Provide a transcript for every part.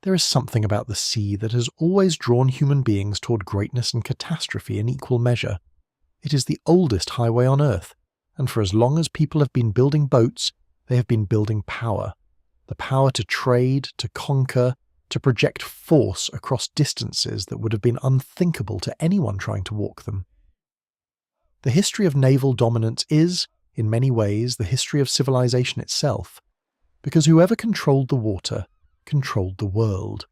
There is something about the sea that has always drawn human beings toward greatness and catastrophe in equal measure. It is the oldest highway on Earth, and for as long as people have been building boats, they have been building power. The power to trade, to conquer, to project force across distances that would have been unthinkable to anyone trying to walk them. The history of naval dominance is, in many ways, the history of civilization itself, because whoever controlled the water controlled the world.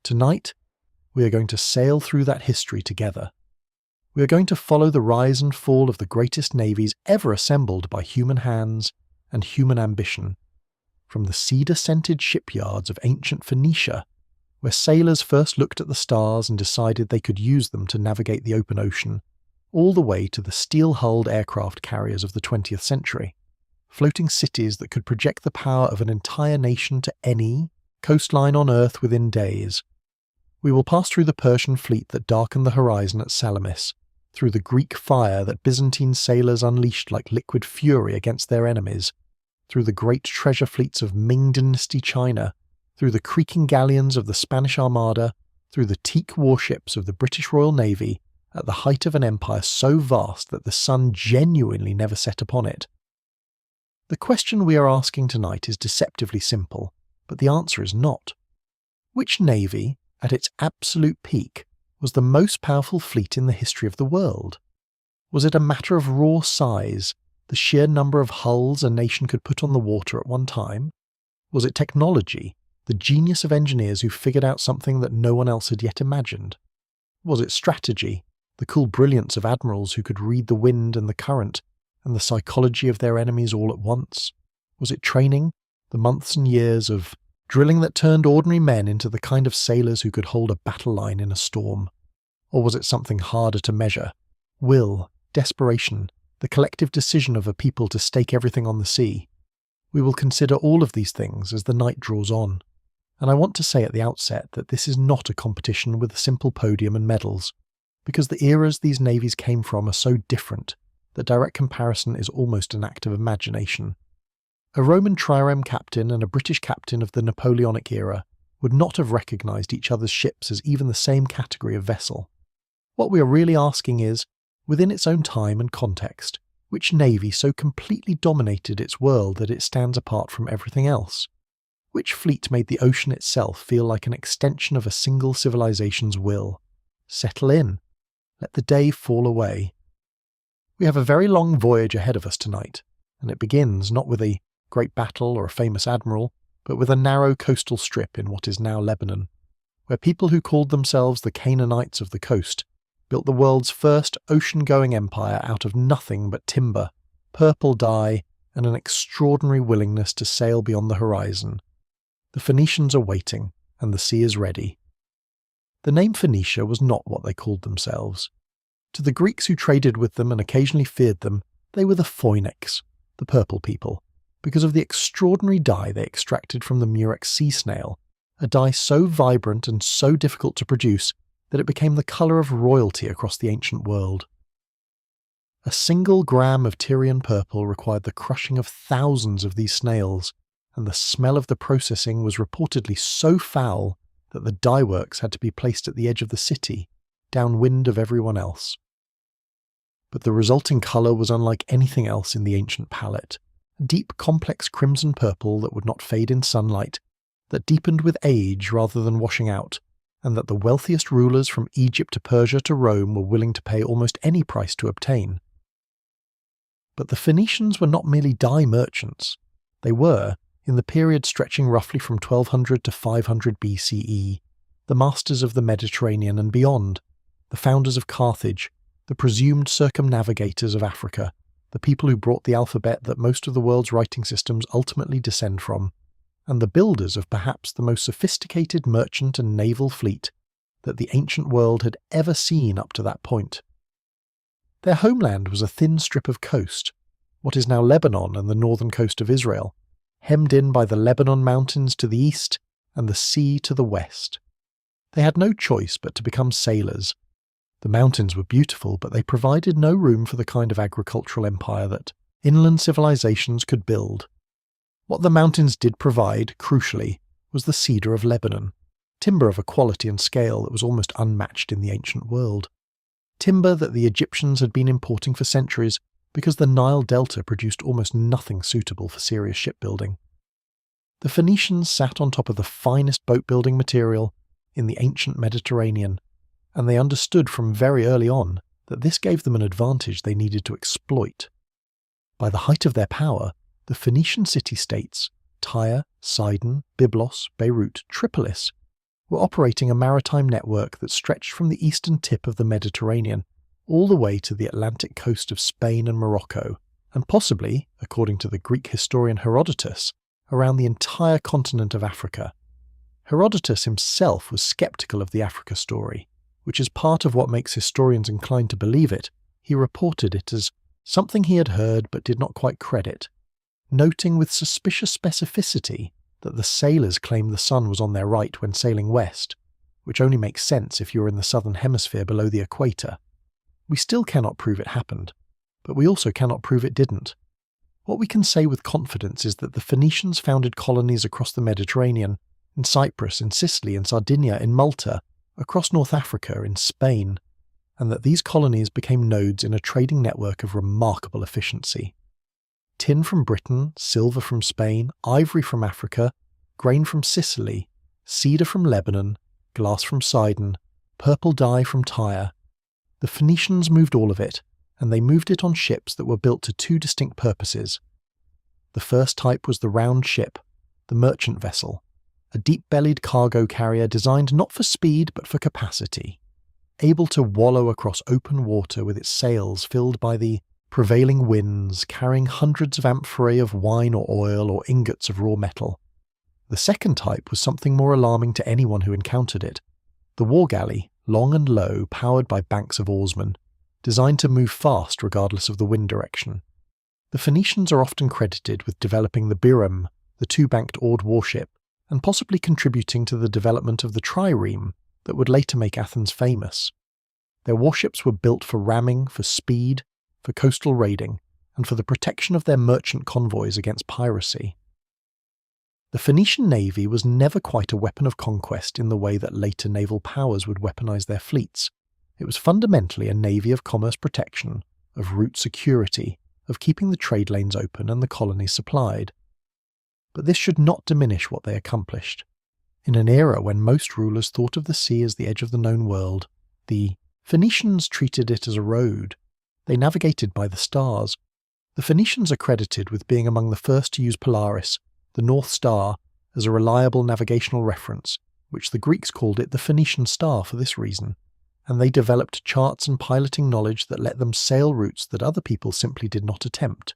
Tonight, we are going to sail through that history together. We are going to follow the rise and fall of the greatest navies ever assembled by human hands and human ambition, from the cedar-scented shipyards of ancient Phoenicia, where sailors first looked at the stars and decided they could use them to navigate the open ocean, all the way to the steel-hulled aircraft carriers of the 20th century, floating cities that could project the power of an entire nation to any coastline on Earth within days. We will pass through the Persian fleet that darkened the horizon at Salamis, through the Greek fire that Byzantine sailors unleashed like liquid fury against their enemies, through the great treasure fleets of Ming Dynasty China, through the creaking galleons of the Spanish Armada, through the teak warships of the British Royal Navy, at the height of an empire so vast that the sun genuinely never set upon it. The question we are asking tonight is deceptively simple, but the answer is not. Which navy, at its absolute peak, was the most powerful fleet in the history of the world? Was it a matter of raw size, the sheer number of hulls a nation could put on the water at one time? Was it technology, the genius of engineers who figured out something that no one else had yet imagined? Was it strategy, the cool brilliance of admirals who could read the wind and the current and the psychology of their enemies all at once? Was it training, the months and years of drilling that turned ordinary men into the kind of sailors who could hold a battle line in a storm? Or was it something harder to measure? Will, desperation, the collective decision of a people to stake everything on the sea? We will consider all of these things as the night draws on. And I want to say at the outset that this is not a competition with a simple podium and medals, because the eras these navies came from are so different that direct comparison is almost an act of imagination. A Roman trireme captain and a British captain of the Napoleonic era would not have recognised each other's ships as even the same category of vessel. What we are really asking is, within its own time and context, which navy so completely dominated its world that it stands apart from everything else? Which fleet made the ocean itself feel like an extension of a single civilization's will? Settle in. Let the day fall away. We have a very long voyage ahead of us tonight, and it begins not with a great battle or a famous admiral, but with a narrow coastal strip in what is now Lebanon, where people who called themselves the Canaanites of the coast built the world's first ocean-going empire out of nothing but timber, purple dye, and an extraordinary willingness to sail beyond the horizon. The Phoenicians are waiting, and the sea is ready. The name Phoenicia was not what they called themselves. To the Greeks who traded with them and occasionally feared them, they were the Phoenix, the purple people, because of the extraordinary dye they extracted from the murex sea snail, a dye so vibrant and so difficult to produce that it became the colour of royalty across the ancient world. A single gram of Tyrian purple required the crushing of thousands of these snails, and the smell of the processing was reportedly so foul that the dye works had to be placed at the edge of the city, downwind of everyone else. But the resulting colour was unlike anything else in the ancient palette, a deep complex crimson purple that would not fade in sunlight, that deepened with age rather than washing out, and that the wealthiest rulers from Egypt to Persia to Rome were willing to pay almost any price to obtain. But the Phoenicians were not merely dye merchants. They were, in the period stretching roughly from 1200 to 500 BCE, the masters of the Mediterranean and beyond, the founders of Carthage, the presumed circumnavigators of Africa, the people who brought the alphabet that most of the world's writing systems ultimately descend from, and the builders of perhaps the most sophisticated merchant and naval fleet that the ancient world had ever seen up to that point. Their homeland was a thin strip of coast, what is now Lebanon and the northern coast of Israel, hemmed in by the Lebanon mountains to the east and the sea to the west. They had no choice but to become sailors. The mountains were beautiful, but they provided no room for the kind of agricultural empire that inland civilizations could build. What the mountains did provide, crucially, was the cedar of Lebanon, timber of a quality and scale that was almost unmatched in the ancient world. Timber that the Egyptians had been importing for centuries because the Nile Delta produced almost nothing suitable for serious shipbuilding. The Phoenicians sat on top of the finest boat-building material in the ancient Mediterranean, and they understood from very early on that this gave them an advantage they needed to exploit. By the height of their power, the Phoenician city-states, Tyre, Sidon, Byblos, Beirut, Tripolis, were operating a maritime network that stretched from the eastern tip of the Mediterranean all the way to the Atlantic coast of Spain and Morocco, and possibly, according to the Greek historian Herodotus, around the entire continent of Africa. Herodotus himself was skeptical of the Africa story, which is part of what makes historians inclined to believe it. He reported it as something he had heard but did not quite credit, noting with suspicious specificity that the sailors claimed the sun was on their right when sailing west, which only makes sense if you're in the southern hemisphere below the equator. We still cannot prove it happened, but we also cannot prove it didn't. What we can say with confidence is that the Phoenicians founded colonies across the Mediterranean, in Cyprus, in Sicily, in Sardinia, in Malta, across North Africa, in Spain, and that these colonies became nodes in a trading network of remarkable efficiency. Tin from Britain, silver from Spain, ivory from Africa, grain from Sicily, cedar from Lebanon, glass from Sidon, purple dye from Tyre. The Phoenicians moved all of it, and they moved it on ships that were built to two distinct purposes. The first type was the round ship, the merchant vessel, a deep-bellied cargo carrier designed not for speed but for capacity, able to wallow across open water with its sails filled by the prevailing winds, carrying hundreds of amphorae of wine or oil or ingots of raw metal. The second type was something more alarming to anyone who encountered it, the war galley, long and low, powered by banks of oarsmen, designed to move fast regardless of the wind direction. The Phoenicians are often credited with developing the trireme, the two-banked oared warship, and possibly contributing to the development of the trireme that would later make Athens famous. Their warships were built for ramming, for speed, for coastal raiding, and for the protection of their merchant convoys against piracy. The Phoenician navy was never quite a weapon of conquest in the way that later naval powers would weaponize their fleets. It was fundamentally a navy of commerce protection, of route security, of keeping the trade lanes open and the colonies supplied. But this should not diminish what they accomplished. In an era when most rulers thought of the sea as the edge of the known world, the Phoenicians treated it as a road. They navigated by the stars. The Phoenicians are credited with being among the first to use Polaris, the North Star, as a reliable navigational reference, which the Greeks called it the Phoenician star for this reason, and they developed charts and piloting knowledge that let them sail routes that other people simply did not attempt.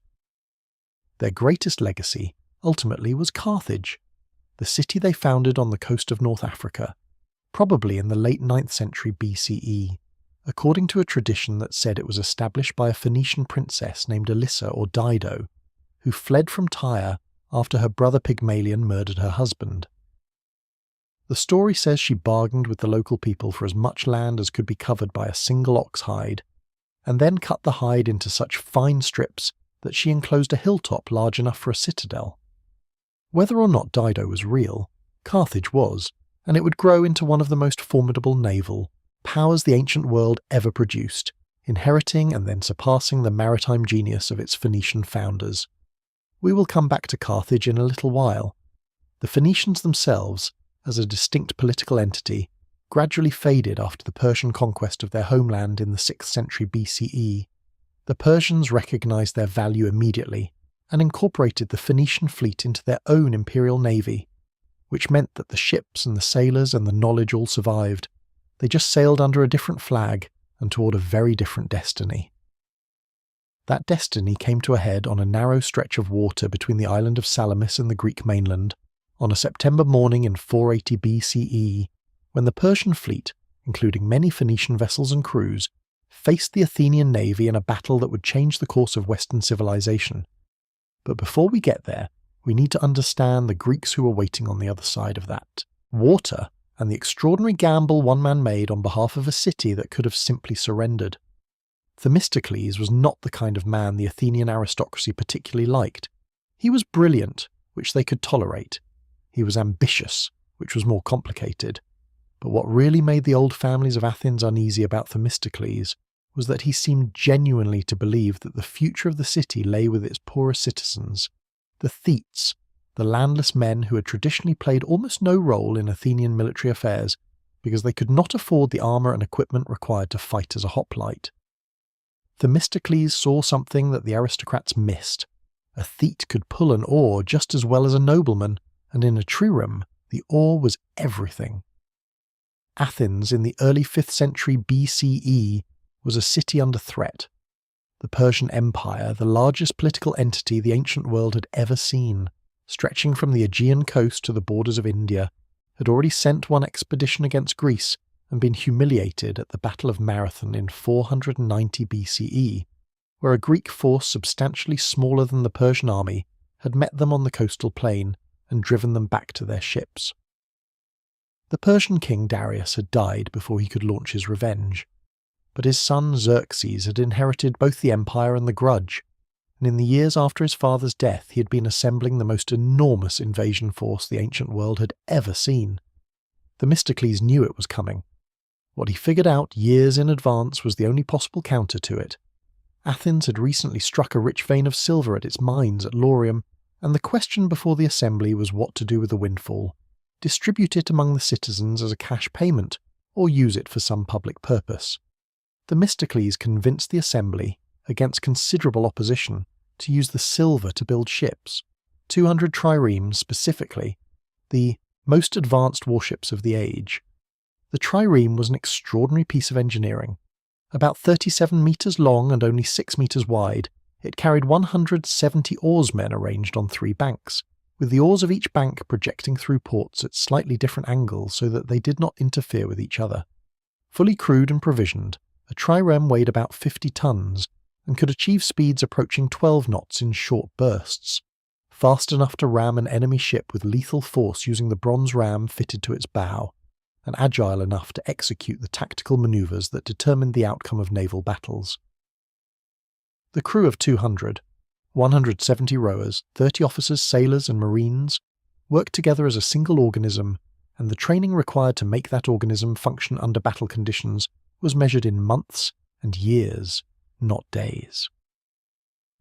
Their greatest legacy, ultimately, was Carthage, the city they founded on the coast of North Africa, probably in the late 9th century BCE, according to a tradition that said it was established by a Phoenician princess named Elissa or Dido, who fled from Tyre after her brother Pygmalion murdered her husband. The story says she bargained with the local people for as much land as could be covered by a single ox hide, and then cut the hide into such fine strips that she enclosed a hilltop large enough for a citadel. Whether or not Dido was real, Carthage was, and it would grow into one of the most formidable naval powers the ancient world ever produced, inheriting and then surpassing the maritime genius of its Phoenician founders. We will come back to Carthage in a little while. The Phoenicians themselves, as a distinct political entity, gradually faded after the Persian conquest of their homeland in the 6th century BCE. The Persians recognized their value immediately and incorporated the Phoenician fleet into their own imperial navy, which meant that the ships and the sailors and the knowledge all survived. They just sailed under a different flag and toward a very different destiny. That destiny came to a head on a narrow stretch of water between the island of Salamis and the Greek mainland, on a September morning in 480 BCE, when the Persian fleet, including many Phoenician vessels and crews, faced the Athenian navy in a battle that would change the course of Western civilization. But before we get there, we need to understand the Greeks who were waiting on the other side of that water and the extraordinary gamble one man made on behalf of a city that could have simply surrendered. Themistocles was not the kind of man the Athenian aristocracy particularly liked. He was brilliant, which they could tolerate. He was ambitious, which was more complicated. But what really made the old families of Athens uneasy about Themistocles was that he seemed genuinely to believe that the future of the city lay with its poorest citizens, the Thetes, the landless men who had traditionally played almost no role in Athenian military affairs because they could not afford the armour and equipment required to fight as a hoplite. Themistocles saw something that the aristocrats missed. A Thete could pull an oar just as well as a nobleman, and in a trireme, the oar was everything. Athens in the early 5th century BCE was a city under threat. The Persian Empire, the largest political entity the ancient world had ever seen, stretching from the Aegean coast to the borders of India, had already sent one expedition against Greece and been humiliated at the Battle of Marathon in 490 BCE, where a Greek force substantially smaller than the Persian army had met them on the coastal plain and driven them back to their ships. The Persian king Darius had died before he could launch his revenge, but his son Xerxes had inherited both the empire and the grudge, and in the years after his father's death he had been assembling the most enormous invasion force the ancient world had ever seen. Themistocles knew it was coming. What he figured out years in advance was the only possible counter to it. Athens had recently struck a rich vein of silver at its mines at Laurium, and the question before the assembly was what to do with the windfall: distribute it among the citizens as a cash payment, or use it for some public purpose. Themistocles convinced the assembly, against considerable opposition, to use the silver to build ships, 200 triremes specifically, the most advanced warships of the age. The trireme was an extraordinary piece of engineering. About 37 metres long and only 6 metres wide, it carried 170 oarsmen arranged on 3 banks, with the oars of each bank projecting through ports at slightly different angles so that they did not interfere with each other. Fully crewed and provisioned, a trireme weighed about 50 tons and could achieve speeds approaching 12 knots in short bursts, fast enough to ram an enemy ship with lethal force using the bronze ram fitted to its bow, and agile enough to execute the tactical manoeuvres that determined the outcome of naval battles. The crew of 200, 170 rowers, 30 officers, sailors and marines, worked together as a single organism, and the training required to make that organism function under battle conditions was measured in months and years, not days.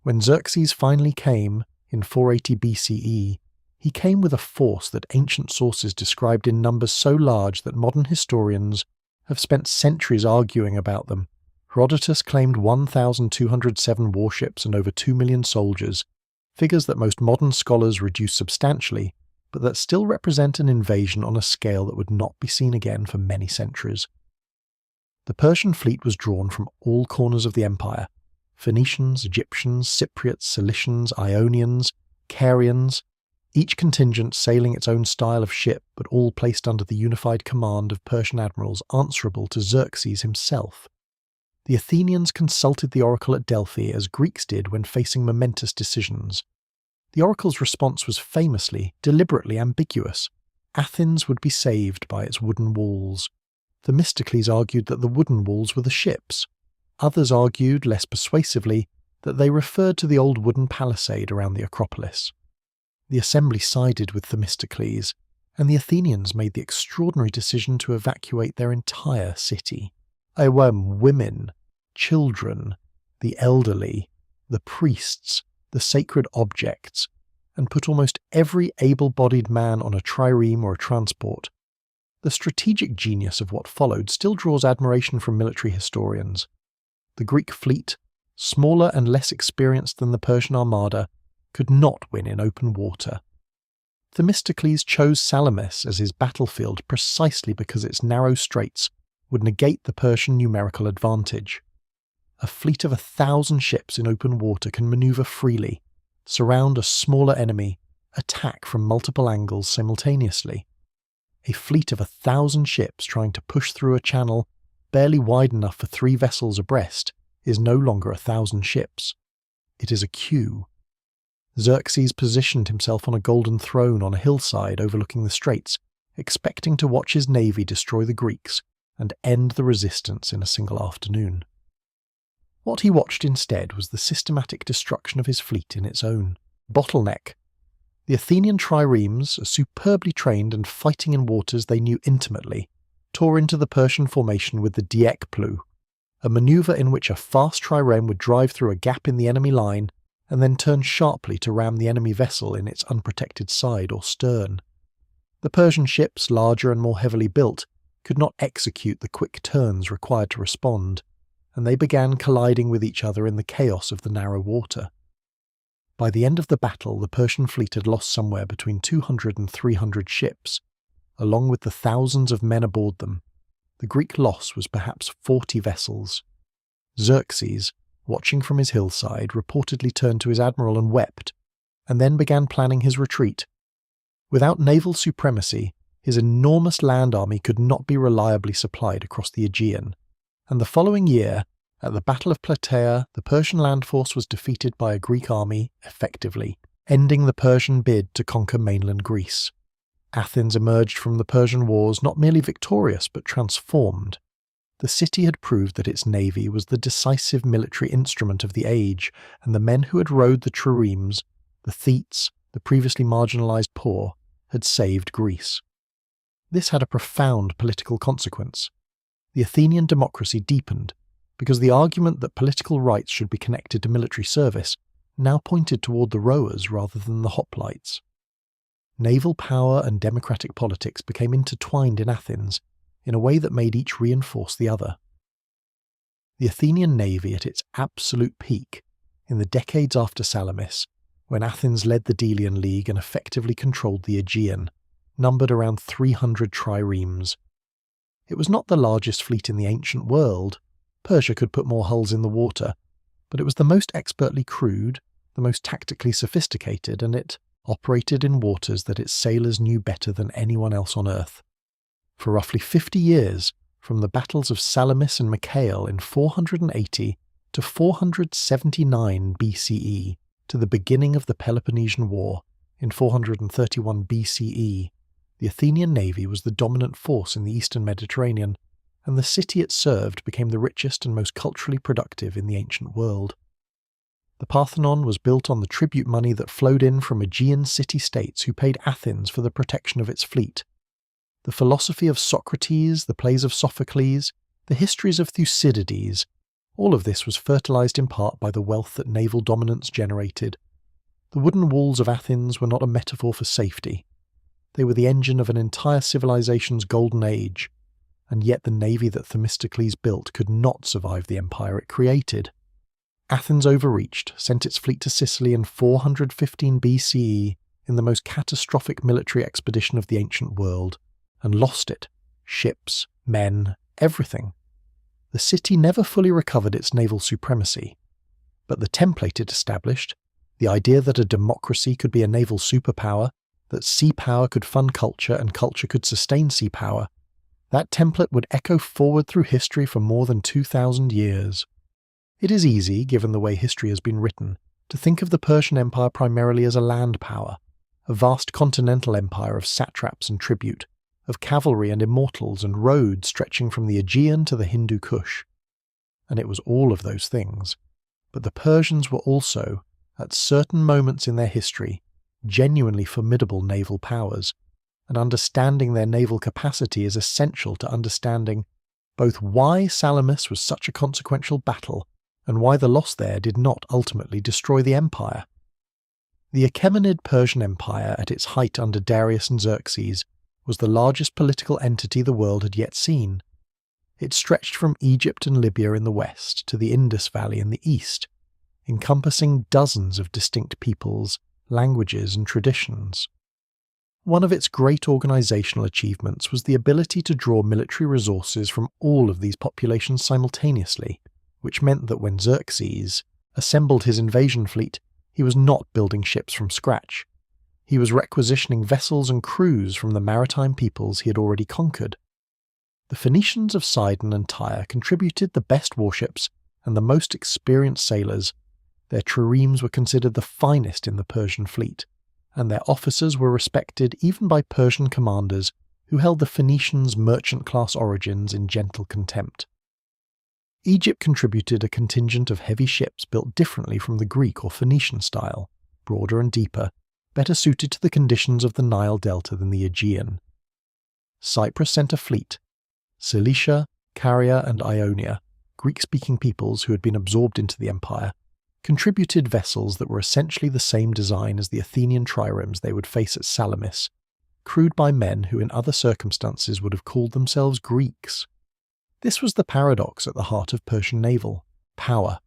When Xerxes finally came, in 480 BCE, he came with a force that ancient sources described in numbers so large that modern historians have spent centuries arguing about them. Herodotus claimed 1,207 warships and over 2 million soldiers, figures that most modern scholars reduce substantially, but that still represent an invasion on a scale that would not be seen again for many centuries. The Persian fleet was drawn from all corners of the empire: Phoenicians, Egyptians, Cypriots, Cilicians, Ionians, Carians, each contingent sailing its own style of ship, but all placed under the unified command of Persian admirals answerable to Xerxes himself. The Athenians consulted the oracle at Delphi as Greeks did when facing momentous decisions. The oracle's response was famously, deliberately ambiguous. Athens would be saved by its wooden walls. Themistocles argued that the wooden walls were the ships. Others argued, less persuasively, that they referred to the old wooden palisade around the Acropolis. The assembly sided with Themistocles, and the Athenians made the extraordinary decision to evacuate their entire city. Women, children, the elderly, the priests, the sacred objects, and put almost every able-bodied man on a trireme or a transport. The strategic genius of what followed still draws admiration from military historians. The Greek fleet, smaller and less experienced than the Persian Armada, could not win in open water. Themistocles chose Salamis as his battlefield precisely because its narrow straits would negate the Persian numerical advantage. A fleet of 1,000 ships in open water can maneuver freely, surround a smaller enemy, attack from multiple angles simultaneously. A fleet of 1,000 ships trying to push through a channel barely wide enough for 3 vessels abreast is no longer 1,000 ships. It is a queue. Xerxes positioned himself on a golden throne on a hillside overlooking the straits, expecting to watch his navy destroy the Greeks and end the resistance in a single afternoon. What he watched instead was the systematic destruction of his fleet in its own bottleneck. The Athenian triremes, superbly trained and fighting in waters they knew intimately, tore into the Persian formation with the diekplu, a maneuver in which a fast trireme would drive through a gap in the enemy line and then turn sharply to ram the enemy vessel in its unprotected side or stern. The Persian ships, larger and more heavily built, could not execute the quick turns required to respond, and they began colliding with each other in the chaos of the narrow water. By the end of the battle, the Persian fleet had lost somewhere between 200 and 300 ships, along with the thousands of men aboard them. The Greek loss was perhaps 40 vessels. Xerxes, watching from his hillside, reportedly turned to his admiral and wept, and then began planning his retreat. Without naval supremacy, his enormous land army could not be reliably supplied across the Aegean, and the following year, at the Battle of Plataea, the Persian land force was defeated by a Greek army effectively, ending the Persian bid to conquer mainland Greece. Athens emerged from the Persian wars not merely victorious but transformed. The city had proved that its navy was the decisive military instrument of the age, and the men who had rowed the triremes, the thetes, the previously marginalized poor, had saved Greece. This had a profound political consequence. The Athenian democracy deepened, because the argument that political rights should be connected to military service now pointed toward the rowers rather than the hoplites. Naval power and democratic politics became intertwined in Athens in a way that made each reinforce the other. The Athenian navy at its absolute peak, in the decades after Salamis, when Athens led the Delian League and effectively controlled the Aegean, numbered around 300 triremes. It was not the largest fleet in the ancient world. Persia could put more hulls in the water, but it was the most expertly crewed, the most tactically sophisticated, and it operated in waters that its sailors knew better than anyone else on earth. For roughly 50 years, from the battles of Salamis and Mycale in 480 to 479 BCE, to the beginning of the Peloponnesian War in 431 BCE, the Athenian navy was the dominant force in the eastern Mediterranean, and the city it served became the richest and most culturally productive in the ancient world. The Parthenon was built on the tribute money that flowed in from Aegean city-states who paid Athens for the protection of its fleet. The philosophy of Socrates, the plays of Sophocles, the histories of Thucydides, all of this was fertilized in part by the wealth that naval dominance generated. The wooden walls of Athens were not a metaphor for safety. They were the engine of an entire civilization's golden age, and yet the navy that Themistocles built could not survive the empire it created. Athens overreached, sent its fleet to Sicily in 415 BCE in the most catastrophic military expedition of the ancient world, and lost it. Ships, men, everything. The city never fully recovered its naval supremacy, but the template it established, the idea that a democracy could be a naval superpower, that sea power could fund culture and culture could sustain sea power, that template would echo forward through history for more than 2,000 years. It is easy, given the way history has been written, to think of the Persian Empire primarily as a land power, a vast continental empire of satraps and tribute, of cavalry and immortals and roads stretching from the Aegean to the Hindu Kush. And it was all of those things. But the Persians were also, at certain moments in their history, genuinely formidable naval powers, and understanding their naval capacity is essential to understanding both why Salamis was such a consequential battle and why the loss there did not ultimately destroy the empire. The Achaemenid Persian Empire at its height under Darius and Xerxes was the largest political entity the world had yet seen. It stretched from Egypt and Libya in the west to the Indus Valley in the east, encompassing dozens of distinct peoples, languages and traditions. One of its great organizational achievements was the ability to draw military resources from all of these populations simultaneously, which meant that when Xerxes assembled his invasion fleet, he was not building ships from scratch. He was requisitioning vessels and crews from the maritime peoples he had already conquered. The Phoenicians of Sidon and Tyre contributed the best warships and the most experienced sailors. Their triremes were considered the finest in the Persian fleet, and their officers were respected even by Persian commanders who held the Phoenicians' merchant-class origins in gentle contempt. Egypt contributed a contingent of heavy ships built differently from the Greek or Phoenician style, broader and deeper, better suited to the conditions of the Nile Delta than the Aegean. Cyprus sent a fleet, Cilicia, Caria, and Ionia, Greek-speaking peoples who had been absorbed into the empire, contributed vessels that were essentially the same design as the Athenian triremes they would face at Salamis, crewed by men who in other circumstances would have called themselves Greeks. This was the paradox at the heart of Persian naval power.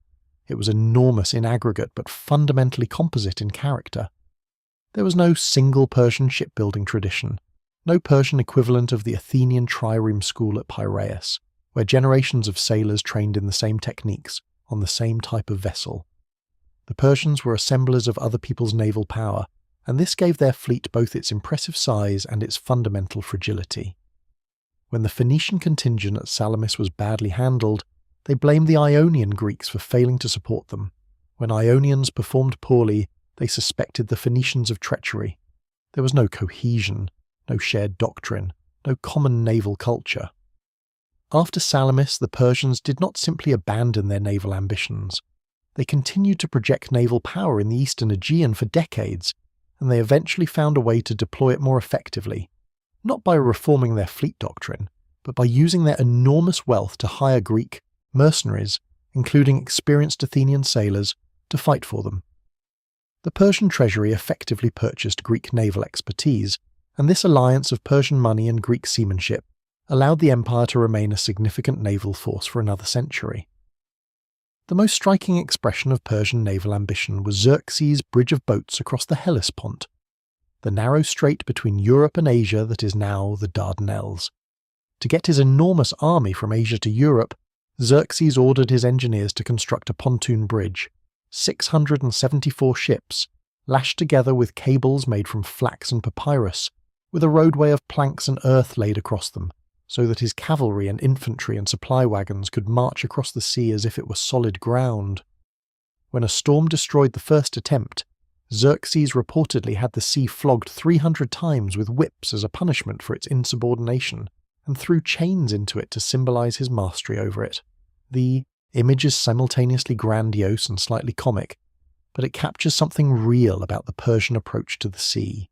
It was enormous in aggregate but fundamentally composite in character. There was no single Persian shipbuilding tradition, no Persian equivalent of the Athenian trireme school at Piraeus, where generations of sailors trained in the same techniques, on the same type of vessel. The Persians were assemblers of other people's naval power, and this gave their fleet both its impressive size and its fundamental fragility. When the Phoenician contingent at Salamis was badly handled, they blamed the Ionian Greeks for failing to support them. When Ionians performed poorly, they suspected the Phoenicians of treachery. There was no cohesion, no shared doctrine, no common naval culture. After Salamis, the Persians did not simply abandon their naval ambitions. They continued to project naval power in the eastern Aegean for decades, and they eventually found a way to deploy it more effectively, not by reforming their fleet doctrine, but by using their enormous wealth to hire Greek mercenaries, including experienced Athenian sailors, to fight for them. The Persian treasury effectively purchased Greek naval expertise, and this alliance of Persian money and Greek seamanship allowed the empire to remain a significant naval force for another century. The most striking expression of Persian naval ambition was Xerxes' bridge of boats across the Hellespont, the narrow strait between Europe and Asia that is now the Dardanelles. To get his enormous army from Asia to Europe, Xerxes ordered his engineers to construct a pontoon bridge, 674 ships, lashed together with cables made from flax and papyrus, with a roadway of planks and earth laid across them, so that his cavalry and infantry and supply wagons could march across the sea as if it were solid ground. When a storm destroyed the first attempt, Xerxes reportedly had the sea flogged 300 times with whips as a punishment for its insubordination, and threw chains into it to symbolize his mastery over it. The image is simultaneously grandiose and slightly comic, but it captures something real about the Persian approach to the sea.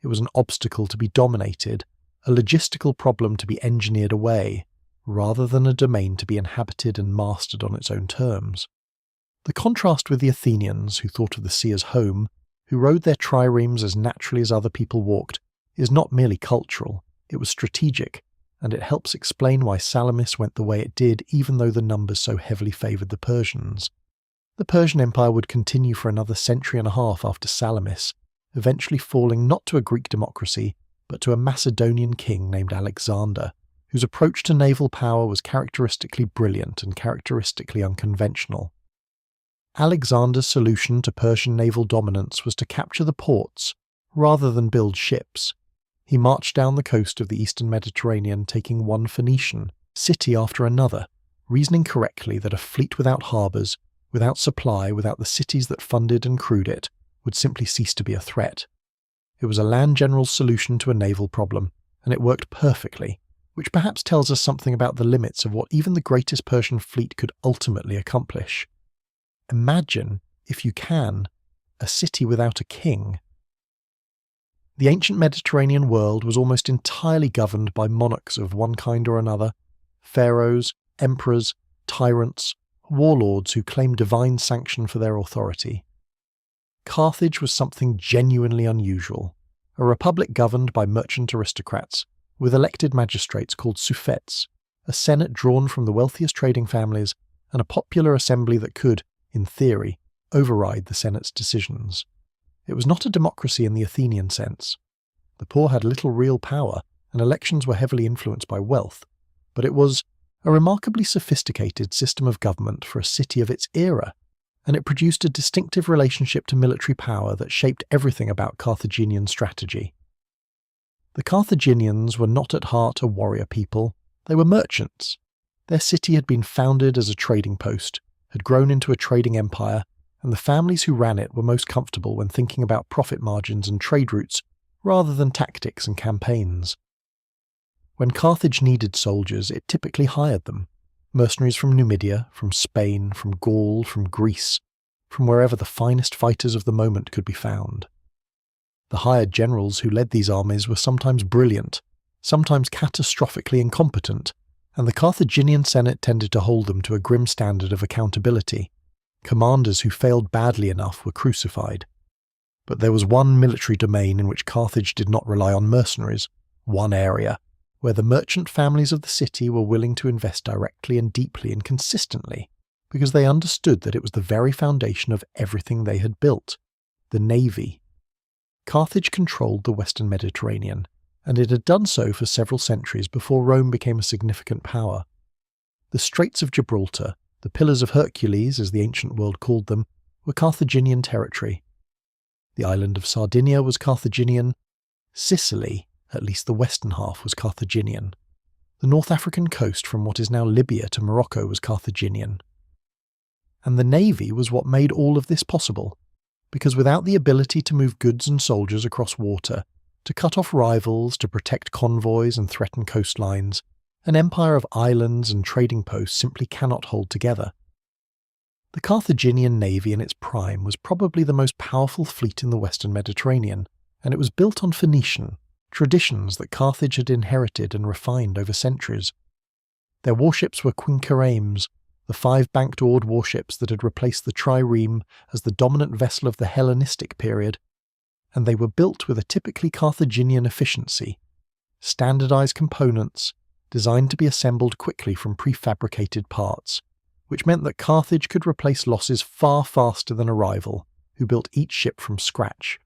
It was an obstacle to be dominated, a logistical problem to be engineered away, rather than a domain to be inhabited and mastered on its own terms. The contrast with the Athenians, who thought of the sea as home, who rode their triremes as naturally as other people walked, is not merely cultural, it was strategic, and it helps explain why Salamis went the way it did even though the numbers so heavily favoured the Persians. The Persian Empire would continue for another century and a half after Salamis, eventually falling not to a Greek democracy, but to a Macedonian king named Alexander, whose approach to naval power was characteristically brilliant and characteristically unconventional. Alexander's solution to Persian naval dominance was to capture the ports, rather than build ships. He marched down the coast of the eastern Mediterranean taking one Phoenician, city after another, reasoning correctly that a fleet without harbours, without supply, without the cities that funded and crewed it, would simply cease to be a threat. It was a land general's solution to a naval problem, and it worked perfectly, which perhaps tells us something about the limits of what even the greatest Persian fleet could ultimately accomplish. Imagine, if you can, a city without a king. The ancient Mediterranean world was almost entirely governed by monarchs of one kind or another, pharaohs, emperors, tyrants, warlords who claimed divine sanction for their authority. Carthage was something genuinely unusual, a republic governed by merchant aristocrats, with elected magistrates called suffets, a senate drawn from the wealthiest trading families, and a popular assembly that could, in theory, override the Senate's decisions. It was not a democracy in the Athenian sense. The poor had little real power, and elections were heavily influenced by wealth, but it was a remarkably sophisticated system of government for a city of its era, and it produced a distinctive relationship to military power that shaped everything about Carthaginian strategy. The Carthaginians were not at heart a warrior people, they were merchants. Their city had been founded as a trading post, had grown into a trading empire, and the families who ran it were most comfortable when thinking about profit margins and trade routes rather than tactics and campaigns. When Carthage needed soldiers, it typically hired them, mercenaries from Numidia, from Spain, from Gaul, from Greece, from wherever the finest fighters of the moment could be found. The hired generals who led these armies were sometimes brilliant, sometimes catastrophically incompetent, and the Carthaginian Senate tended to hold them to a grim standard of accountability. Commanders who failed badly enough were crucified. But there was one military domain in which Carthage did not rely on mercenaries, one area where the merchant families of the city were willing to invest directly and deeply and consistently, because they understood that it was the very foundation of everything they had built, the navy. Carthage controlled the western Mediterranean, and it had done so for several centuries before Rome became a significant power. The Straits of Gibraltar, the Pillars of Hercules as the ancient world called them, were Carthaginian territory. The island of Sardinia was Carthaginian. Sicily, at least the western half, was Carthaginian. The North African coast from what is now Libya to Morocco was Carthaginian. And the navy was what made all of this possible, because without the ability to move goods and soldiers across water, to cut off rivals, to protect convoys and threaten coastlines, an empire of islands and trading posts simply cannot hold together. The Carthaginian navy in its prime was probably the most powerful fleet in the western Mediterranean, and it was built on Phoenician traditions that Carthage had inherited and refined over centuries. Their warships were quinqueremes, the 5-banked oared warships that had replaced the trireme as the dominant vessel of the Hellenistic period, and they were built with a typically Carthaginian efficiency, standardized components designed to be assembled quickly from prefabricated parts, which meant that Carthage could replace losses far faster than a rival, who built each ship from scratch.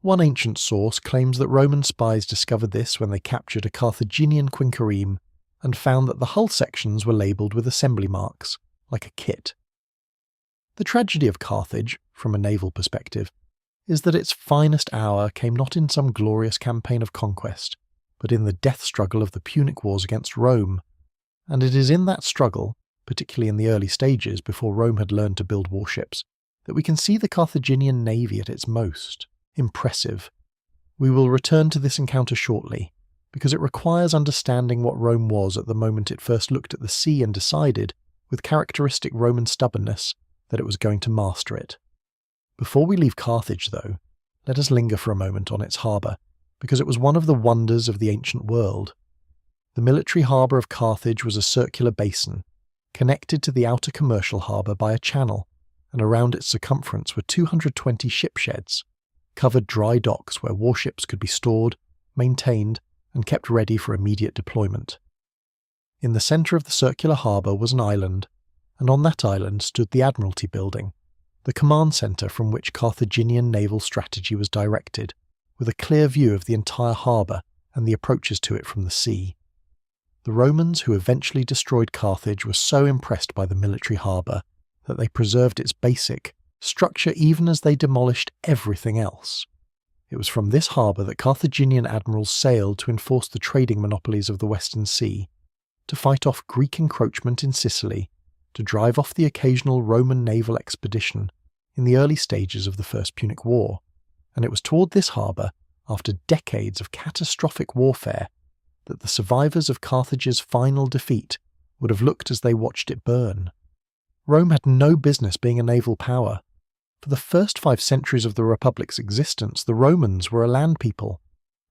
One ancient source claims that Roman spies discovered this when they captured a Carthaginian quinquereme and found that the hull sections were labelled with assembly marks, like a kit. The tragedy of Carthage, from a naval perspective, is that its finest hour came not in some glorious campaign of conquest, but in the death struggle of the Punic Wars against Rome, and it is in that struggle, particularly in the early stages before Rome had learned to build warships, that we can see the Carthaginian navy at its most impressive. We will return to this encounter shortly, because it requires understanding what Rome was at the moment it first looked at the sea and decided, with characteristic Roman stubbornness, that it was going to master it. Before we leave Carthage, though, let us linger for a moment on its harbour, because it was one of the wonders of the ancient world. The military harbour of Carthage was a circular basin, connected to the outer commercial harbour by a channel, and around its circumference were 220 ship sheds, covered dry docks where warships could be stored, maintained, and kept ready for immediate deployment. In the centre of the circular harbour was an island, and on that island stood the Admiralty Building, the command centre from which Carthaginian naval strategy was directed, with a clear view of the entire harbour and the approaches to it from the sea. The Romans who eventually destroyed Carthage were so impressed by the military harbour that they preserved its basic structure even as they demolished everything else. It was from this harbour that Carthaginian admirals sailed to enforce the trading monopolies of the Western Sea, to fight off Greek encroachment in Sicily, to drive off the occasional Roman naval expedition in the early stages of the First Punic War, and it was toward this harbour, after decades of catastrophic warfare, that the survivors of Carthage's final defeat would have looked as they watched it burn. Rome had no business being a naval power. For the first 5 centuries of the Republic's existence, the Romans were a land people,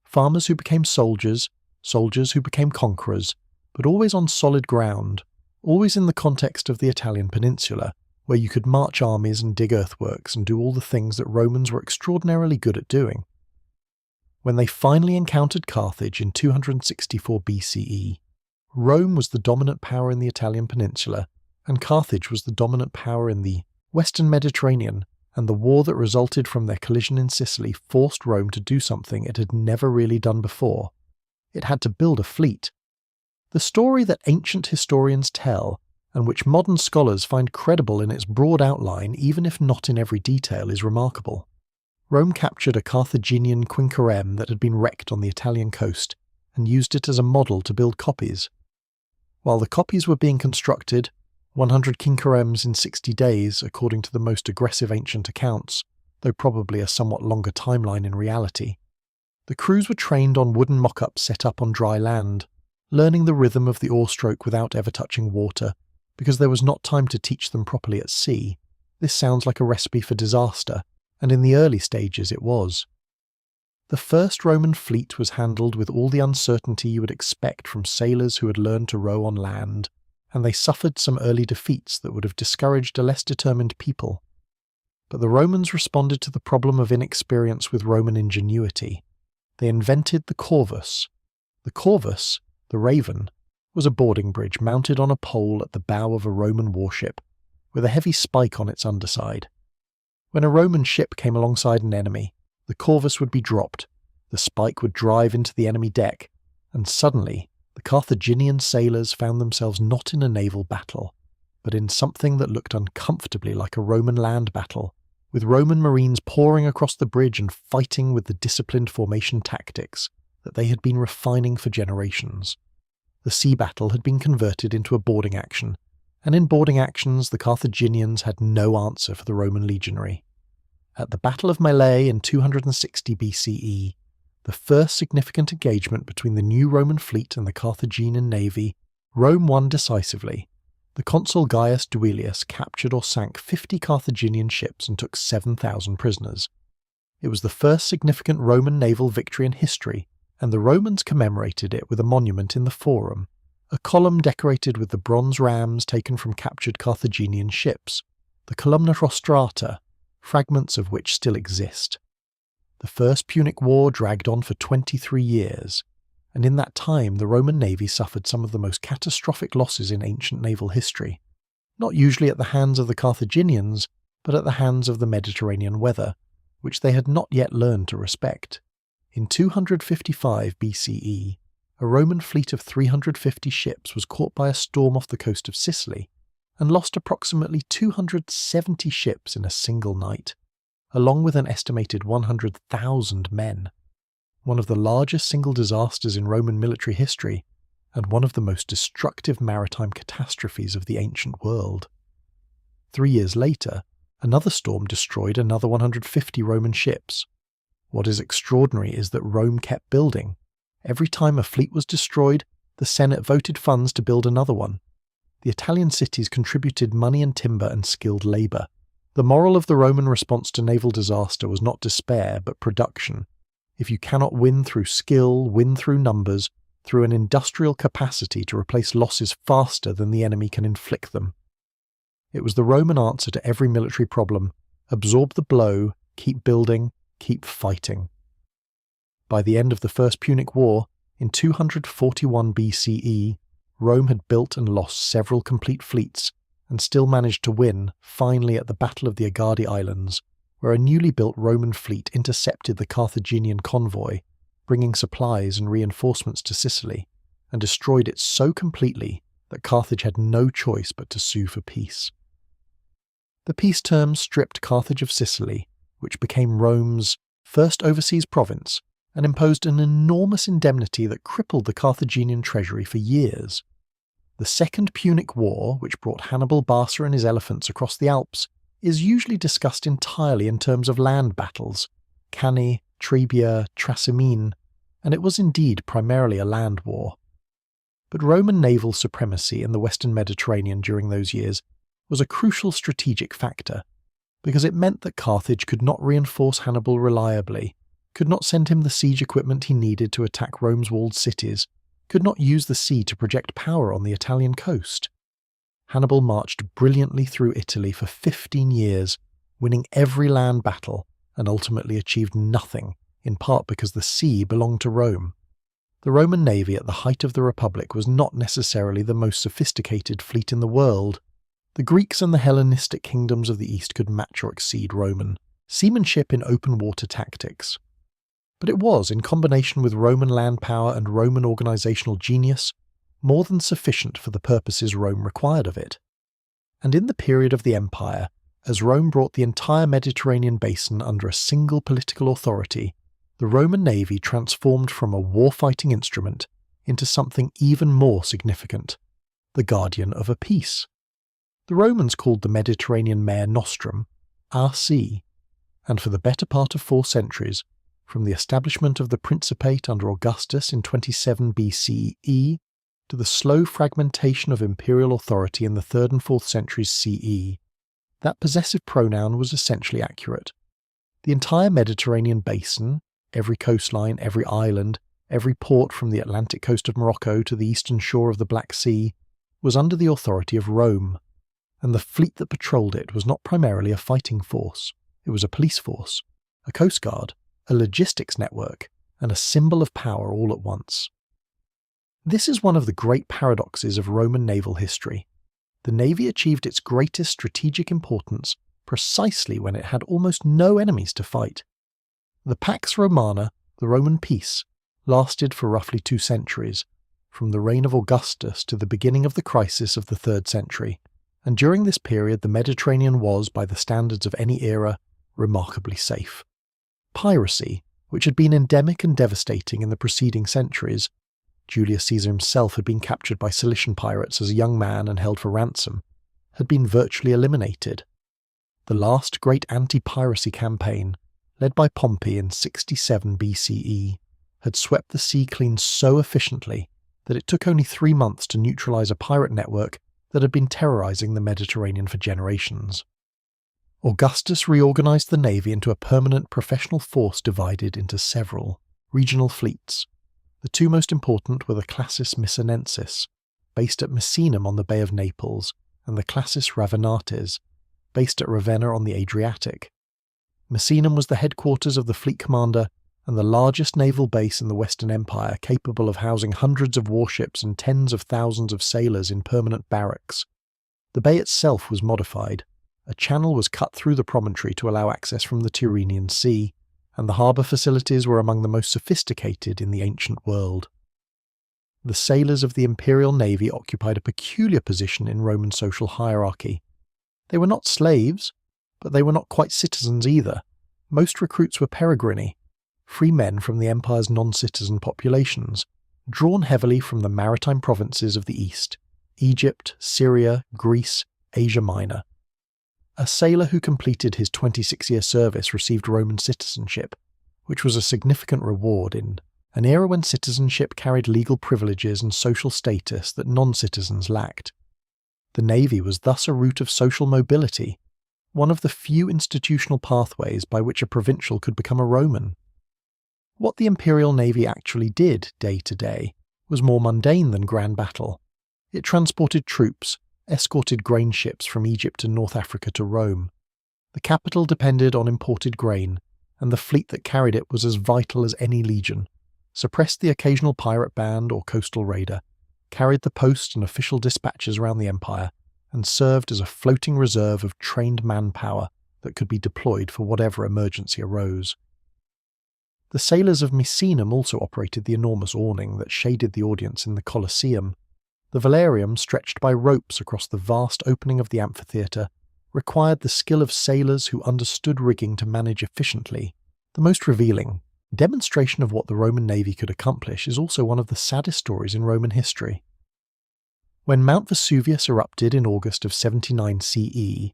farmers who became soldiers, soldiers who became conquerors, but always on solid ground, always in the context of the Italian peninsula, where you could march armies and dig earthworks and do all the things that Romans were extraordinarily good at doing. When they finally encountered Carthage in 264 BCE, Rome was the dominant power in the Italian peninsula, and Carthage was the dominant power in the Western Mediterranean, and the war that resulted from their collision in Sicily forced Rome to do something it had never really done before. It had to build a fleet. The story that ancient historians tell, and which modern scholars find credible in its broad outline even if not in every detail, is remarkable. Rome captured a Carthaginian quinquereme that had been wrecked on the Italian coast and used it as a model to build copies. While the copies were being constructed, 100 quinqueremes in 60 days, according to the most aggressive ancient accounts, though probably a somewhat longer timeline in reality. The crews were trained on wooden mock-ups set up on dry land, learning the rhythm of the oar stroke without ever touching water, because there was not time to teach them properly at sea. This sounds like a recipe for disaster, and in the early stages it was. The first Roman fleet was handled with all the uncertainty you would expect from sailors who had learned to row on land, and they suffered some early defeats that would have discouraged a less determined people. But the Romans responded to the problem of inexperience with Roman ingenuity. They invented the corvus. The corvus, the raven, was a boarding bridge mounted on a pole at the bow of a Roman warship, with a heavy spike on its underside. When a Roman ship came alongside an enemy, the corvus would be dropped, the spike would drive into the enemy deck, and suddenly the Carthaginian sailors found themselves not in a naval battle, but in something that looked uncomfortably like a Roman land battle, with Roman marines pouring across the bridge and fighting with the disciplined formation tactics that they had been refining for generations. The sea battle had been converted into a boarding action, and in boarding actions the Carthaginians had no answer for the Roman legionary. At the Battle of Mylae in 260 BCE, the first significant engagement between the new Roman fleet and the Carthaginian navy, Rome won decisively. The consul Gaius Duilius captured or sank 50 Carthaginian ships and took 7,000 prisoners. It was the first significant Roman naval victory in history, and the Romans commemorated it with a monument in the Forum, a column decorated with the bronze rams taken from captured Carthaginian ships, the columna rostrata, fragments of which still exist. The First Punic War dragged on for 23 years, and in that time the Roman navy suffered some of the most catastrophic losses in ancient naval history, not usually at the hands of the Carthaginians, but at the hands of the Mediterranean weather, which they had not yet learned to respect. In 255 BCE, a Roman fleet of 350 ships was caught by a storm off the coast of Sicily, and lost approximately 270 ships in a single night, along with an estimated 100,000 men. One of the largest single disasters in Roman military history, and one of the most destructive maritime catastrophes of the ancient world. 3 years later, another storm destroyed another 150 Roman ships. What is extraordinary is that Rome kept building. Every time a fleet was destroyed, the Senate voted funds to build another one. The Italian cities contributed money and timber and skilled labour. The moral of the Roman response to naval disaster was not despair, but production. If you cannot win through skill, win through numbers, through an industrial capacity to replace losses faster than the enemy can inflict them. It was the Roman answer to every military problem: absorb the blow, keep building, keep fighting. By the end of the First Punic War, in 241 BCE, Rome had built and lost several complete fleets, and still managed to win, finally at the Battle of the Agadi Islands, where a newly built Roman fleet intercepted the Carthaginian convoy, bringing supplies and reinforcements to Sicily, and destroyed it so completely that Carthage had no choice but to sue for peace. The peace terms stripped Carthage of Sicily, which became Rome's first overseas province, and imposed an enormous indemnity that crippled the Carthaginian treasury for years. The Second Punic War, which brought Hannibal Barca and his elephants across the Alps, is usually discussed entirely in terms of land battles, Cannae, Trebia, Trasimene, and it was indeed primarily a land war. But Roman naval supremacy in the Western Mediterranean during those years was a crucial strategic factor, because it meant that Carthage could not reinforce Hannibal reliably, could not send him the siege equipment he needed to attack Rome's walled cities, could not use the sea to project power on the Italian coast. Hannibal marched brilliantly through Italy for 15 years, winning every land battle, and ultimately achieved nothing, in part because the sea belonged to Rome. The Roman navy at the height of the Republic was not necessarily the most sophisticated fleet in the world. The Greeks and the Hellenistic kingdoms of the East could match or exceed Roman seamanship in open water tactics. But it was, in combination with Roman land power and Roman organisational genius, more than sufficient for the purposes Rome required of it. And in the period of the Empire, as Rome brought the entire Mediterranean basin under a single political authority, the Roman navy transformed from a war-fighting instrument into something even more significant: the guardian of a peace. The Romans called the Mediterranean Mare Nostrum our sea, and for the better part of 4 centuries, from the establishment of the Principate under Augustus in 27 BCE to the slow fragmentation of imperial authority in the 3rd and 4th centuries CE, that possessive pronoun was essentially accurate. The entire Mediterranean basin, every coastline, every island, every port from the Atlantic coast of Morocco to the eastern shore of the Black Sea, was under the authority of Rome, and the fleet that patrolled it was not primarily a fighting force. It was a police force, a coast guard, a logistics network, and a symbol of power all at once. This is one of the great paradoxes of Roman naval history. The navy achieved its greatest strategic importance precisely when it had almost no enemies to fight. The Pax Romana, the Roman peace, lasted for roughly 2 centuries, from the reign of Augustus to the beginning of the crisis of the 3rd century, and during this period the Mediterranean was, by the standards of any era, remarkably safe. Piracy, which had been endemic and devastating in the preceding centuries — Julius Caesar himself had been captured by Cilician pirates as a young man and held for ransom — had been virtually eliminated. The last great anti-piracy campaign, led by Pompey in 67 BCE, had swept the sea clean so efficiently that it took only 3 months to neutralize a pirate network that had been terrorizing the Mediterranean for generations. Augustus reorganized the navy into a permanent professional force divided into several regional fleets. The 2 most important were the Classis Missinensis, based at Misenum on the Bay of Naples, and the Classis Ravennates, based at Ravenna on the Adriatic. Misenum was the headquarters of the fleet commander and the largest naval base in the Western Empire, capable of housing hundreds of warships and tens of thousands of sailors in permanent barracks. The bay itself was modified. A channel was cut through the promontory to allow access from the Tyrrhenian Sea, and the harbour facilities were among the most sophisticated in the ancient world. The sailors of the imperial navy occupied a peculiar position in Roman social hierarchy. They were not slaves, but they were not quite citizens either. Most recruits were peregrini, free men from the empire's non-citizen populations, drawn heavily from the maritime provinces of the East — Egypt, Syria, Greece, Asia Minor. A sailor who completed his 26-year service received Roman citizenship, which was a significant reward in an era when citizenship carried legal privileges and social status that non-citizens lacked. The navy was thus a route of social mobility, one of the few institutional pathways by which a provincial could become a Roman. What the imperial navy actually did day to day was more mundane than grand battle. It transported troops, escorted grain ships from Egypt and North Africa to Rome. The capital depended on imported grain, and the fleet that carried it was as vital as any legion, suppressed the occasional pirate band or coastal raider, carried the post and official dispatches around the empire, and served as a floating reserve of trained manpower that could be deployed for whatever emergency arose. The sailors of Misenum also operated the enormous awning that shaded the audience in the Colosseum. The velarium, stretched by ropes across the vast opening of the amphitheatre, required the skill of sailors who understood rigging to manage efficiently. The most revealing demonstration of what the Roman navy could accomplish is also one of the saddest stories in Roman history. When Mount Vesuvius erupted in August of 79 CE,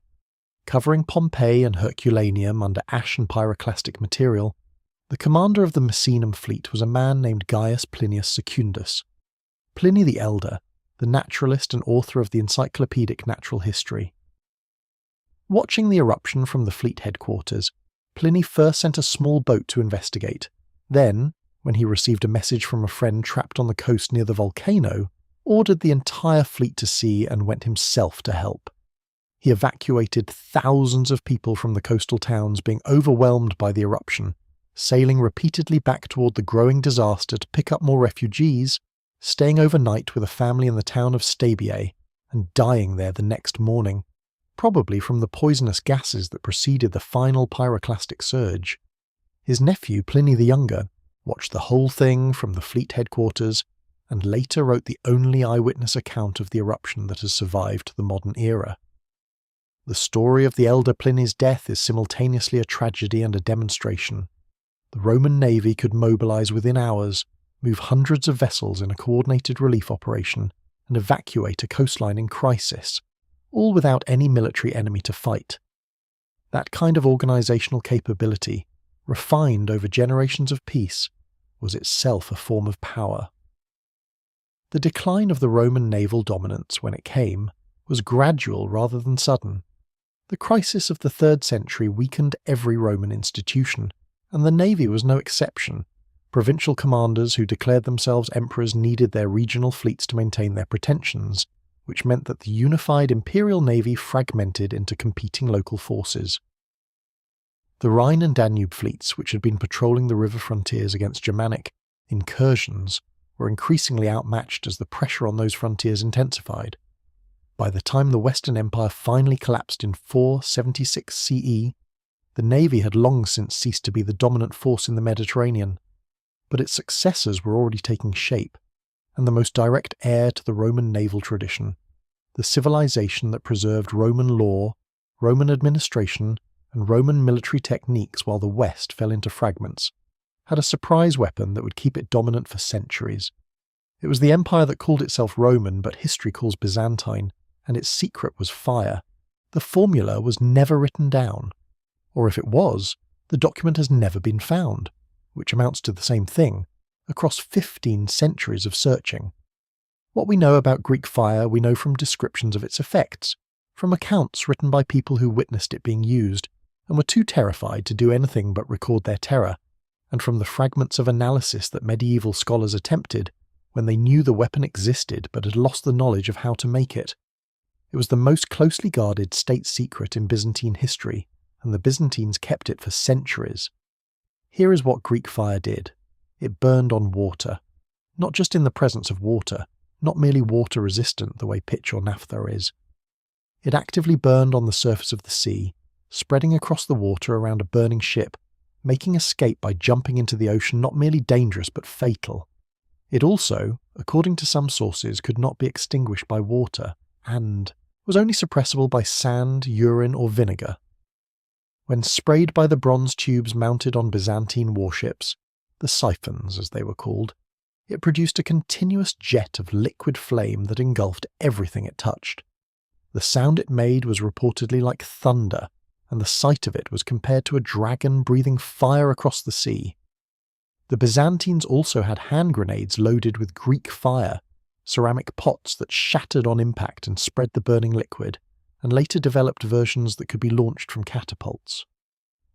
covering Pompeii and Herculaneum under ash and pyroclastic material, the commander of the Misenum fleet was a man named Gaius Plinius Secundus. Pliny the Elder, the naturalist and author of the encyclopedic Natural History. Watching the eruption from the fleet headquarters, Pliny first sent a small boat to investigate. Then, when he received a message from a friend trapped on the coast near the volcano, ordered the entire fleet to sea and went himself to help. He evacuated thousands of people from the coastal towns being overwhelmed by the eruption, sailing repeatedly back toward the growing disaster to pick up more refugees, staying overnight with a family in the town of Stabiae, and dying there the next morning, probably from the poisonous gases that preceded the final pyroclastic surge. His nephew, Pliny the Younger, watched the whole thing from the fleet headquarters, and later wrote the only eyewitness account of the eruption that has survived the modern era. The story of the elder Pliny's death is simultaneously a tragedy and a demonstration. The Roman navy could mobilize within hours, move hundreds of vessels in a coordinated relief operation, and evacuate a coastline in crisis, all without any military enemy to fight. That kind of organizational capability, refined over generations of peace, was itself a form of power. The decline of the Roman naval dominance, when it came, was gradual rather than sudden. The crisis of the 3rd century weakened every Roman institution, And the navy was no exception. Provincial commanders who declared themselves emperors needed their regional fleets to maintain their pretensions, which meant that the unified imperial navy fragmented into competing local forces. The Rhine and Danube fleets, which had been patrolling the river frontiers against Germanic incursions, were increasingly outmatched as the pressure on those frontiers intensified. By the time the Western Empire finally collapsed in 476 CE, the navy had long since ceased to be the dominant force in the Mediterranean, but its successors were already taking shape, and the most direct heir to the Roman naval tradition, the civilization that preserved Roman law, Roman administration, and Roman military techniques while the West fell into fragments, had a surprise weapon that would keep it dominant for centuries. It was the empire that called itself Roman, but history calls Byzantine, and its secret was fire. The formula was never written down, or if it was, the document has never been found, which amounts to the same thing, across 15 centuries of searching. What we know about Greek fire we know from descriptions of its effects, from accounts written by people who witnessed it being used, and were too terrified to do anything but record their terror, and from the fragments of analysis that medieval scholars attempted when they knew the weapon existed but had lost the knowledge of how to make it. It was the most closely guarded state secret in Byzantine history, and the Byzantines kept it for centuries. Here is what Greek fire did. It burned on water. Not just in the presence of water, not merely water resistant the way pitch or naphtha is. It actively burned on the surface of the sea, spreading across the water around a burning ship, making escape by jumping into the ocean not merely dangerous but fatal. It also, according to some sources, could not be extinguished by water, and was only suppressible by sand, urine, or vinegar. When sprayed by the bronze tubes mounted on Byzantine warships, the siphons as they were called, it produced a continuous jet of liquid flame that engulfed everything it touched. The sound it made was reportedly like thunder, and the sight of it was compared to a dragon breathing fire across the sea. The Byzantines also had hand grenades loaded with Greek fire, ceramic pots that shattered on impact and spread the burning liquid, and later developed versions that could be launched from catapults.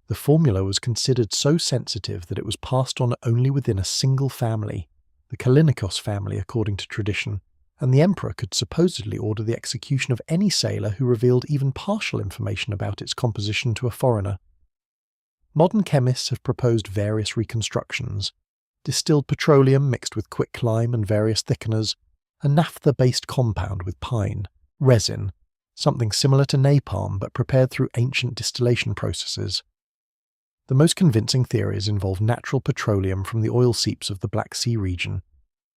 The formula was considered so sensitive that it was passed on only within a single family, the Callinicos family according to tradition, and the emperor could supposedly order the execution of any sailor who revealed even partial information about its composition to a foreigner. Modern chemists have proposed various reconstructions: distilled petroleum mixed with quicklime and various thickeners, a naphtha-based compound with pine, resin, something similar to napalm but prepared through ancient distillation processes. The most convincing theories involve natural petroleum from the oil seeps of the Black Sea region,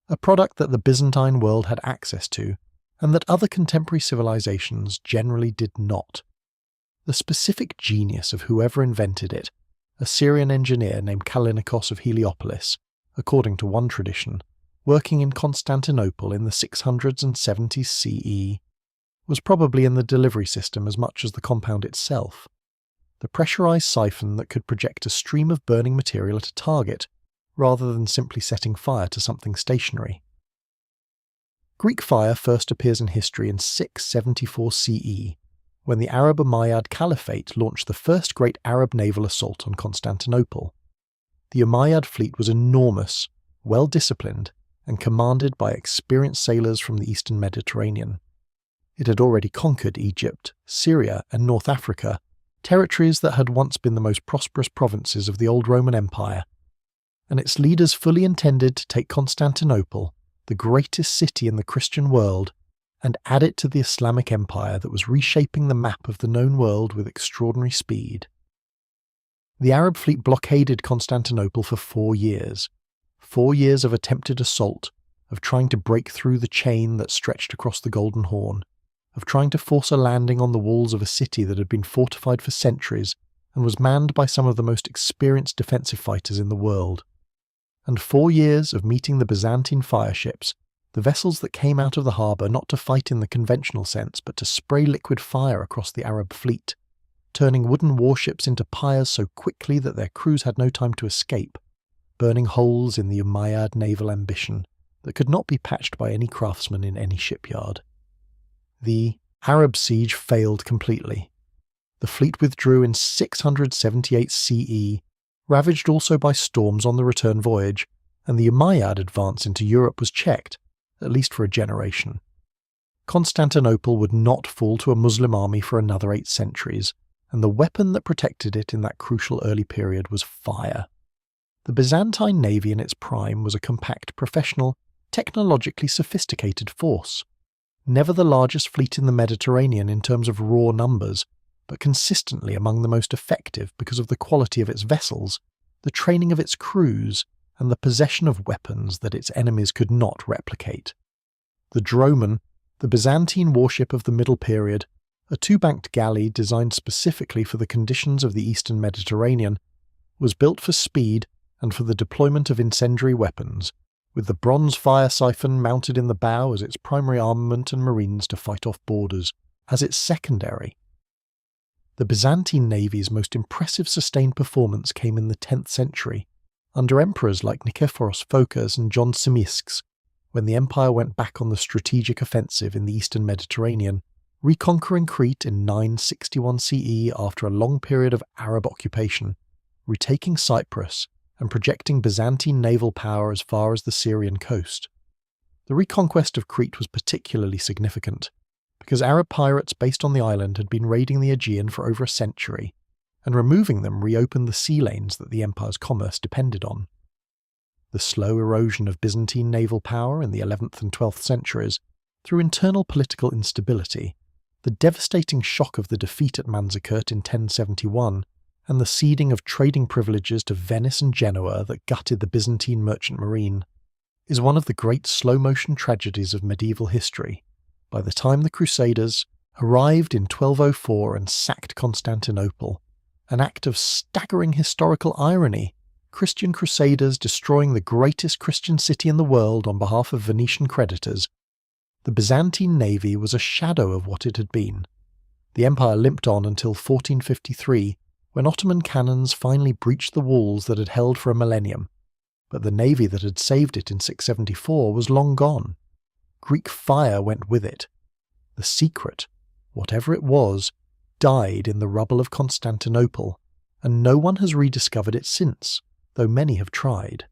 a product that the Byzantine world had access to, and that other contemporary civilizations generally did not. The specific genius of whoever invented it, a Syrian engineer named Callinicos of Heliopolis, according to one tradition, working in Constantinople in the 600s and 70s CE, was probably in the delivery system as much as the compound itself. The pressurized siphon that could project a stream of burning material at a target, rather than simply setting fire to something stationary. Greek fire first appears in history in 674 CE, when the Arab Umayyad Caliphate launched the first great Arab naval assault on Constantinople. The Umayyad fleet was enormous, well-disciplined, and commanded by experienced sailors from the eastern Mediterranean. It had already conquered Egypt, Syria, and North Africa, territories that had once been the most prosperous provinces of the old Roman Empire, and its leaders fully intended to take Constantinople, the greatest city in the Christian world, and add it to the Islamic Empire that was reshaping the map of the known world with extraordinary speed. The Arab fleet blockaded Constantinople for 4 years. 4 years of attempted assault, of trying to break through the chain that stretched across the Golden Horn, of trying to force a landing on the walls of a city that had been fortified for centuries and was manned by some of the most experienced defensive fighters in the world. And 4 years of meeting the Byzantine fire ships, the vessels that came out of the harbour not to fight in the conventional sense but to spray liquid fire across the Arab fleet, turning wooden warships into pyres so quickly that their crews had no time to escape, burning holes in the Umayyad naval ambition that could not be patched by any craftsman in any shipyard. The Arab siege failed completely. The fleet withdrew in 678 CE, ravaged also by storms on the return voyage, and the Umayyad advance into Europe was checked, at least for a generation. Constantinople would not fall to a Muslim army for another 8 centuries, and the weapon that protected it in that crucial early period was fire. The Byzantine navy in its prime was a compact, professional, technologically sophisticated force. Never the largest fleet in the Mediterranean in terms of raw numbers, but consistently among the most effective because of the quality of its vessels, the training of its crews, and the possession of weapons that its enemies could not replicate. The droman, the Byzantine warship of the Middle Period, a 2-banked galley designed specifically for the conditions of the eastern Mediterranean, was built for speed and for the deployment of incendiary weapons, with the bronze fire siphon mounted in the bow as its primary armament and marines to fight off boarders, as its secondary. The Byzantine navy's most impressive sustained performance came in the 10th century, under emperors like Nikephoros Phokas and John Tzimiskes, when the empire went back on the strategic offensive in the eastern Mediterranean, reconquering Crete in 961 CE after a long period of Arab occupation, retaking Cyprus, and projecting Byzantine naval power as far as the Syrian coast. The reconquest of Crete was particularly significant, because Arab pirates based on the island had been raiding the Aegean for over a century, and removing them reopened the sea lanes that the empire's commerce depended on. The slow erosion of Byzantine naval power in the 11th and 12th centuries, through internal political instability, the devastating shock of the defeat at Manzikert in 1071, and the ceding of trading privileges to Venice and Genoa that gutted the Byzantine merchant marine, is one of the great slow-motion tragedies of medieval history. By the time the Crusaders arrived in 1204 and sacked Constantinople, an act of staggering historical irony, Christian crusaders destroying the greatest Christian city in the world on behalf of Venetian creditors, the Byzantine navy was a shadow of what it had been. The empire limped on until 1453, when Ottoman cannons finally breached the walls that had held for a millennium, but the navy that had saved it in 674 was long gone. Greek fire went with it. The secret, whatever it was, died in the rubble of Constantinople, and no one has rediscovered it since, though many have tried.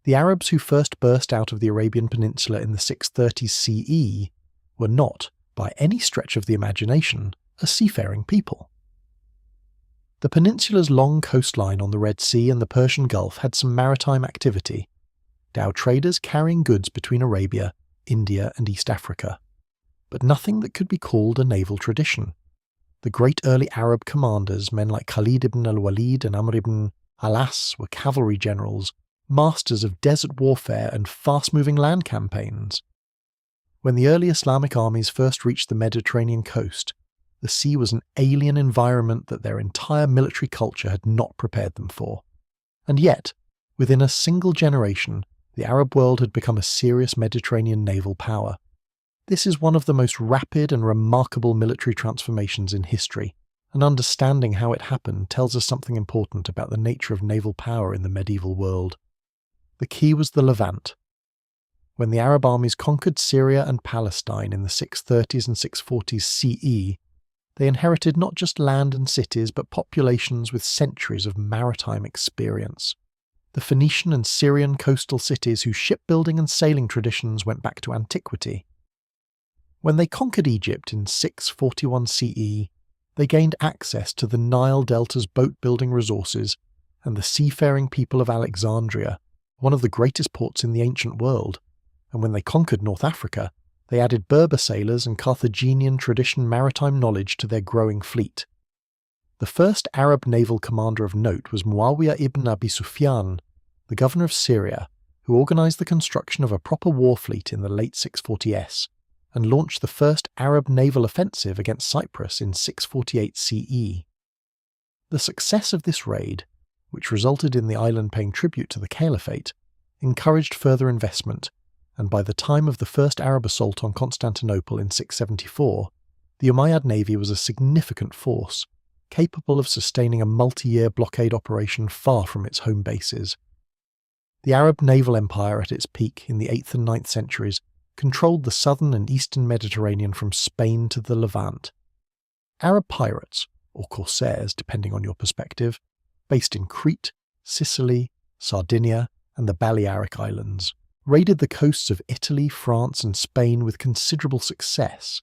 The Arabs who first burst out of the Arabian Peninsula in the 630s CE were not, by any stretch of the imagination, a seafaring people. The peninsula's long coastline on the Red Sea and the Persian Gulf had some maritime activity, dhow traders carrying goods between Arabia, India and East Africa, but nothing that could be called a naval tradition. The great early Arab commanders, men like Khalid ibn al-Walid and Amr ibn al-As, were cavalry generals, masters of desert warfare and fast-moving land campaigns. When the early Islamic armies first reached the Mediterranean coast, the sea was an alien environment that their entire military culture had not prepared them for. And yet, within a single generation, the Arab world had become a serious Mediterranean naval power. This is one of the most rapid and remarkable military transformations in history, and understanding how it happened tells us something important about the nature of naval power in the medieval world. The key was the Levant. When the Arab armies conquered Syria and Palestine in the 630s and 640s CE, they inherited not just land and cities but populations with centuries of maritime experience. The Phoenician and Syrian coastal cities whose shipbuilding and sailing traditions went back to antiquity. When they conquered Egypt in 641 CE, they gained access to the Nile Delta's boat-building resources and the seafaring people of Alexandria, one of the greatest ports in the ancient world, and when they conquered North Africa, they added Berber sailors and Carthaginian tradition maritime knowledge to their growing fleet. The first Arab naval commander of note was Muawiyah ibn Abi Sufyan, the governor of Syria, who organised the construction of a proper war fleet in the late 640s, and launched the first Arab naval offensive against Cyprus in 648 CE. The success of this raid, which resulted in the island paying tribute to the caliphate, encouraged further investment, and by the time of the first Arab assault on Constantinople in 674, the Umayyad navy was a significant force, capable of sustaining a multi-year blockade operation far from its home bases. The Arab naval empire at its peak in the 8th and 9th centuries controlled the southern and eastern Mediterranean from Spain to the Levant. Arab pirates, or corsairs depending on your perspective, based in Crete, Sicily, Sardinia, and the Balearic Islands, raided the coasts of Italy, France, and Spain with considerable success,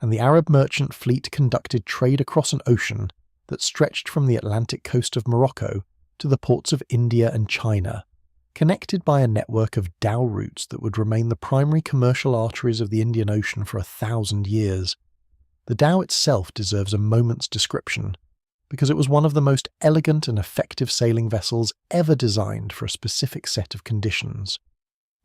and the Arab merchant fleet conducted trade across an ocean that stretched from the Atlantic coast of Morocco to the ports of India and China, connected by a network of dhow routes that would remain the primary commercial arteries of the Indian Ocean for 1,000 years. The dhow itself deserves a moment's description, because it was one of the most elegant and effective sailing vessels ever designed for a specific set of conditions.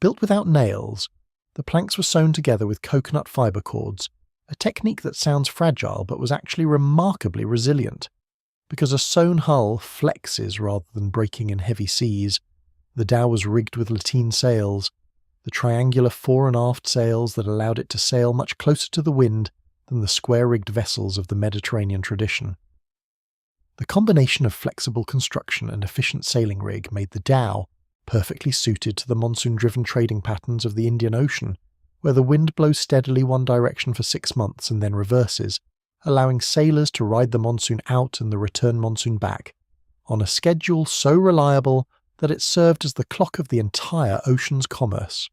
Built without nails, the planks were sewn together with coconut fibre cords, a technique that sounds fragile but was actually remarkably resilient. Because a sewn hull flexes rather than breaking in heavy seas, the dhow was rigged with lateen sails, the triangular fore and aft sails that allowed it to sail much closer to the wind than the square-rigged vessels of the Mediterranean tradition. The combination of flexible construction and efficient sailing rig made the dhow perfectly suited to the monsoon-driven trading patterns of the Indian Ocean, where the wind blows steadily one direction for 6 months and then reverses, allowing sailors to ride the monsoon out and the return monsoon back, on a schedule so reliable that it served as the clock of the entire ocean's commerce.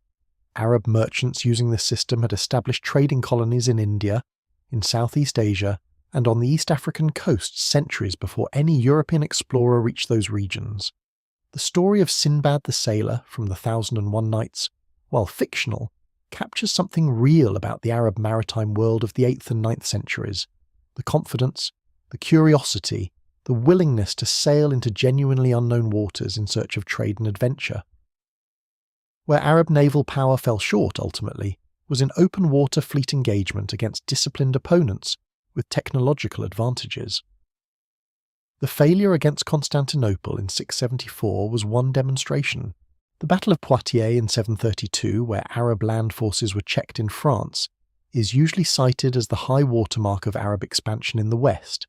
Arab merchants using this system had established trading colonies in India, in Southeast Asia, and on the East African coast centuries before any European explorer reached those regions. The story of Sinbad the Sailor from the 1001 Nights, while fictional, captures something real about the Arab maritime world of the 8th and 9th centuries: the confidence, the curiosity, the willingness to sail into genuinely unknown waters in search of trade and adventure. Where Arab naval power fell short, ultimately, was in open water fleet engagement against disciplined opponents with technological advantages. The failure against Constantinople in 674 was one demonstration. The Battle of Poitiers in 732, where Arab land forces were checked in France, is usually cited as the high watermark of Arab expansion in the West,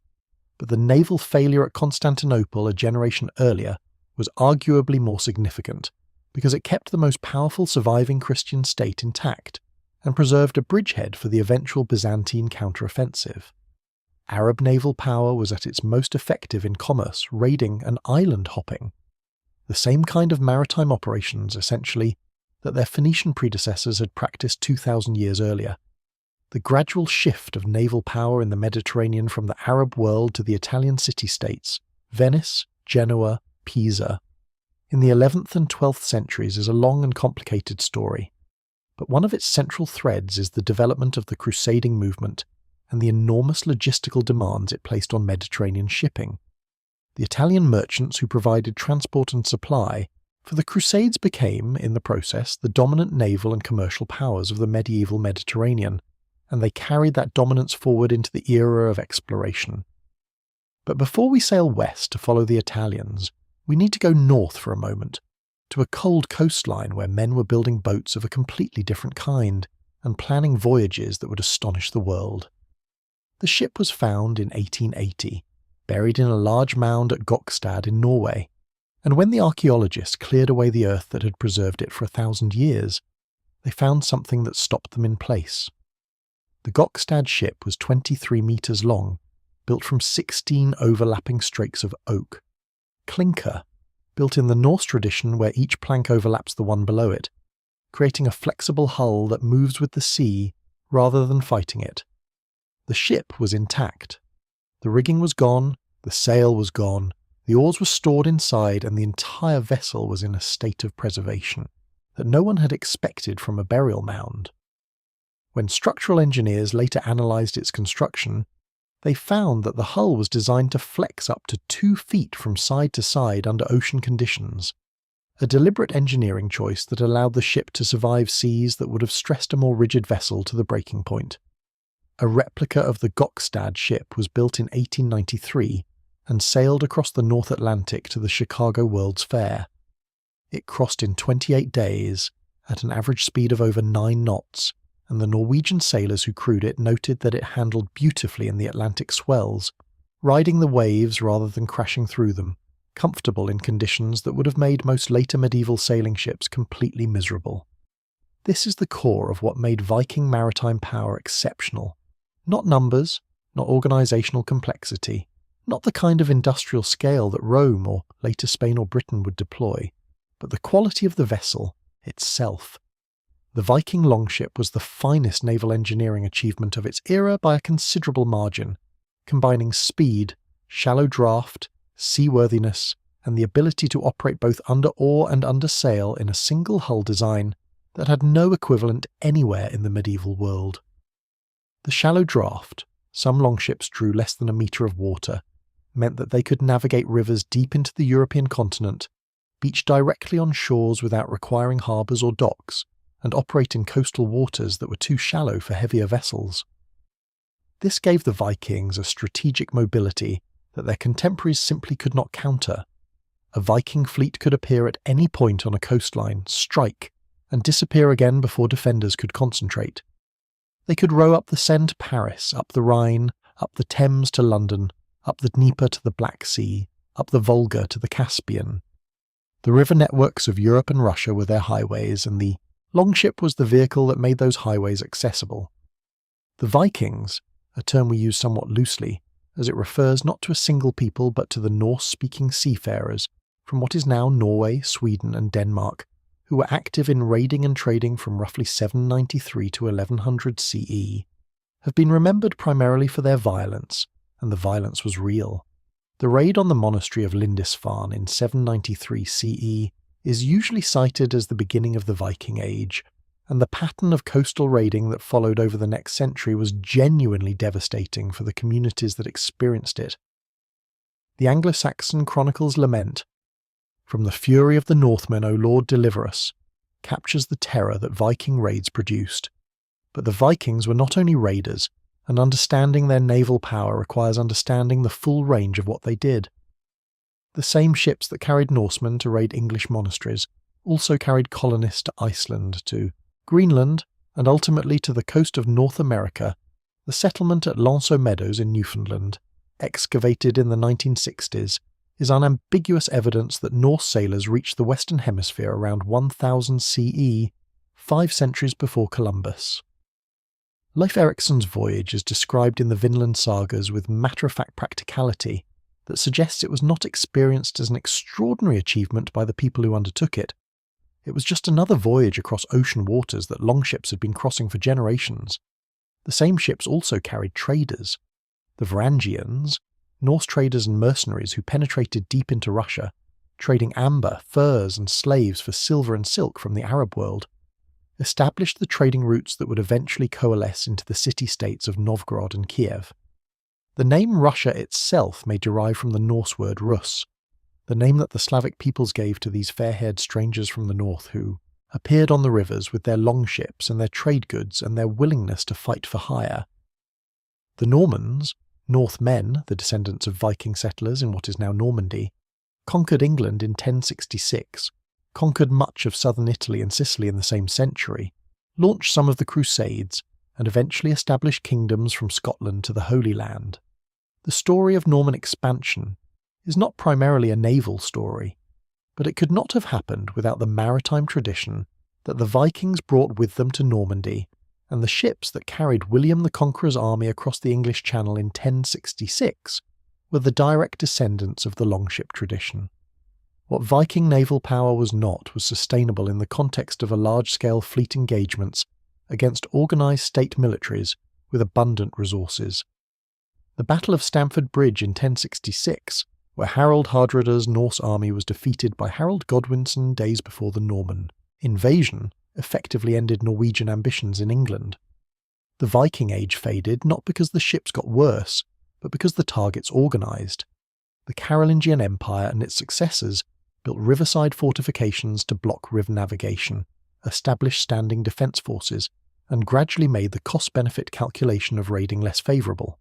but the naval failure at Constantinople a generation earlier was arguably more significant, because it kept the most powerful surviving Christian state intact and preserved a bridgehead for the eventual Byzantine counteroffensive. Arab naval power was at its most effective in commerce, raiding, and island hopping. The same kind of maritime operations, essentially, that their Phoenician predecessors had practiced 2,000 years earlier. The gradual shift of naval power in the Mediterranean from the Arab world to the Italian city-states, Venice, Genoa, Pisa, in the 11th and 12th centuries is a long and complicated story, but one of its central threads is the development of the crusading movement and the enormous logistical demands it placed on Mediterranean shipping. The Italian merchants who provided transport and supply for the Crusades became, in the process, the dominant naval and commercial powers of the medieval Mediterranean, and they carried that dominance forward into the era of exploration. But before we sail west to follow the Italians, we need to go north for a moment, to a cold coastline where men were building boats of a completely different kind and planning voyages that would astonish the world. The ship was found in 1880, buried in a large mound at Gokstad in Norway, and when the archaeologists cleared away the earth that had preserved it for 1,000 years, they found something that stopped them in place. The Gokstad ship was 23 metres long, built from 16 overlapping strakes of oak. Clinker, built in the Norse tradition where each plank overlaps the one below it, creating a flexible hull that moves with the sea rather than fighting it. The ship was intact. The rigging was gone, the sail was gone, the oars were stored inside, and the entire vessel was in a state of preservation that no one had expected from a burial mound. When structural engineers later analysed its construction, they found that the hull was designed to flex up to 2 feet from side to side under ocean conditions, a deliberate engineering choice that allowed the ship to survive seas that would have stressed a more rigid vessel to the breaking point. A replica of the Gokstad ship was built in 1893 and sailed across the North Atlantic to the Chicago World's Fair. It crossed in 28 days, at an average speed of over 9 knots, and the Norwegian sailors who crewed it noted that it handled beautifully in the Atlantic swells, riding the waves rather than crashing through them, comfortable in conditions that would have made most later medieval sailing ships completely miserable. This is the core of what made Viking maritime power exceptional. Not numbers, not organisational complexity, Not the kind of industrial scale that Rome or later Spain or Britain would deploy, but the quality of the vessel itself. The Viking longship was the finest naval engineering achievement of its era by a considerable margin, combining speed, shallow draft, seaworthiness, and the ability to operate both under oar and under sail in a single hull design that had no equivalent anywhere in the medieval world. The shallow draft, some longships drew less than a metre of water, meant that they could navigate rivers deep into the European continent, beach directly on shores without requiring harbours or docks, and operate in coastal waters that were too shallow for heavier vessels. This gave the Vikings a strategic mobility that their contemporaries simply could not counter. A Viking fleet could appear at any point on a coastline, strike, and disappear again before defenders could concentrate. They could row up the Seine to Paris, up the Rhine, up the Thames to London, up the Dnieper to the Black Sea, up the Volga to the Caspian. The river networks of Europe and Russia were their highways, and the longship was the vehicle that made those highways accessible. The Vikings, a term we use somewhat loosely, as it refers not to a single people but to the Norse-speaking seafarers from what is now Norway, Sweden and Denmark, who were active in raiding and trading from roughly 793 to 1100 CE, have been remembered primarily for their violence, and the violence was real. The raid on the monastery of Lindisfarne in 793 CE is usually cited as the beginning of the Viking Age, and the pattern of coastal raiding that followed over the next century was genuinely devastating for the communities that experienced it. The Anglo-Saxon chronicles lament, "From the fury of the Northmen, O Lord, deliver us," captures the terror that Viking raids produced. But the Vikings were not only raiders, and understanding their naval power requires understanding the full range of what they did. The same ships that carried Norsemen to raid English monasteries also carried colonists to Iceland, to Greenland, and ultimately to the coast of North America. The settlement at Lanceau Meadows in Newfoundland, excavated in the 1960s, is unambiguous evidence that Norse sailors reached the Western Hemisphere around 1000 CE, 5 centuries before Columbus. Leif Erikson's voyage is described in the Vinland sagas with matter-of-fact practicality that suggests it was not experienced as an extraordinary achievement by the people who undertook it. It was just another voyage across ocean waters that longships had been crossing for generations. The same ships also carried traders. The Varangians, Norse traders and mercenaries who penetrated deep into Russia, trading amber, furs and slaves for silver and silk from the Arab world, established the trading routes that would eventually coalesce into the city-states of Novgorod and Kiev. The name Russia itself may derive from the Norse word Rus, the name that the Slavic peoples gave to these fair-haired strangers from the north who appeared on the rivers with their longships and their trade goods and their willingness to fight for hire. The Normans, Northmen, the descendants of Viking settlers in what is now Normandy, conquered England in 1066, conquered much of southern Italy and Sicily in the same century, launched some of the Crusades, and eventually established kingdoms from Scotland to the Holy Land. The story of Norman expansion is not primarily a naval story, but it could not have happened without the maritime tradition that the Vikings brought with them to Normandy, and the ships that carried William the Conqueror's army across the English Channel in 1066 were the direct descendants of the longship tradition. What Viking naval power was not was sustainable in the context of a large-scale fleet engagements against organised state militaries with abundant resources. The Battle of Stamford Bridge in 1066, where Harold Hardrada's Norse army was defeated by Harold Godwinson days before the Norman invasion, effectively ended Norwegian ambitions in England. The Viking Age faded not because the ships got worse, but because the targets organised. The Carolingian Empire and its successors built riverside fortifications to block river navigation, established standing defence forces, and gradually made the cost-benefit calculation of raiding less favourable.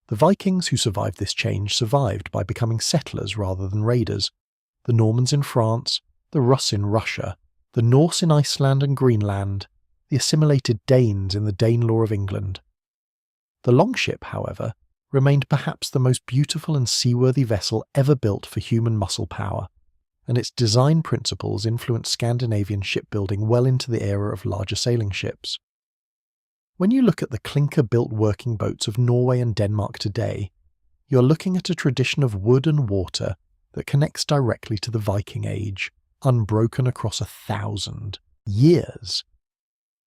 The Vikings who survived this change survived by becoming settlers rather than raiders. The Normans in France, the Rus in Russia, the Norse in Iceland and Greenland, the assimilated Danes in the Danelaw of England. The longship, however, remained perhaps the most beautiful and seaworthy vessel ever built for human muscle power, and its design principles influenced Scandinavian shipbuilding well into the era of larger sailing ships. When you look at the clinker-built working boats of Norway and Denmark today, you're looking at a tradition of wood and water that connects directly to the Viking Age, unbroken across 1,000 years.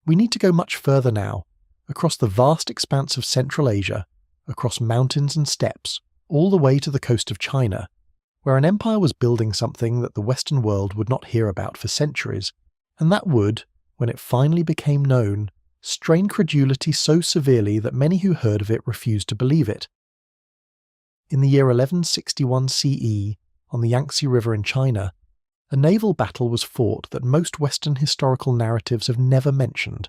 We need to go much further now, across the vast expanse of Central Asia, across mountains and steppes, all the way to the coast of China, where an empire was building something that the Western world would not hear about for centuries, and that would, when it finally became known, strain credulity so severely that many who heard of it refused to believe it. In the year 1161 CE, on the Yangtze River in China, a naval battle was fought that most Western historical narratives have never mentioned,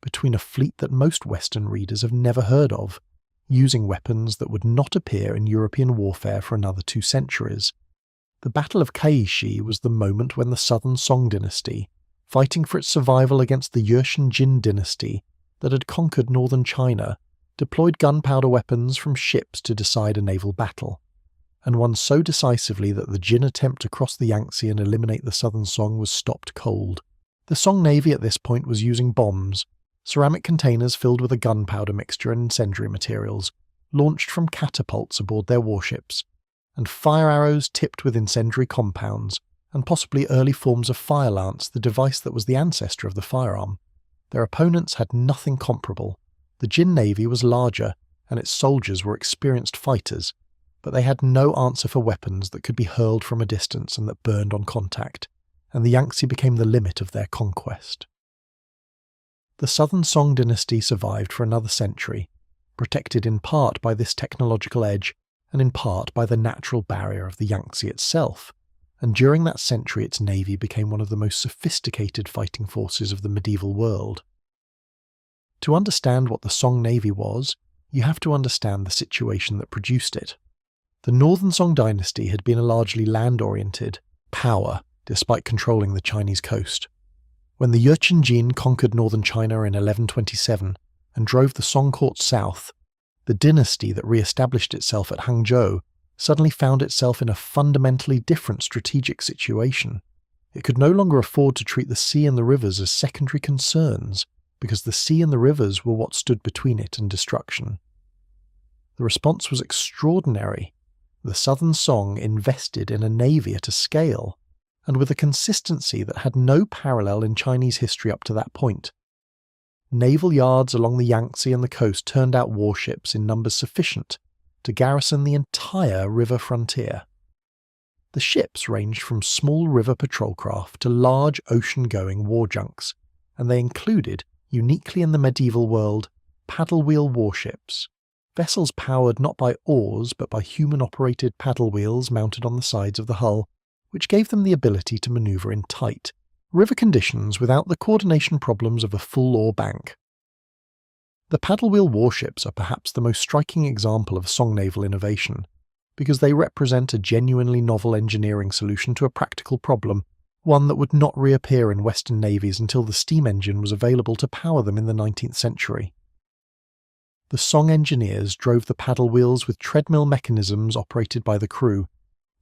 between a fleet that most Western readers have never heard of, using weapons that would not appear in European warfare for another 2 centuries. The Battle of Kaishi was the moment when the southern Song dynasty, fighting for its survival against the Yurshan Jin dynasty that had conquered northern China, deployed gunpowder weapons from ships to decide a naval battle, and won so decisively that the Jin attempt to cross the Yangtze and eliminate the southern Song was stopped cold. The Song navy at this point was using bombs, ceramic containers filled with a gunpowder mixture and incendiary materials, launched from catapults aboard their warships, and fire arrows tipped with incendiary compounds, and possibly early forms of fire lance, the device that was the ancestor of the firearm. Their opponents had nothing comparable. The Jin navy was larger, and its soldiers were experienced fighters, but they had no answer for weapons that could be hurled from a distance and that burned on contact, and the Yangtze became the limit of their conquest. The southern Song dynasty survived for another century, protected in part by this technological edge and in part by the natural barrier of the Yangtze itself, and during that century its navy became one of the most sophisticated fighting forces of the medieval world. To understand what the Song navy was, you have to understand the situation that produced it. The northern Song dynasty had been a largely land-oriented power, despite controlling the Chinese coast. When the Yurshan Jin conquered northern China in 1127 and drove the Song court south, the dynasty that re-established itself at Hangzhou suddenly found itself in a fundamentally different strategic situation. It could no longer afford to treat the sea and the rivers as secondary concerns, because the sea and the rivers were what stood between it and destruction. The response was extraordinary. The southern Song invested in a navy at a scale, and with a consistency that had no parallel in Chinese history up to that point. Naval yards along the Yangtze and the coast turned out warships in numbers sufficient to garrison the entire river frontier. The ships ranged from small river patrol craft to large ocean-going war junks, and they included, uniquely in the medieval world, paddle-wheel warships, vessels powered not by oars but by human-operated paddle wheels mounted on the sides of the hull, which gave them the ability to maneuver in tight river conditions without the coordination problems of a full oar bank. The paddle-wheel warships are perhaps the most striking example of Song naval innovation, because they represent a genuinely novel engineering solution to a practical problem, one that would not reappear in Western navies until the steam engine was available to power them in the 19th century. The Song engineers drove the paddle wheels with treadmill mechanisms operated by the crew,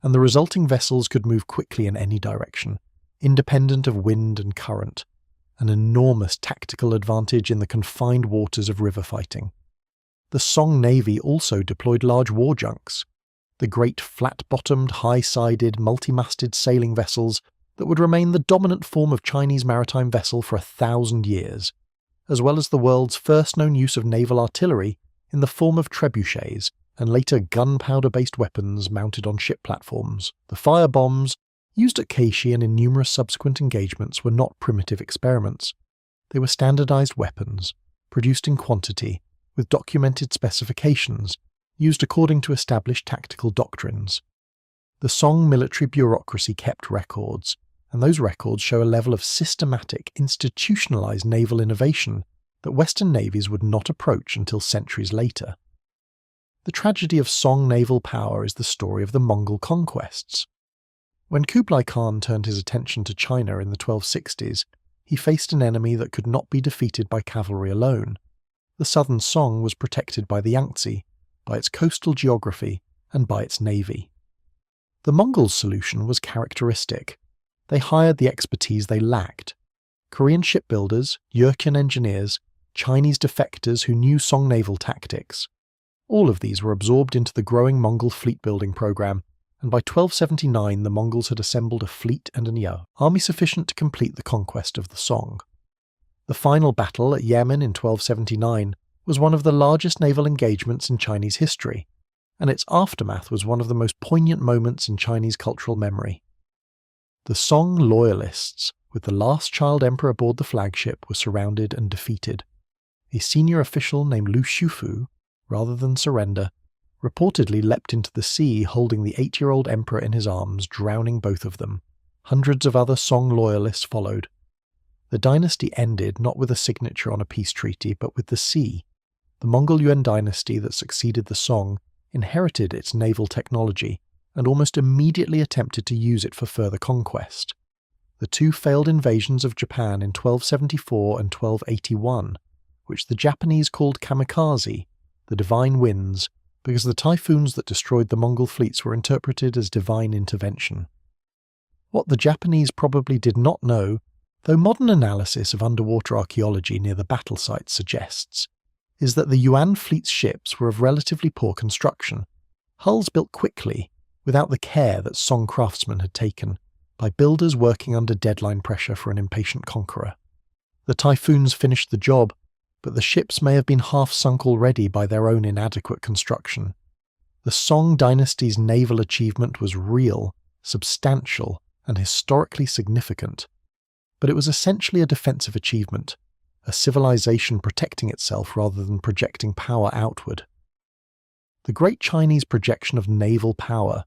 and the resulting vessels could move quickly in any direction, independent of wind and current, an enormous tactical advantage in the confined waters of river fighting. The Song navy also deployed large war junks, the great flat-bottomed, high-sided, multi-masted sailing vessels that would remain the dominant form of Chinese maritime vessel for 1,000 years, as well as the world's first known use of naval artillery in the form of trebuchets and later gunpowder-based weapons mounted on ship platforms. The fire bombs, used at Kaishi and in numerous subsequent engagements, were not primitive experiments. They were standardized weapons, produced in quantity, with documented specifications, used according to established tactical doctrines. The Song military bureaucracy kept records, and those records show a level of systematic, institutionalized naval innovation that Western navies would not approach until centuries later. The tragedy of Song naval power is the story of the Mongol conquests. When Kublai Khan turned his attention to China in the 1260s, he faced an enemy that could not be defeated by cavalry alone. The southern Song was protected by the Yangtze, by its coastal geography, and by its navy. The Mongols' solution was characteristic. They hired the expertise they lacked. Korean shipbuilders, Yurchen engineers, Chinese defectors who knew Song naval tactics. All of these were absorbed into the growing Mongol fleet-building program, and by 1279 the Mongols had assembled a fleet and an army sufficient to complete the conquest of the Song. The final battle at Yemen in 1279 was one of the largest naval engagements in Chinese history, and its aftermath was one of the most poignant moments in Chinese cultural memory. The Song loyalists, with the last child emperor aboard the flagship, were surrounded and defeated. A senior official named Lu Shufu, rather than surrender, reportedly leapt into the sea holding the 8-year-old emperor in his arms, drowning both of them. Hundreds of other Song loyalists followed. The dynasty ended not with a signature on a peace treaty, but with the sea. The Mongol Yuan dynasty that succeeded the Song inherited its naval technology and almost immediately attempted to use it for further conquest. The two failed invasions of Japan in 1274 and 1281, which the Japanese called kamikaze, the divine winds, because the typhoons that destroyed the Mongol fleets were interpreted as divine intervention. What the Japanese probably did not know, though modern analysis of underwater archaeology near the battle sites suggests, is that the Yuan fleet's ships were of relatively poor construction, hulls built quickly, without the care that Song craftsmen had taken, by builders working under deadline pressure for an impatient conqueror. The typhoons finished the job, but the ships may have been half sunk already by their own inadequate construction. The Song dynasty's naval achievement was real, substantial, and historically significant, but it was essentially a defensive achievement, a civilization protecting itself rather than projecting power outward. The Great Chinese projection of naval power,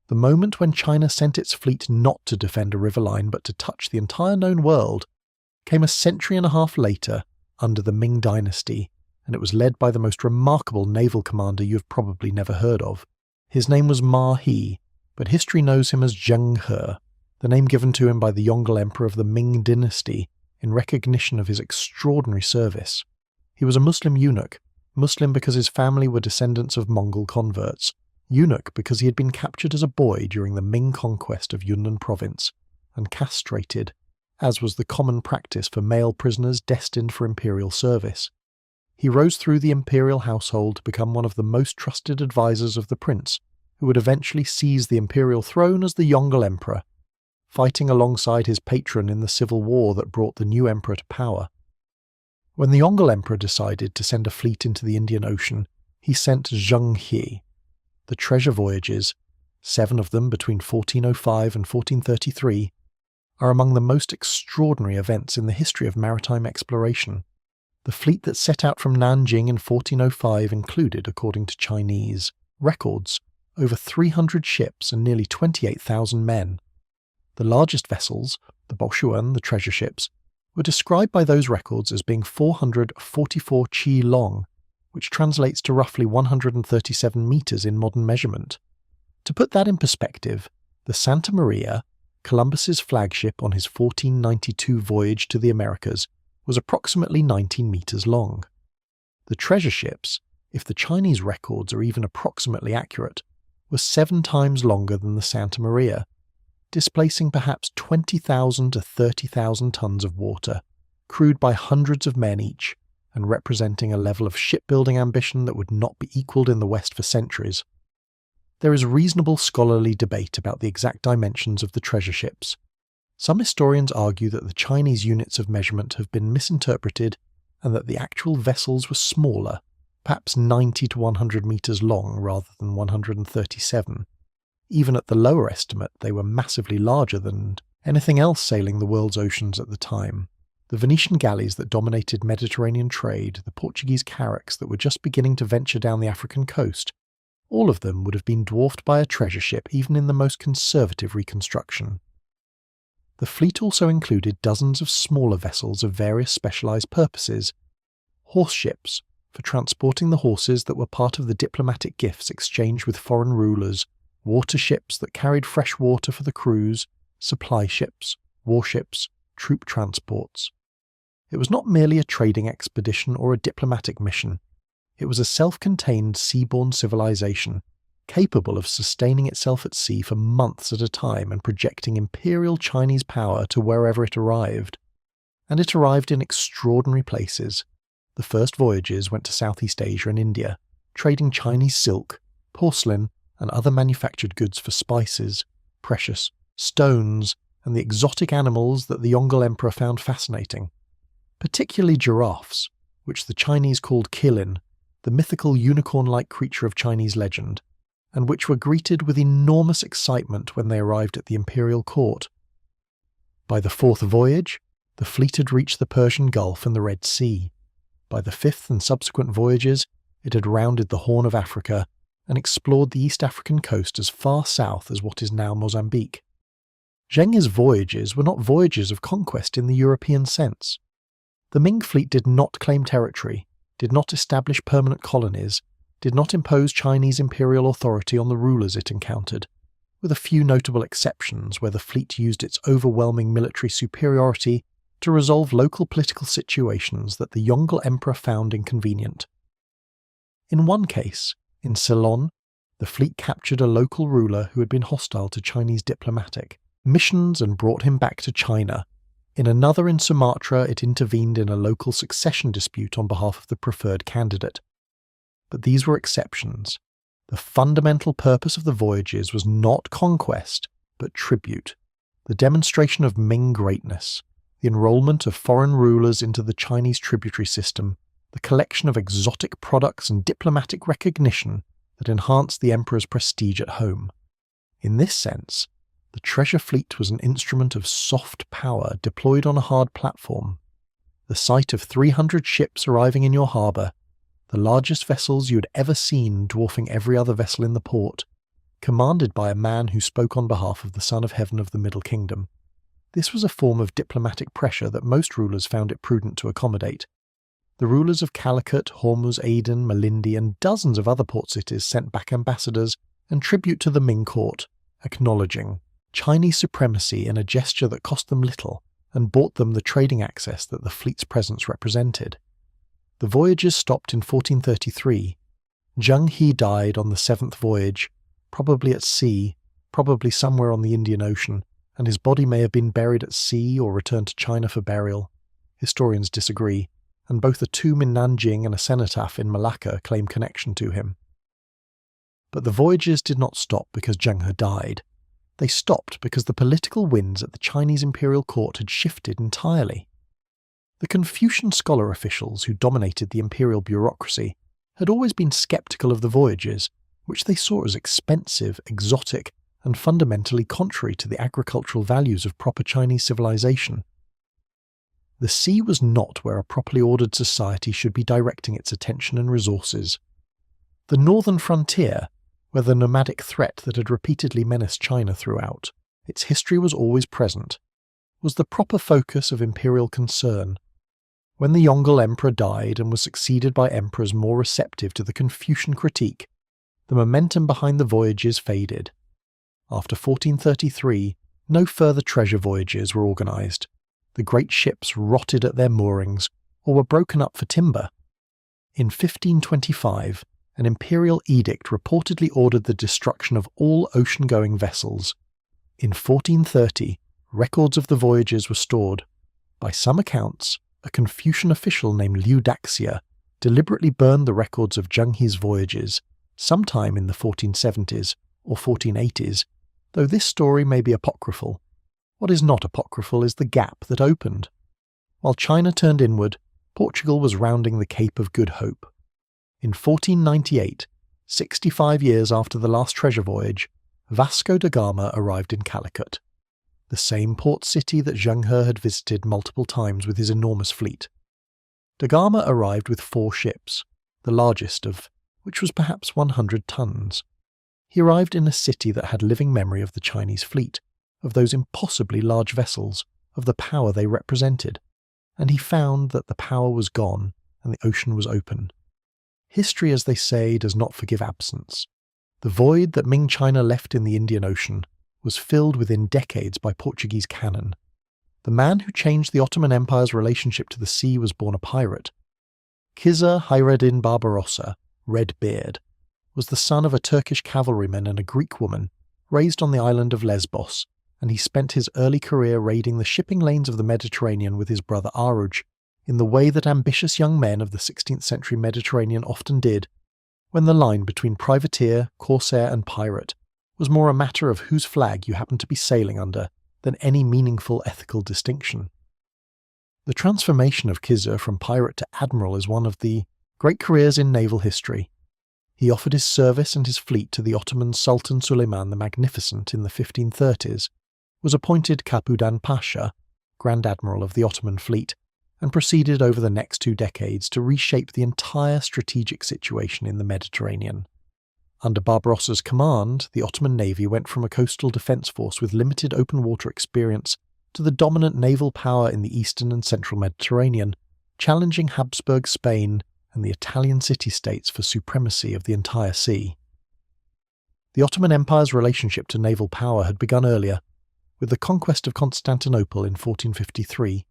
the moment when China sent its fleet not to defend a riverline but to touch the entire known world, came a century and a half later under the Ming Dynasty, and it was led by the most remarkable naval commander you have probably never heard of. His name was Ma He, but history knows him as Zheng, the name given to him by the Yongle Emperor of the Ming Dynasty in recognition of his extraordinary service. He was a Muslim eunuch, Muslim because his family were descendants of Mongol converts, eunuch because he had been captured as a boy during the Ming conquest of Yunnan province, and castrated, as was the common practice for male prisoners destined for imperial service. He rose through the imperial household to become one of the most trusted advisors of the prince, who would eventually seize the imperial throne as the Yongle Emperor, fighting alongside his patron in the civil war that brought the new emperor to power. When the Yongle Emperor decided to send a fleet into the Indian Ocean, he sent Zheng He. The treasure voyages, 7 of them between 1405 and 1433, are among the most extraordinary events in the history of maritime exploration. The fleet that set out from Nanjing in 1405 included, according to Chinese records, over 300 ships and nearly 28,000 men. The largest vessels, the Baoshuan, the treasure ships, were described by those records as being 444 chi long, which translates to roughly 137 meters in modern measurement. To put that in perspective, the Santa Maria, Columbus's flagship on his 1492 voyage to the Americas, was approximately 19 meters long. The treasure ships, if the Chinese records are even approximately accurate, were 7 times longer than the Santa Maria, displacing perhaps 20,000 to 30,000 tons of water, crewed by hundreds of men each, and representing a level of shipbuilding ambition that would not be equalled in the West for centuries. There is reasonable scholarly debate about the exact dimensions of the treasure ships. Some historians argue that the Chinese units of measurement have been misinterpreted and that the actual vessels were smaller, perhaps 90 to 100 meters long rather than 137. Even at the lower estimate, they were massively larger than anything else sailing the world's oceans at the time. The Venetian galleys that dominated Mediterranean trade, the Portuguese carracks that were just beginning to venture down the African coast, all of them would have been dwarfed by a treasure ship even in the most conservative reconstruction. The fleet also included dozens of smaller vessels of various specialized purposes. Horse ships, for transporting the horses that were part of the diplomatic gifts exchanged with foreign rulers, water ships that carried fresh water for the crews, supply ships, warships, troop transports. It was not merely a trading expedition or a diplomatic mission. It was a self-contained seaborne civilization, capable of sustaining itself at sea for months at a time and projecting imperial Chinese power to wherever it arrived. And it arrived in extraordinary places. The first voyages went to Southeast Asia and India. trading Chinese silk, porcelain, and other manufactured goods for spices, precious stones, and the exotic animals that the Yongle Emperor found fascinating, particularly giraffes, which the Chinese called qilin, the mythical unicorn-like creature of Chinese legend, and which were greeted with enormous excitement when they arrived at the imperial court. By the fourth voyage, the fleet had reached the Persian Gulf and the Red Sea. By the fifth and subsequent voyages, it had rounded the Horn of Africa and explored the East African coast as far south as what is now Mozambique. Zheng's voyages were not voyages of conquest in the European sense. The Ming fleet did not claim territory, did not establish permanent colonies, did not impose Chinese imperial authority on the rulers it encountered, with a few notable exceptions where the fleet used its overwhelming military superiority to resolve local political situations that the Yongle Emperor found inconvenient. In one case, in Ceylon, the fleet captured a local ruler who had been hostile to Chinese diplomatic missions and brought him back to China. In another, in Sumatra, it intervened in a local succession dispute on behalf of the preferred candidate. But these were exceptions. The fundamental purpose of the voyages was not conquest, but tribute, the demonstration of Ming greatness, the enrollment of foreign rulers into the Chinese tributary system, the collection of exotic products and diplomatic recognition that enhanced the emperor's prestige at home. In this sense, the treasure fleet was an instrument of soft power deployed on a hard platform. The sight of 300 ships arriving in your harbour, the largest vessels you had ever seen dwarfing every other vessel in the port, commanded by a man who spoke on behalf of the Son of Heaven of the Middle Kingdom. This was a form of diplomatic pressure that most rulers found it prudent to accommodate. The rulers of Calicut, Hormuz, Aden, Malindi, and dozens of other port cities sent back ambassadors and tribute to the Ming court, acknowledging Chinese supremacy in a gesture that cost them little and bought them the trading access that the fleet's presence represented. The voyages stopped in 1433. Zheng He died on the seventh voyage, probably at sea, probably somewhere on the Indian Ocean, and his body may have been buried at sea or returned to China for burial. Historians disagree, and both a tomb in Nanjing and a cenotaph in Malacca claim connection to him. But the voyages did not stop because Zheng He died. They stopped because the political winds at the Chinese imperial court had shifted entirely. The Confucian scholar officials who dominated the imperial bureaucracy had always been sceptical of the voyages, which they saw as expensive, exotic, and fundamentally contrary to the agricultural values of proper Chinese civilization. The sea was not where a properly ordered society should be directing its attention and resources. The northern frontier, where the nomadic threat that had repeatedly menaced China throughout, its history was always present, was the proper focus of imperial concern. When the Yongle Emperor died and was succeeded by emperors more receptive to the Confucian critique, the momentum behind the voyages faded. After 1433, no further treasure voyages were organised. The great ships rotted at their moorings or were broken up for timber. In 1525, an imperial edict reportedly ordered the destruction of all ocean-going vessels. In 1430, records of the voyages were stored. By some accounts, a Confucian official named Liu Daxia deliberately burned the records of Zheng He's voyages, sometime in the 1470s or 1480s, though this story may be apocryphal. What is not apocryphal is the gap that opened. While China turned inward, Portugal was rounding the Cape of Good Hope. In 1498, 65 years after the last treasure voyage, Vasco da Gama arrived in Calicut, the same port city that Zheng He had visited multiple times with his enormous fleet. Da Gama arrived with 4 ships, the largest of which was perhaps 100 tons. He arrived in a city that had living memory of the Chinese fleet, of those impossibly large vessels, of the power they represented, and he found that the power was gone and the ocean was open. History, as they say, does not forgive absence. The void that Ming China left in the Indian Ocean was filled within decades by Portuguese cannon. The man who changed the Ottoman Empire's relationship to the sea was born a pirate. Khizr Hayreddin Barbarossa, Red Beard, was the son of a Turkish cavalryman and a Greek woman, raised on the island of Lesbos, and he spent his early career raiding the shipping lanes of the Mediterranean with his brother Aruj, in the way that ambitious young men of the 16th century Mediterranean often did, when the line between privateer, corsair and pirate was more a matter of whose flag you happened to be sailing under than any meaningful ethical distinction. The transformation of Khizr from pirate to admiral is one of the great careers in naval history. He offered his service and his fleet to the Ottoman Sultan Suleiman the Magnificent in the 1530s, was appointed Capudan Pasha, Grand Admiral of the Ottoman fleet, and proceeded over the next 2 decades to reshape the entire strategic situation in the Mediterranean. Under Barbarossa's command, the Ottoman navy went from a coastal defence force with limited open water experience to the dominant naval power in the eastern and central Mediterranean, challenging Habsburg Spain and the Italian city-states for supremacy of the entire sea. The Ottoman Empire's relationship to naval power had begun earlier, with the conquest of Constantinople in 1453,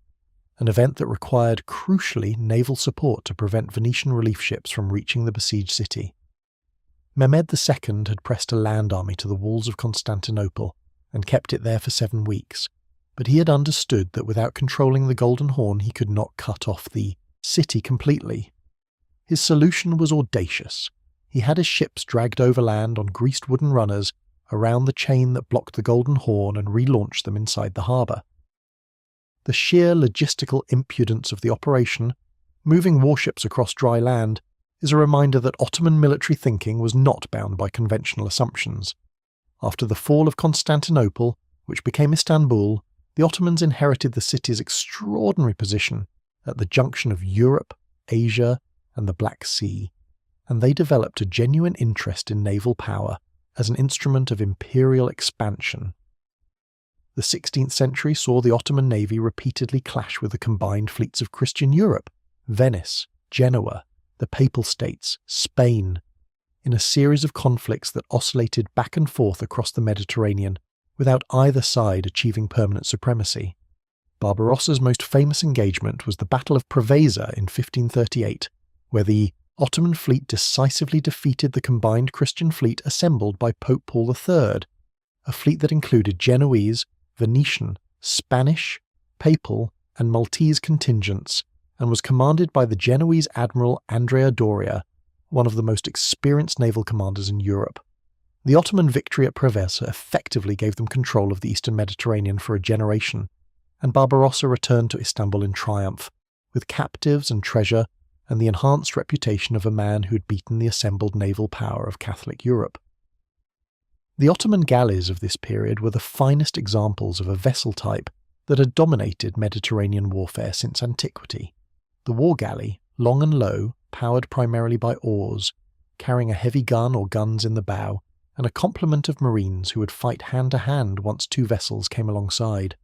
an event that required crucially naval support to prevent Venetian relief ships from reaching the besieged city. Mehmed II had pressed a land army to the walls of Constantinople and kept it there for 7 weeks, but he had understood that without controlling the Golden Horn he could not cut off the city completely. His solution was audacious. He had his ships dragged overland on greased wooden runners around the chain that blocked the Golden Horn and relaunched them inside the harbour. The sheer logistical impudence of the operation, moving warships across dry land, is a reminder that Ottoman military thinking was not bound by conventional assumptions. After the fall of Constantinople, which became Istanbul, the Ottomans inherited the city's extraordinary position at the junction of Europe, Asia, and the Black Sea, and they developed a genuine interest in naval power as an instrument of imperial expansion. The 16th century saw the Ottoman navy repeatedly clash with the combined fleets of Christian Europe, Venice, Genoa, the Papal States, Spain, in a series of conflicts that oscillated back and forth across the Mediterranean without either side achieving permanent supremacy. Barbarossa's most famous engagement was the Battle of Preveza in 1538, where the Ottoman fleet decisively defeated the combined Christian fleet assembled by Pope Paul III, a fleet that included Genoese, Venetian, Spanish, Papal, and Maltese contingents, and was commanded by the Genoese admiral Andrea Doria, one of the most experienced naval commanders in Europe. The Ottoman victory at Preveza effectively gave them control of the eastern Mediterranean for a generation, and Barbarossa returned to Istanbul in triumph, with captives and treasure and the enhanced reputation of a man who had beaten the assembled naval power of Catholic Europe. The Ottoman galleys of this period were the finest examples of a vessel type that had dominated Mediterranean warfare since antiquity. The war galley, long and low, powered primarily by oars, carrying a heavy gun or guns in the bow, and a complement of marines who would fight hand-to-hand once 2 vessels came alongside.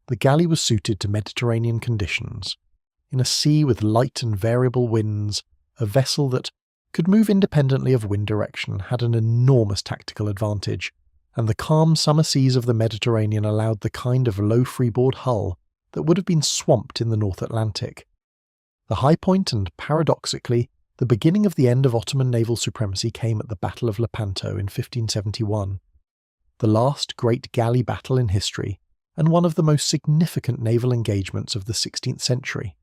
The galley was suited to Mediterranean conditions. In a sea with light and variable winds, a vessel that could move independently of wind direction had an enormous tactical advantage, and the calm summer seas of the Mediterranean allowed the kind of low freeboard hull that would have been swamped in the North Atlantic. The high point and, paradoxically, the beginning of the end of Ottoman naval supremacy came at the Battle of Lepanto in 1571, the last great galley battle in history and one of the most significant naval engagements of the 16th century.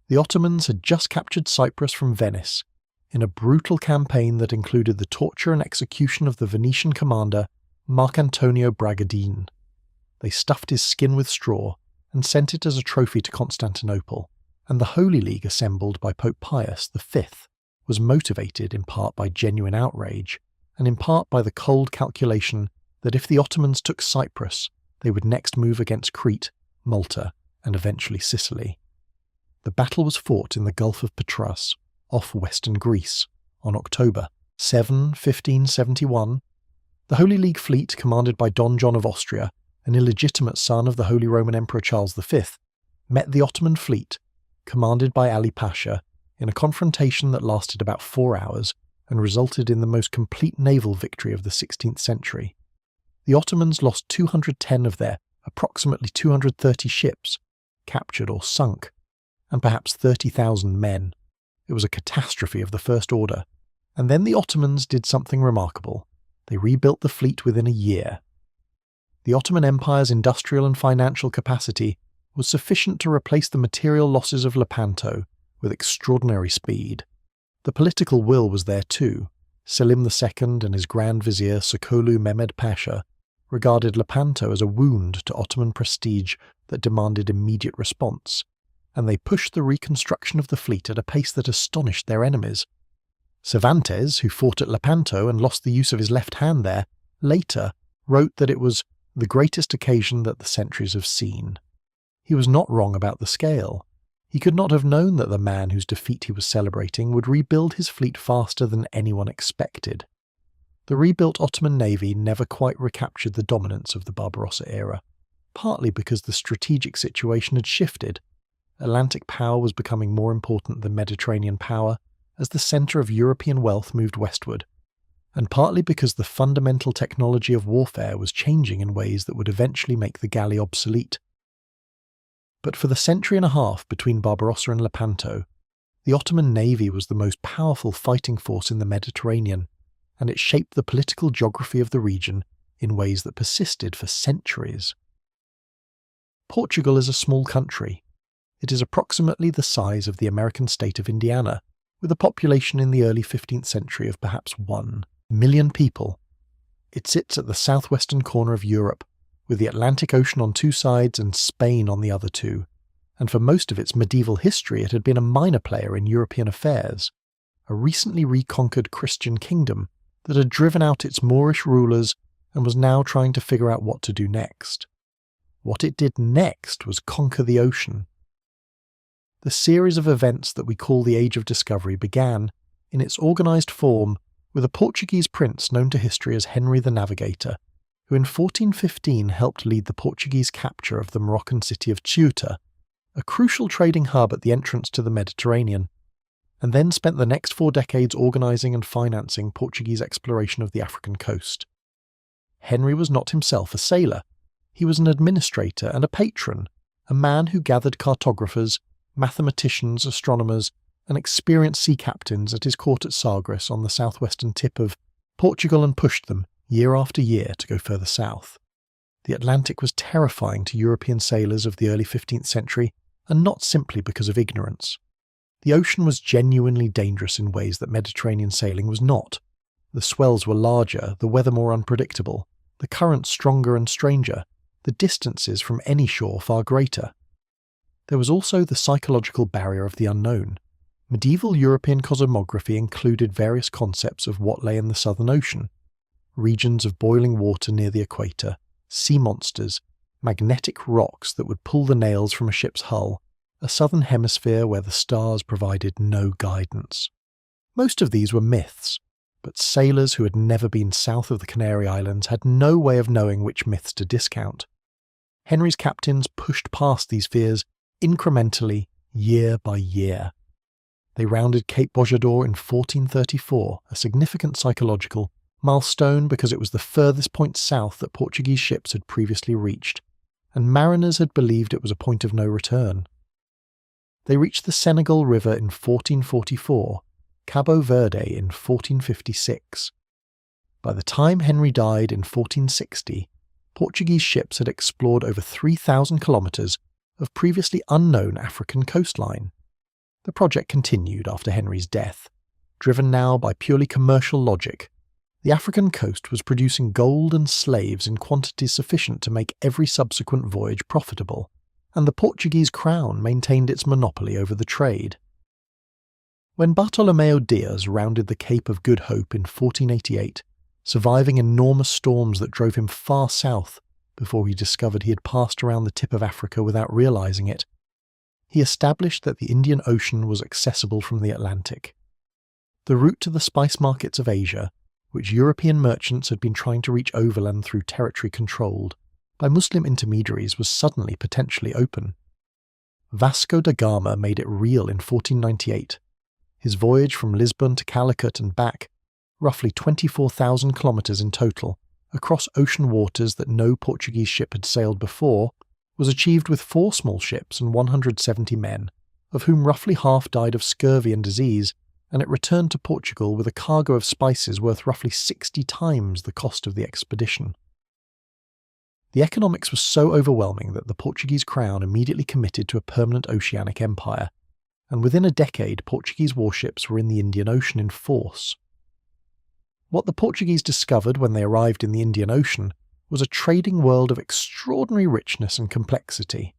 The Ottomans had just captured Cyprus from Venice, in a brutal campaign that included the torture and execution of the Venetian commander Marcantonio Bragadin. They stuffed his skin with straw and sent it as a trophy to Constantinople, and the Holy League assembled by Pope Pius V was motivated in part by genuine outrage, and in part by the cold calculation that if the Ottomans took Cyprus, they would next move against Crete, Malta, and eventually Sicily. The battle was fought in the Gulf of Patras, off western Greece, on October 7, 1571. The Holy League fleet, commanded by Don John of Austria, an illegitimate son of the Holy Roman Emperor Charles V, met the Ottoman fleet, commanded by Ali Pasha, in a confrontation that lasted about 4 hours and resulted in the most complete naval victory of the 16th century. The Ottomans lost 210 of their approximately 230 ships, captured or sunk, and perhaps 30,000 men. It was a catastrophe of the first order, and then the Ottomans did something remarkable. They rebuilt the fleet within a year. The Ottoman Empire's industrial and financial capacity was sufficient to replace the material losses of Lepanto with extraordinary speed. The The political will was there too. Selim II and his Grand Vizier Sokolu Mehmed Pasha regarded Lepanto as a wound to Ottoman prestige that demanded immediate response, and they pushed the reconstruction of the fleet at a pace that astonished their enemies. Cervantes, who fought at Lepanto and lost the use of his left hand there, later wrote that it was the greatest occasion that the centuries have seen. He was not wrong about the scale. He could not have known that the man whose defeat he was celebrating would rebuild his fleet faster than anyone expected. The rebuilt Ottoman navy never quite recaptured the dominance of the Barbarossa era, partly because the strategic situation had shifted. Atlantic power was becoming more important than Mediterranean power as the centre of European wealth moved westward, and partly because the fundamental technology of warfare was changing in ways that would eventually make the galley obsolete. But for the century and a half between Barbarossa and Lepanto, the Ottoman navy was the most powerful fighting force in the Mediterranean, and it shaped the political geography of the region in ways that persisted for centuries. Portugal is a small country. It is approximately the size of the American state of Indiana, with a population in the early 15th century of perhaps 1 million people. It sits at the southwestern corner of Europe, with the Atlantic Ocean on 2 sides and Spain on the other 2, and for most of its medieval history it had been a minor player in European affairs, a recently reconquered Christian kingdom that had driven out its Moorish rulers and was now trying to figure out what to do next. What it did next was conquer the ocean. The series of events that we call the Age of Discovery began, in its organised form, with a Portuguese prince known to history as Henry the Navigator, who in 1415 helped lead the Portuguese capture of the Moroccan city of Ceuta, a crucial trading hub at the entrance to the Mediterranean, and then spent the next 4 decades organising and financing Portuguese exploration of the African coast. Henry was not himself a sailor. He was an administrator and a patron, a man who gathered cartographers, mathematicians, astronomers, and experienced sea captains at his court at Sagres on the southwestern tip of Portugal and pushed them, year after year, to go further south. The Atlantic was terrifying to European sailors of the early 15th century, and not simply because of ignorance. The ocean was genuinely dangerous in ways that Mediterranean sailing was not. The swells were larger, the weather more unpredictable, the currents stronger and stranger, the distances from any shore far greater. There was also the psychological barrier of the unknown. Medieval European cosmography included various concepts of what lay in the Southern Ocean: regions of boiling water near the equator, sea monsters, magnetic rocks that would pull the nails from a ship's hull, a southern hemisphere where the stars provided no guidance. Most of these were myths, but sailors who had never been south of the Canary Islands had no way of knowing which myths to discount. Henry's captains pushed past these fears incrementally, year by year. They rounded Cape Bojador in 1434, a significant psychological milestone because it was the furthest point south that Portuguese ships had previously reached, and mariners had believed it was a point of no return. They reached the Senegal River in 1444, Cabo Verde in 1456. By the time Henry died in 1460, Portuguese ships had explored over 3,000 kilometres of previously unknown African coastline. The project continued after Henry's death, driven now by purely commercial logic. The African coast was producing gold and slaves in quantities sufficient to make every subsequent voyage profitable, and the Portuguese crown maintained its monopoly over the trade. When Bartolomeu Dias rounded the Cape of Good Hope in 1488, surviving enormous storms that drove him far south before he discovered he had passed around the tip of Africa without realizing it, he established that the Indian Ocean was accessible from the Atlantic. The route to the spice markets of Asia, which European merchants had been trying to reach overland through territory controlled by Muslim intermediaries, was suddenly potentially open. Vasco da Gama made it real in 1498. His voyage from Lisbon to Calicut and back, roughly 24,000 kilometres in total, across ocean waters that no Portuguese ship had sailed before, was achieved with 4 small ships and 170 men, of whom roughly half died of scurvy and disease, and it returned to Portugal with a cargo of spices worth roughly 60 times the cost of the expedition. The economics was so overwhelming that the Portuguese crown immediately committed to a permanent oceanic empire, and within a decade Portuguese warships were in the Indian Ocean in force. What the Portuguese discovered when they arrived in the Indian Ocean was a trading world of extraordinary richness and complexity.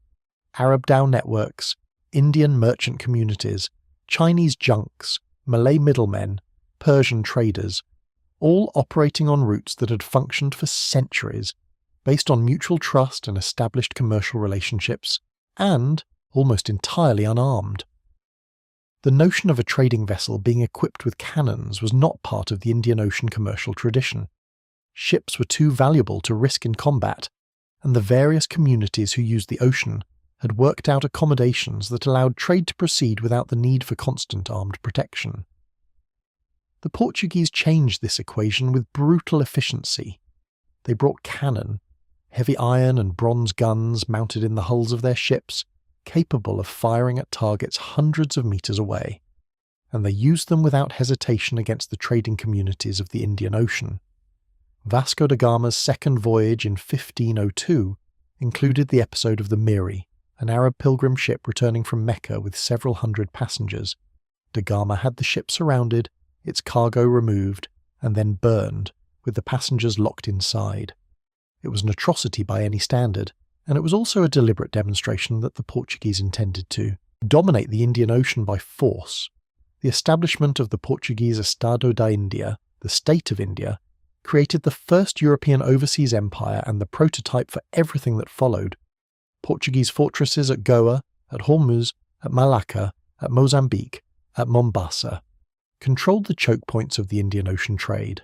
Arab dhow networks, Indian merchant communities, Chinese junks, Malay middlemen, Persian traders, all operating on routes that had functioned for centuries, based on mutual trust and established commercial relationships, and almost entirely unarmed. The notion of a trading vessel being equipped with cannons was not part of the Indian Ocean commercial tradition. Ships were too valuable to risk in combat, and the various communities who used the ocean had worked out accommodations that allowed trade to proceed without the need for constant armed protection. The Portuguese changed this equation with brutal efficiency. They brought cannon, heavy iron and bronze guns mounted in the hulls of their ships, capable of firing at targets hundreds of meters away, and they used them without hesitation against the trading communities of the Indian Ocean. Vasco da Gama's second voyage in 1502 included the episode of the Miri, an Arab pilgrim ship returning from Mecca with several hundred passengers. Da Gama had the ship surrounded, its cargo removed, and then burned, with the passengers locked inside. It was an atrocity by any standard, and it was also a deliberate demonstration that the Portuguese intended to dominate the Indian Ocean by force. The establishment of the Portuguese Estado da India, the State of India, created the first European overseas empire and the prototype for everything that followed. Portuguese fortresses at Goa, at Hormuz, at Malacca, at Mozambique, at Mombasa controlled the choke points of the Indian Ocean trade.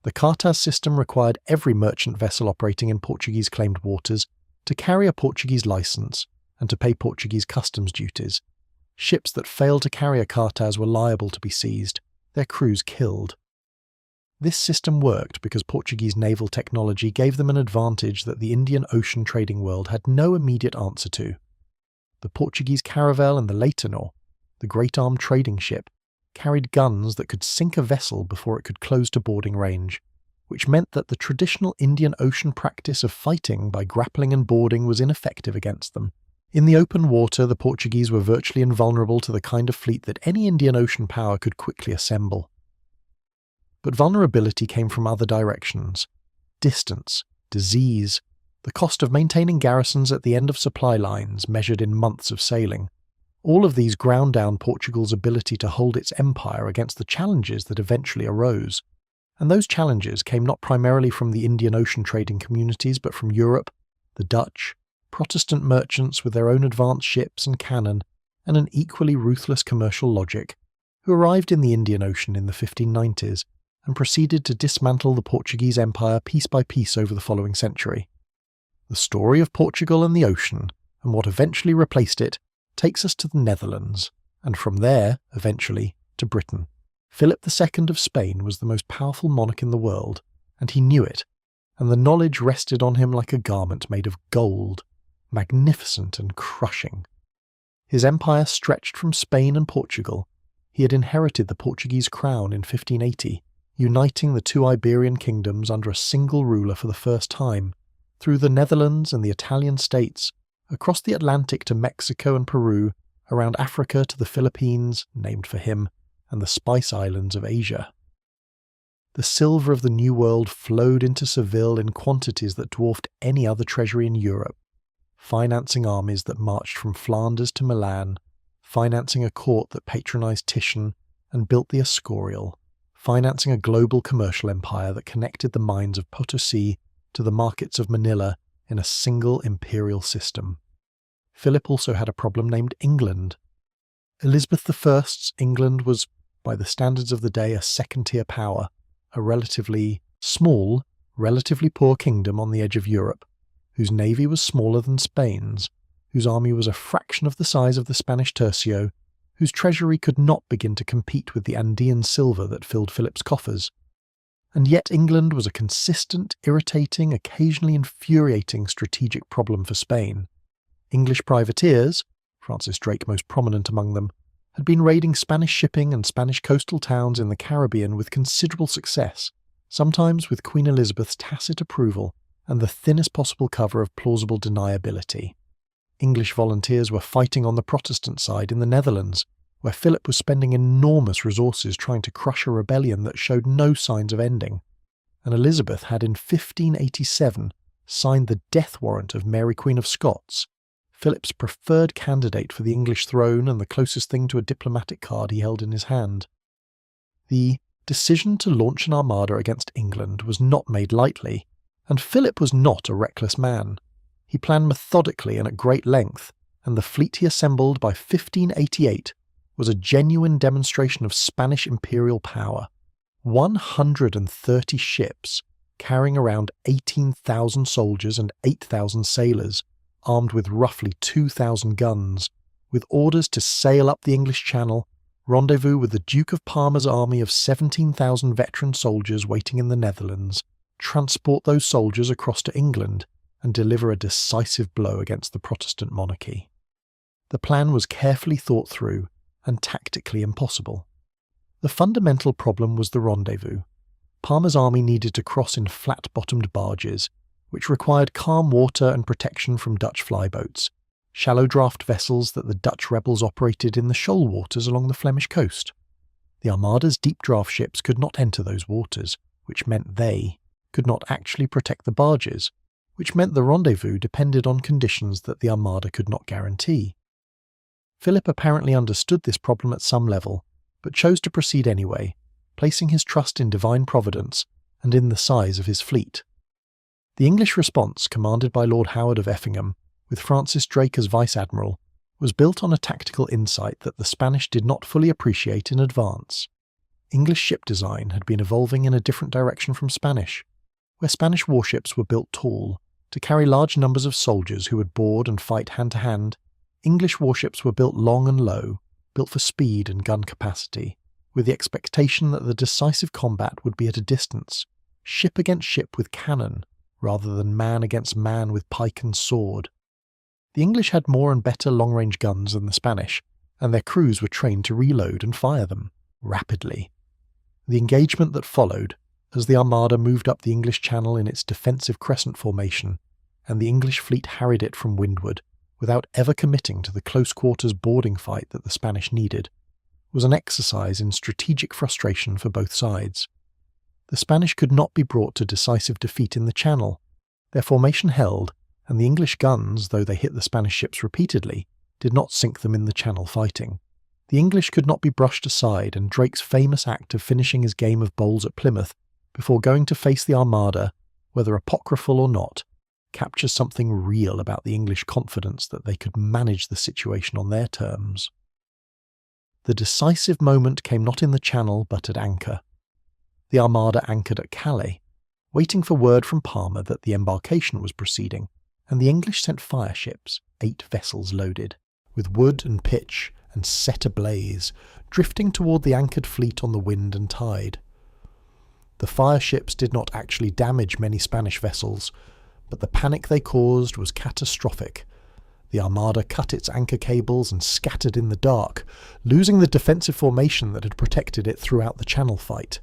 The Carthage system required every merchant vessel operating in Portuguese-claimed waters to carry a Portuguese license and to pay Portuguese customs duties. Ships that failed to carry a Carthage were liable to be seized, their crews killed. This system worked because Portuguese naval technology gave them an advantage that the Indian Ocean trading world had no immediate answer to. The Portuguese caravel and the Leitonor, the great armed trading ship, carried guns that could sink a vessel before it could close to boarding range, which meant that the traditional Indian Ocean practice of fighting by grappling and boarding was ineffective against them. In the open water, the Portuguese were virtually invulnerable to the kind of fleet that any Indian Ocean power could quickly assemble. But vulnerability came from other directions: distance, disease, the cost of maintaining garrisons at the end of supply lines measured in months of sailing. All of these ground down Portugal's ability to hold its empire against the challenges that eventually arose. And those challenges came not primarily from the Indian Ocean trading communities, but from Europe, the Dutch, Protestant merchants with their own advanced ships and cannon, and an equally ruthless commercial logic, who arrived in the Indian Ocean in the 1590s and proceeded to dismantle the Portuguese empire piece by piece over the following century. The story of Portugal and the ocean, and what eventually replaced it, takes us to the Netherlands, and from there, eventually, to Britain. Philip II of Spain was the most powerful monarch in the world, and he knew it, and the knowledge rested on him like a garment made of gold, magnificent and crushing. His empire stretched from Spain and Portugal. He had inherited the Portuguese crown in 1580, uniting the two Iberian kingdoms under a single ruler for the first time, through the Netherlands and the Italian states, across the Atlantic to Mexico and Peru, around Africa to the Philippines, named for him, and the Spice Islands of Asia. The silver of the New World flowed into Seville in quantities that dwarfed any other treasury in Europe, financing armies that marched from Flanders to Milan, financing a court that patronized Titian and built the Escorial, financing a global commercial empire that connected the mines of Potosi to the markets of Manila in a single imperial system. Philip also had a problem named England. Elizabeth I's England was, by the standards of the day, a second-tier power, a relatively small, relatively poor kingdom on the edge of Europe, whose navy was smaller than Spain's, whose army was a fraction of the size of the Spanish tercio, whose treasury could not begin to compete with the Andean silver that filled Philip's coffers. And yet England was a consistent, irritating, occasionally infuriating strategic problem for Spain. English privateers, Francis Drake most prominent among them, had been raiding Spanish shipping and Spanish coastal towns in the Caribbean with considerable success, sometimes with Queen Elizabeth's tacit approval and the thinnest possible cover of plausible deniability. English volunteers were fighting on the Protestant side in the Netherlands, where Philip was spending enormous resources trying to crush a rebellion that showed no signs of ending, and Elizabeth had in 1587 signed the death warrant of Mary Queen of Scots, Philip's preferred candidate for the English throne and the closest thing to a diplomatic card he held in his hand. The decision to launch an armada against England was not made lightly, and Philip was not a reckless man. He planned methodically and at great length, and the fleet he assembled by 1588 was a genuine demonstration of Spanish imperial power. 130 ships, carrying around 18,000 soldiers and 8,000 sailors, armed with roughly 2,000 guns, with orders to sail up the English Channel, rendezvous with the Duke of Parma's army of 17,000 veteran soldiers waiting in the Netherlands, transport those soldiers across to England, and deliver a decisive blow against the Protestant monarchy. The plan was carefully thought through and tactically impossible. The fundamental problem was the rendezvous. Parma's army needed to cross in flat-bottomed barges, which required calm water and protection from Dutch flyboats, shallow draft vessels that the Dutch rebels operated in the shoal waters along the Flemish coast. The Armada's deep draft ships could not enter those waters, which meant they could not actually protect the barges, which meant the rendezvous depended on conditions that the Armada could not guarantee. Philip apparently understood this problem at some level, but chose to proceed anyway, placing his trust in divine providence and in the size of his fleet. The English response, commanded by Lord Howard of Effingham, with Francis Drake as Vice-Admiral, was built on a tactical insight that the Spanish did not fully appreciate in advance. English ship design had been evolving in a different direction from Spanish, where Spanish warships were built tall, to carry large numbers of soldiers who would board and fight hand-to-hand. English warships were built long and low, built for speed and gun capacity, with the expectation that the decisive combat would be at a distance, ship against ship with cannon, rather than man against man with pike and sword. The English had more and better long-range guns than the Spanish, and their crews were trained to reload and fire them rapidly. The engagement that followed, as the Armada moved up the English Channel in its defensive crescent formation, and the English fleet harried it from windward, without ever committing to the close-quarters boarding fight that the Spanish needed, was an exercise in strategic frustration for both sides. The Spanish could not be brought to decisive defeat in the Channel. Their formation held, and the English guns, though they hit the Spanish ships repeatedly, did not sink them in the Channel fighting. The English could not be brushed aside, and Drake's famous act of finishing his game of bowls at Plymouth before going to face the Armada, whether apocryphal or not, captures something real about the English confidence that they could manage the situation on their terms. The decisive moment came not in the Channel but at anchor. The Armada anchored at Calais, waiting for word from Parma that the embarkation was proceeding, and the English sent fire ships, 8 vessels loaded, with wood and pitch and set ablaze, drifting toward the anchored fleet on the wind and tide. The fire ships did not actually damage many Spanish vessels, but the panic they caused was catastrophic. The Armada cut its anchor cables and scattered in the dark, losing the defensive formation that had protected it throughout the Channel fight.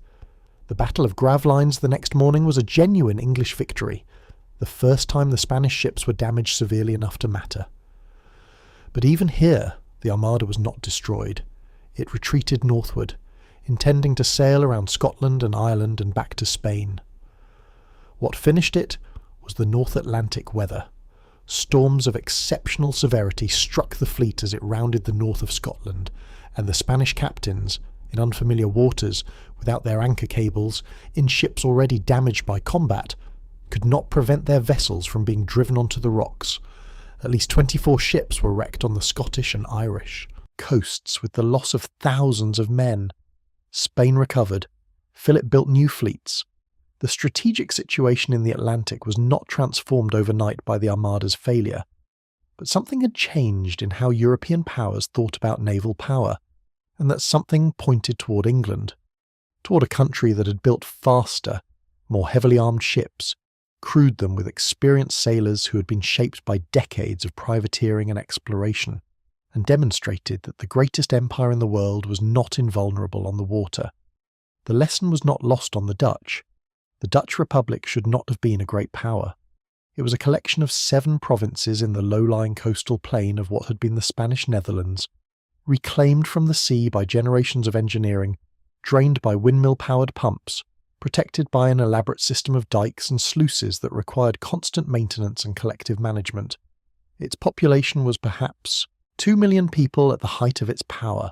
The Battle of Gravelines the next morning was a genuine English victory, the first time the Spanish ships were damaged severely enough to matter. But even here, the Armada was not destroyed. It retreated northward, intending to sail around Scotland and Ireland and back to Spain. What finished it was the North Atlantic weather. Storms of exceptional severity struck the fleet as it rounded the north of Scotland, and the Spanish captains, in unfamiliar waters, without their anchor cables, in ships already damaged by combat, could not prevent their vessels from being driven onto the rocks. At least 24 ships were wrecked on the Scottish and Irish coasts with the loss of thousands of men. Spain recovered. Philip built new fleets. The strategic situation in the Atlantic was not transformed overnight by the Armada's failure, but something had changed in how European powers thought about naval power, and that something pointed toward England, toward a country that had built faster, more heavily armed ships, crewed them with experienced sailors who had been shaped by decades of privateering and exploration, and demonstrated that the greatest empire in the world was not invulnerable on the water. The lesson was not lost on the Dutch. The Dutch Republic should not have been a great power. It was a collection of 7 provinces in the low-lying coastal plain of what had been the Spanish Netherlands, reclaimed from the sea by generations of engineering, drained by windmill-powered pumps, protected by an elaborate system of dikes and sluices that required constant maintenance and collective management. Its population was perhaps 2 million people at the height of its power.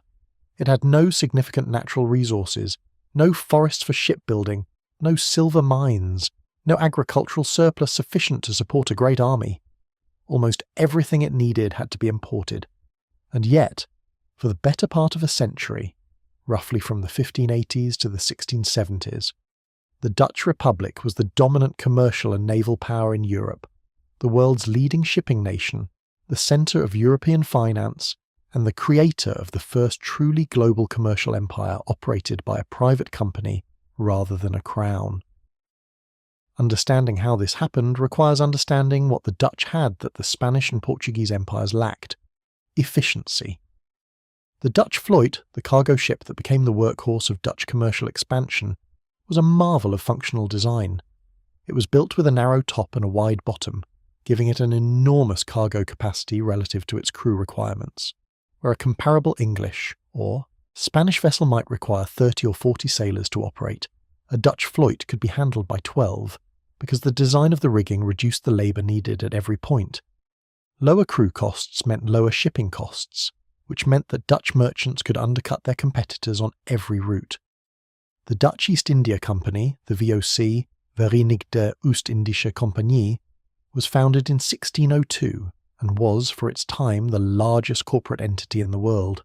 It had no significant natural resources, no forests for shipbuilding, no silver mines, no agricultural surplus sufficient to support a great army. Almost everything it needed had to be imported. And yet, for the better part of a century, roughly from the 1580s to the 1670s, the Dutch Republic was the dominant commercial and naval power in Europe, the world's leading shipping nation, the centre of European finance, and the creator of the first truly global commercial empire operated by a private company rather than a crown. Understanding how this happened requires understanding what the Dutch had that the Spanish and Portuguese empires lacked: efficiency. The Dutch Vloot, the cargo ship that became the workhorse of Dutch commercial expansion, was a marvel of functional design. It was built with a narrow top and a wide bottom, giving it an enormous cargo capacity relative to its crew requirements. Where a comparable English or Spanish vessel might require 30 or 40 sailors to operate, a Dutch Vloot could be handled by 12, because the design of the rigging reduced the labour needed at every point. Lower crew costs meant lower shipping costs, which meant that Dutch merchants could undercut their competitors on every route. The Dutch East India Company, the VOC, Verenigde Oost-Indische Compagnie, was founded in 1602 and was, for its time, the largest corporate entity in the world.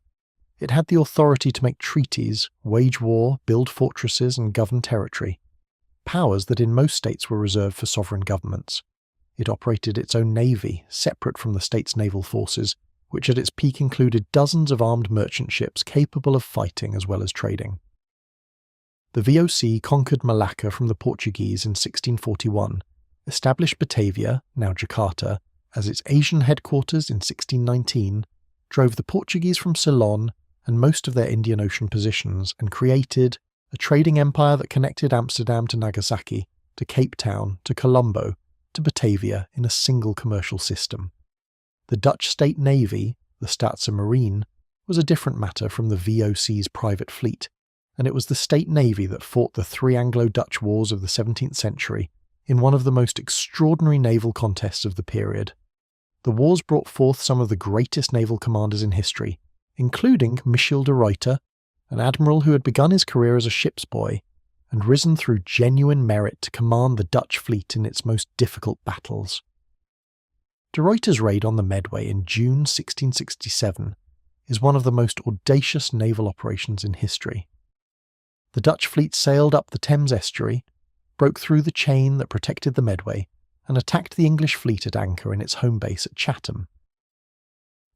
It had the authority to make treaties, wage war, build fortresses, and govern territory, powers that in most states were reserved for sovereign governments. It operated its own navy, separate from the state's naval forces, which at its peak included dozens of armed merchant ships capable of fighting as well as trading. The VOC conquered Malacca from the Portuguese in 1641, established Batavia, now Jakarta, as its Asian headquarters in 1619, drove the Portuguese from Ceylon and most of their Indian Ocean positions, and created a trading empire that connected Amsterdam to Nagasaki, to Cape Town, to Colombo, to Batavia in a single commercial system. The Dutch state navy, the Staatse Marine, was a different matter from the VOC's private fleet, and it was the state navy that fought the three Anglo-Dutch wars of the 17th century in one of the most extraordinary naval contests of the period. The wars brought forth some of the greatest naval commanders in history, including Michiel de Ruyter, an admiral who had begun his career as a ship's boy and risen through genuine merit to command the Dutch fleet in its most difficult battles. De Ruyter's raid on the Medway in June 1667 is one of the most audacious naval operations in history. The Dutch fleet sailed up the Thames estuary, broke through the chain that protected the Medway, and attacked the English fleet at anchor in its home base at Chatham.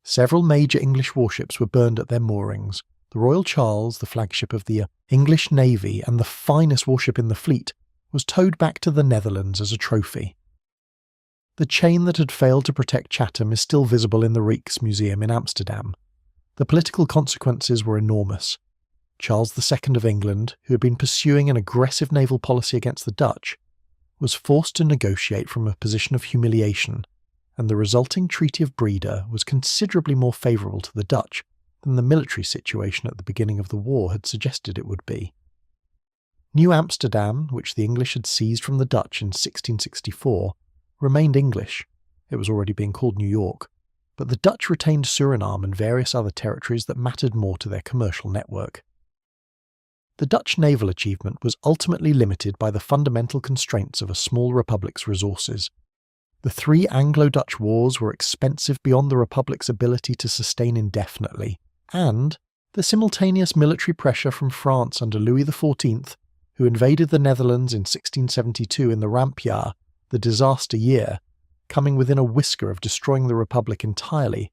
Several major English warships were burned at their moorings. The Royal Charles, the flagship of the English Navy and the finest warship in the fleet, was towed back to the Netherlands as a trophy. The chain that had failed to protect Chatham is still visible in the Rijksmuseum in Amsterdam. The political consequences were enormous. Charles II of England, who had been pursuing an aggressive naval policy against the Dutch, was forced to negotiate from a position of humiliation, and the resulting Treaty of Breda was considerably more favourable to the Dutch than the military situation at the beginning of the war had suggested it would be. New Amsterdam, which the English had seized from the Dutch in 1664, remained English. It was already being called New York, but the Dutch retained Suriname and various other territories that mattered more to their commercial network. The Dutch naval achievement was ultimately limited by the fundamental constraints of a small republic's resources. The three Anglo-Dutch wars were expensive beyond the republic's ability to sustain indefinitely, and the simultaneous military pressure from France under Louis XIV, who invaded the Netherlands in 1672 in the Rampjaar, the disaster year, coming within a whisker of destroying the republic entirely,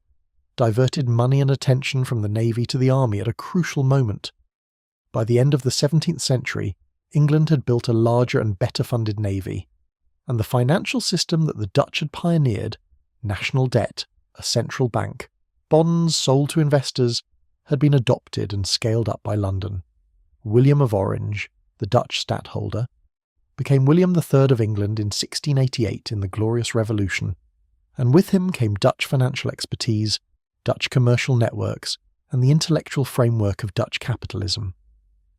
diverted money and attention from the navy to the army at a crucial moment. By the end of the 17th century, England had built a larger and better funded navy, and the financial system that the Dutch had pioneered, national debt, a central bank, bonds sold to investors, had been adopted and scaled up by London. William of Orange, the Dutch stadtholder, became William III of England in 1688 in the Glorious Revolution, and with him came Dutch financial expertise, Dutch commercial networks, and the intellectual framework of Dutch capitalism.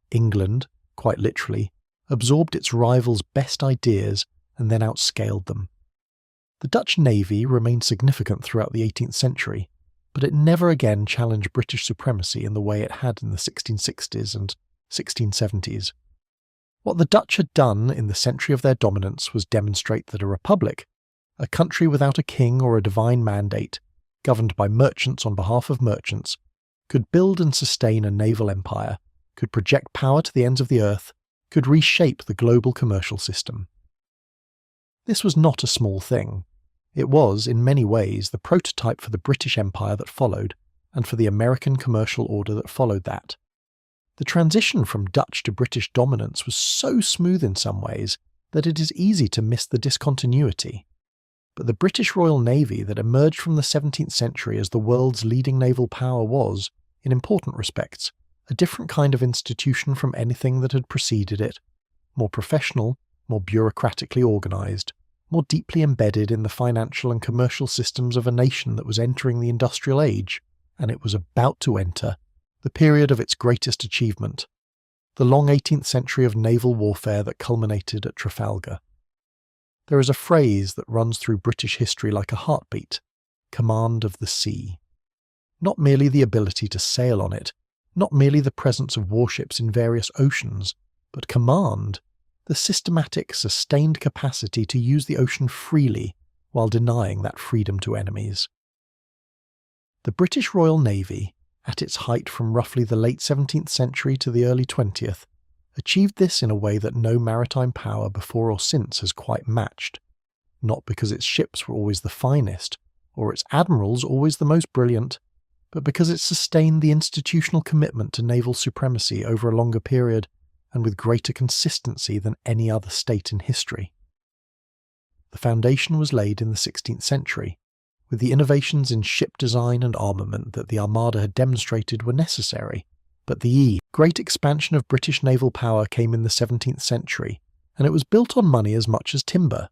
England, quite literally, absorbed its rivals' best ideas and then outscaled them. The Dutch navy remained significant throughout the 18th century, but it never again challenged British supremacy in the way it had in the 1660s and 1670s. What the Dutch had done in the century of their dominance was demonstrate that a republic, a country without a king or a divine mandate, governed by merchants on behalf of merchants, could build and sustain a naval empire, could project power to the ends of the earth, could reshape the global commercial system. This was not a small thing. It was, in many ways, the prototype for the British Empire that followed, and for the American commercial order that followed that. The transition from Dutch to British dominance was so smooth in some ways that it is easy to miss the discontinuity. But the British Royal Navy that emerged from the 17th century as the world's leading naval power was, in important respects, a different kind of institution from anything that had preceded it, more professional, more bureaucratically organised, more deeply embedded in the financial and commercial systems of a nation that was entering the industrial age, and it was about to enter, the period of its greatest achievement, the long 18th century of naval warfare that culminated at Trafalgar. There is a phrase that runs through British history like a heartbeat: command of the sea. Not merely the ability to sail on it, not merely the presence of warships in various oceans, but command, the systematic, sustained capacity to use the ocean freely while denying that freedom to enemies. The British Royal Navy, at its height from roughly the late 17th century to the early 20th, achieved this in a way that no maritime power before or since has quite matched, not because its ships were always the finest, or its admirals always the most brilliant, but because it sustained the institutional commitment to naval supremacy over a longer period and with greater consistency than any other state in history. The foundation was laid in the 16th century, with the innovations in ship design and armament that the Armada had demonstrated were necessary, but the great expansion of British naval power came in the 17th century, and it was built on money as much as timber.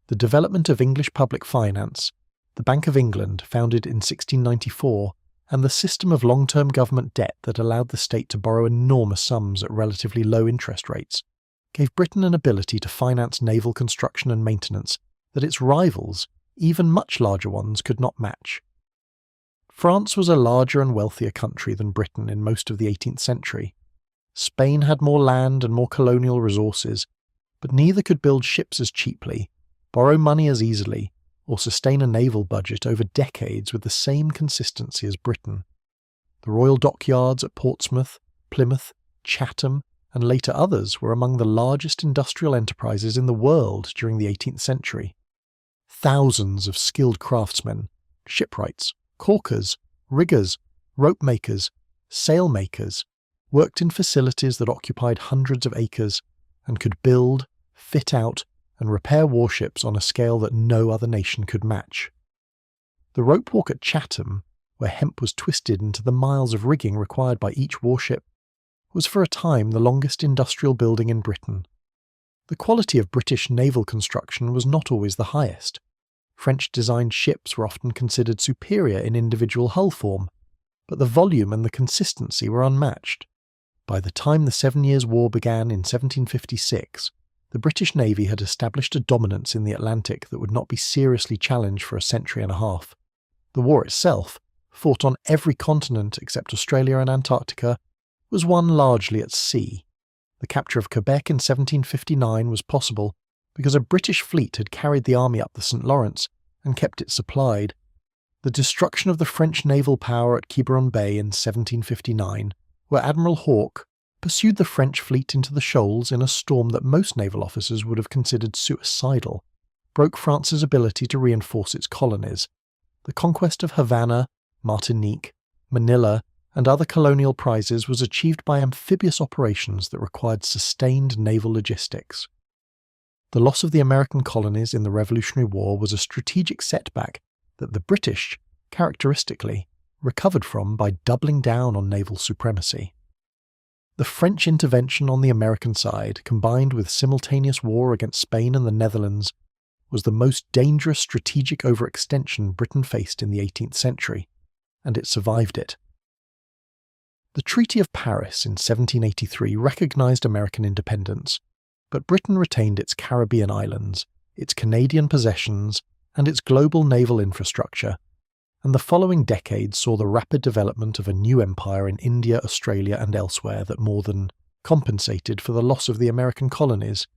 The development of English public finance, the Bank of England, founded in 1694, and the system of long-term government debt that allowed the state to borrow enormous sums at relatively low interest rates, gave Britain an ability to finance naval construction and maintenance that its rivals, even much larger ones, could not match. France was a larger and wealthier country than Britain in most of the 18th century. Spain had more land and more colonial resources, but neither could build ships as cheaply, borrow money as easily, or sustain a naval budget over decades with the same consistency as Britain. The royal dockyards at Portsmouth, Plymouth, Chatham, and later others were among the largest industrial enterprises in the world during the 18th century. Thousands of skilled craftsmen, shipwrights, caulkers, riggers, rope makers, sail makers, worked in facilities that occupied hundreds of acres and could build, fit out, and repair warships on a scale that no other nation could match. The rope walk at Chatham, where hemp was twisted into the miles of rigging required by each warship, was for a time the longest industrial building in Britain. The quality of British naval construction was not always the highest. French-designed ships were often considered superior in individual hull form, but the volume and the consistency were unmatched. By the time the 7 Years' War began in 1756, the British Navy had established a dominance in the Atlantic that would not be seriously challenged for a century and a half. The war itself, fought on every continent except Australia and Antarctica, was won largely at sea. The capture of Quebec in 1759 was possible because a British fleet had carried the army up the St. Lawrence and kept it supplied. The destruction of the French naval power at Quiberon Bay in 1759, where Admiral Hawke pursued the French fleet into the shoals in a storm that most naval officers would have considered suicidal, broke France's ability to reinforce its colonies. The conquest of Havana, Martinique, Manila, and other colonial prizes was achieved by amphibious operations that required sustained naval logistics. The loss of the American colonies in the Revolutionary War was a strategic setback that the British, characteristically, recovered from by doubling down on naval supremacy. The French intervention on the American side, combined with simultaneous war against Spain and the Netherlands, was the most dangerous strategic overextension Britain faced in the 18th century, and it survived it. The Treaty of Paris in 1783 recognised American independence, but Britain retained its Caribbean islands, its Canadian possessions, and its global naval infrastructure, and the following decades saw the rapid development of a new empire in India, Australia, and elsewhere that more than compensated for the loss of the American colonies.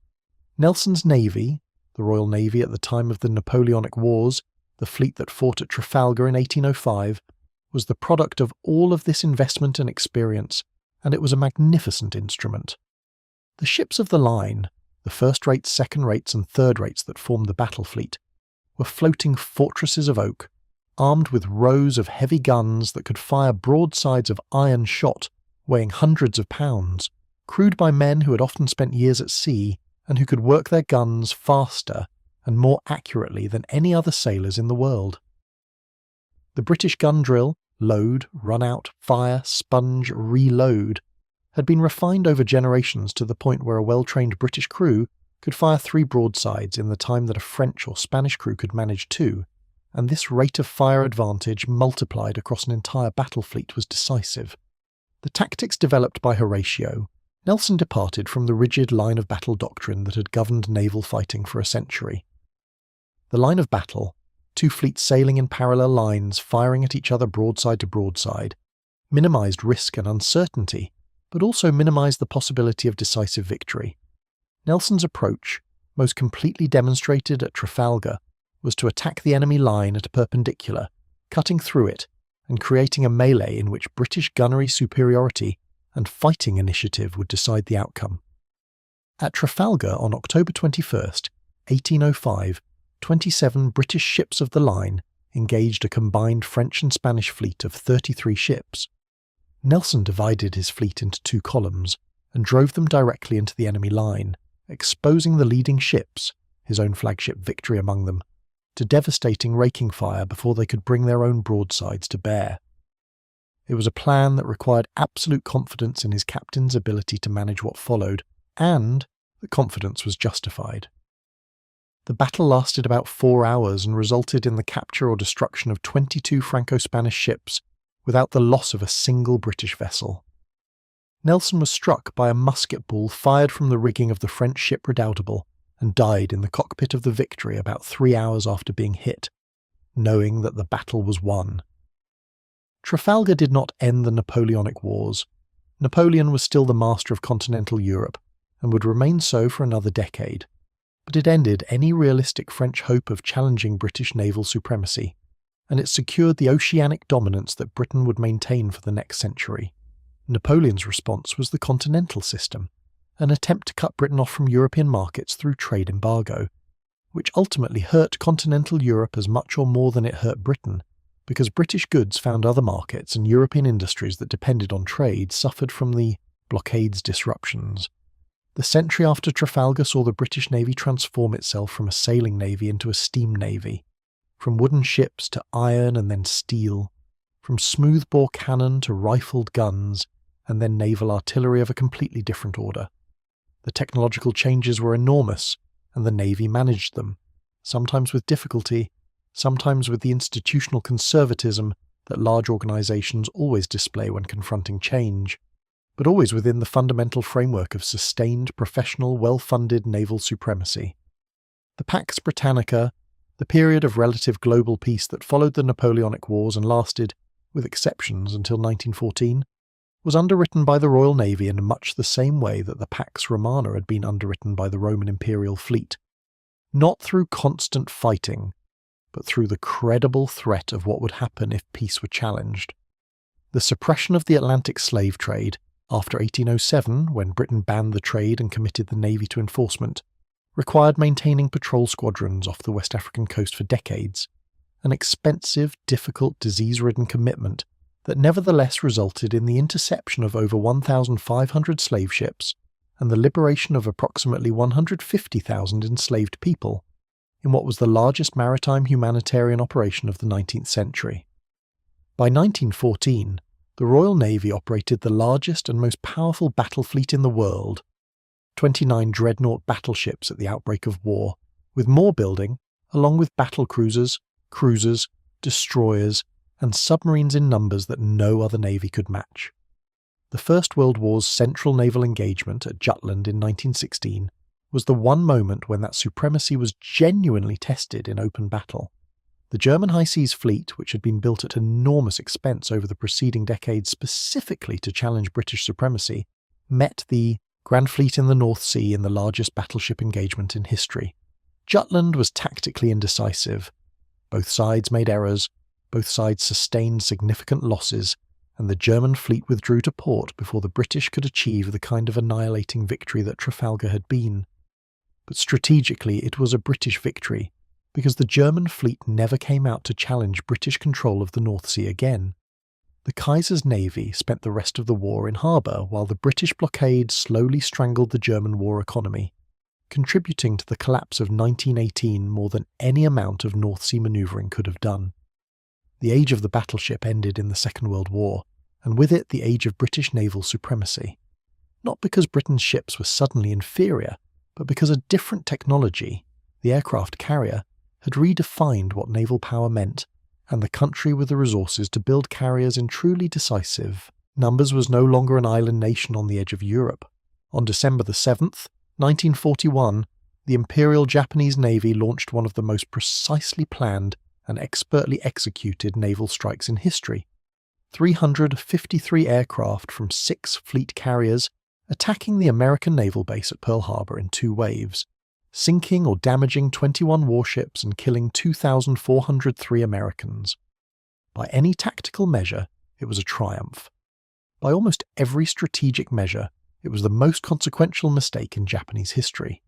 Nelson's navy, the Royal Navy at the time of the Napoleonic Wars, the fleet that fought at Trafalgar in 1805, was the product of all of this investment and experience, and it was a magnificent instrument. The ships of the line, the first rates, second rates, and third rates that formed the battle fleet, were floating fortresses of oak, armed with rows of heavy guns that could fire broadsides of iron shot weighing hundreds of pounds, crewed by men who had often spent years at sea and who could work their guns faster and more accurately than any other sailors in the world. The British gun drill, load, run out, fire, sponge, reload, had been refined over generations to the point where a well-trained British crew could fire 3 broadsides in the time that a French or Spanish crew could manage 2, and this rate of fire advantage multiplied across an entire battle fleet was decisive. The tactics developed by Horatio, Nelson departed from the rigid line of battle doctrine that had governed naval fighting for a century. The line of battle, 2 fleets sailing in parallel lines, firing at each other broadside to broadside, minimised risk and uncertainty, but also minimised the possibility of decisive victory. Nelson's approach, most completely demonstrated at Trafalgar, was to attack the enemy line at a perpendicular, cutting through it, and creating a melee in which British gunnery superiority and fighting initiative would decide the outcome. At Trafalgar on October 21st, 1805, 27 British ships of the line engaged a combined French and Spanish fleet of 33 ships. Nelson divided his fleet into 2 columns and drove them directly into the enemy line, exposing the leading ships, his own flagship Victory among them, to devastating raking fire before they could bring their own broadsides to bear. It was a plan that required absolute confidence in his captain's ability to manage what followed, and the confidence was justified. The battle lasted about 4 hours and resulted in the capture or destruction of 22 Franco-Spanish ships without the loss of a single British vessel. Nelson was struck by a musket ball fired from the rigging of the French ship Redoutable and died in the cockpit of the Victory about 3 hours after being hit, knowing that the battle was won. Trafalgar did not end the Napoleonic Wars. Napoleon was still the master of continental Europe and would remain so for another decade, but it ended any realistic French hope of challenging British naval supremacy, and it secured the oceanic dominance that Britain would maintain for the next century. Napoleon's response was the continental system, an attempt to cut Britain off from European markets through trade embargo, which ultimately hurt continental Europe as much or more than it hurt Britain, because British goods found other markets and European industries that depended on trade suffered from the blockade's disruptions. The century after Trafalgar saw the British Navy transform itself from a sailing navy into a steam navy, from wooden ships to iron and then steel, from smoothbore cannon to rifled guns, and then naval artillery of a completely different order. The technological changes were enormous, and the Navy managed them, sometimes with difficulty, sometimes with the institutional conservatism that large organisations always display when confronting change, but always within the fundamental framework of sustained, professional, well-funded naval supremacy. The Pax Britannica, the period of relative global peace that followed the Napoleonic Wars and lasted, with exceptions, until 1914, was underwritten by the Royal Navy in much the same way that the Pax Romana had been underwritten by the Roman imperial fleet, not through constant fighting, but through the credible threat of what would happen if peace were challenged. The suppression of the Atlantic slave trade, after 1807, when Britain banned the trade and committed the Navy to enforcement, required maintaining patrol squadrons off the West African coast for decades, an expensive, difficult, disease-ridden commitment that nevertheless resulted in the interception of over 1,500 slave ships and the liberation of approximately 150,000 enslaved people, in what was the largest maritime humanitarian operation of the 19th century. By 1914, the Royal Navy operated the largest and most powerful battle fleet in the world, 29 dreadnought battleships at the outbreak of war, with more building, along with battle cruisers, destroyers, and submarines in numbers that no other navy could match. The First World War's central naval engagement at Jutland in 1916 was the one moment when that supremacy was genuinely tested in open battle. The German High Seas Fleet, which had been built at enormous expense over the preceding decades specifically to challenge British supremacy, met the Grand Fleet in the North Sea in the largest battleship engagement in history. Jutland was tactically indecisive. Both sides made errors, both sides sustained significant losses, and the German fleet withdrew to port before the British could achieve the kind of annihilating victory that Trafalgar had been. But strategically it was a British victory, because the German fleet never came out to challenge British control of the North Sea again. The Kaiser's navy spent the rest of the war in harbour while the British blockade slowly strangled the German war economy, contributing to the collapse of 1918 more than any amount of North Sea manoeuvring could have done. The age of the battleship ended in the Second World War, and with it the age of British naval supremacy. Not because Britain's ships were suddenly inferior, but because a different technology, the aircraft carrier, had redefined what naval power meant, and the country with the resources to build carriers in truly decisive numbers was no longer an island nation on the edge of Europe. On December the 7th, 1941, the Imperial Japanese Navy launched one of the most precisely planned and expertly executed naval strikes in history. 353 aircraft from 6 fleet carriers attacking the American naval base at Pearl Harbor in 2 waves, sinking or damaging 21 warships and killing 2,403 Americans. By any tactical measure, it was a triumph. By almost every strategic measure, it was the most consequential mistake in Japanese history.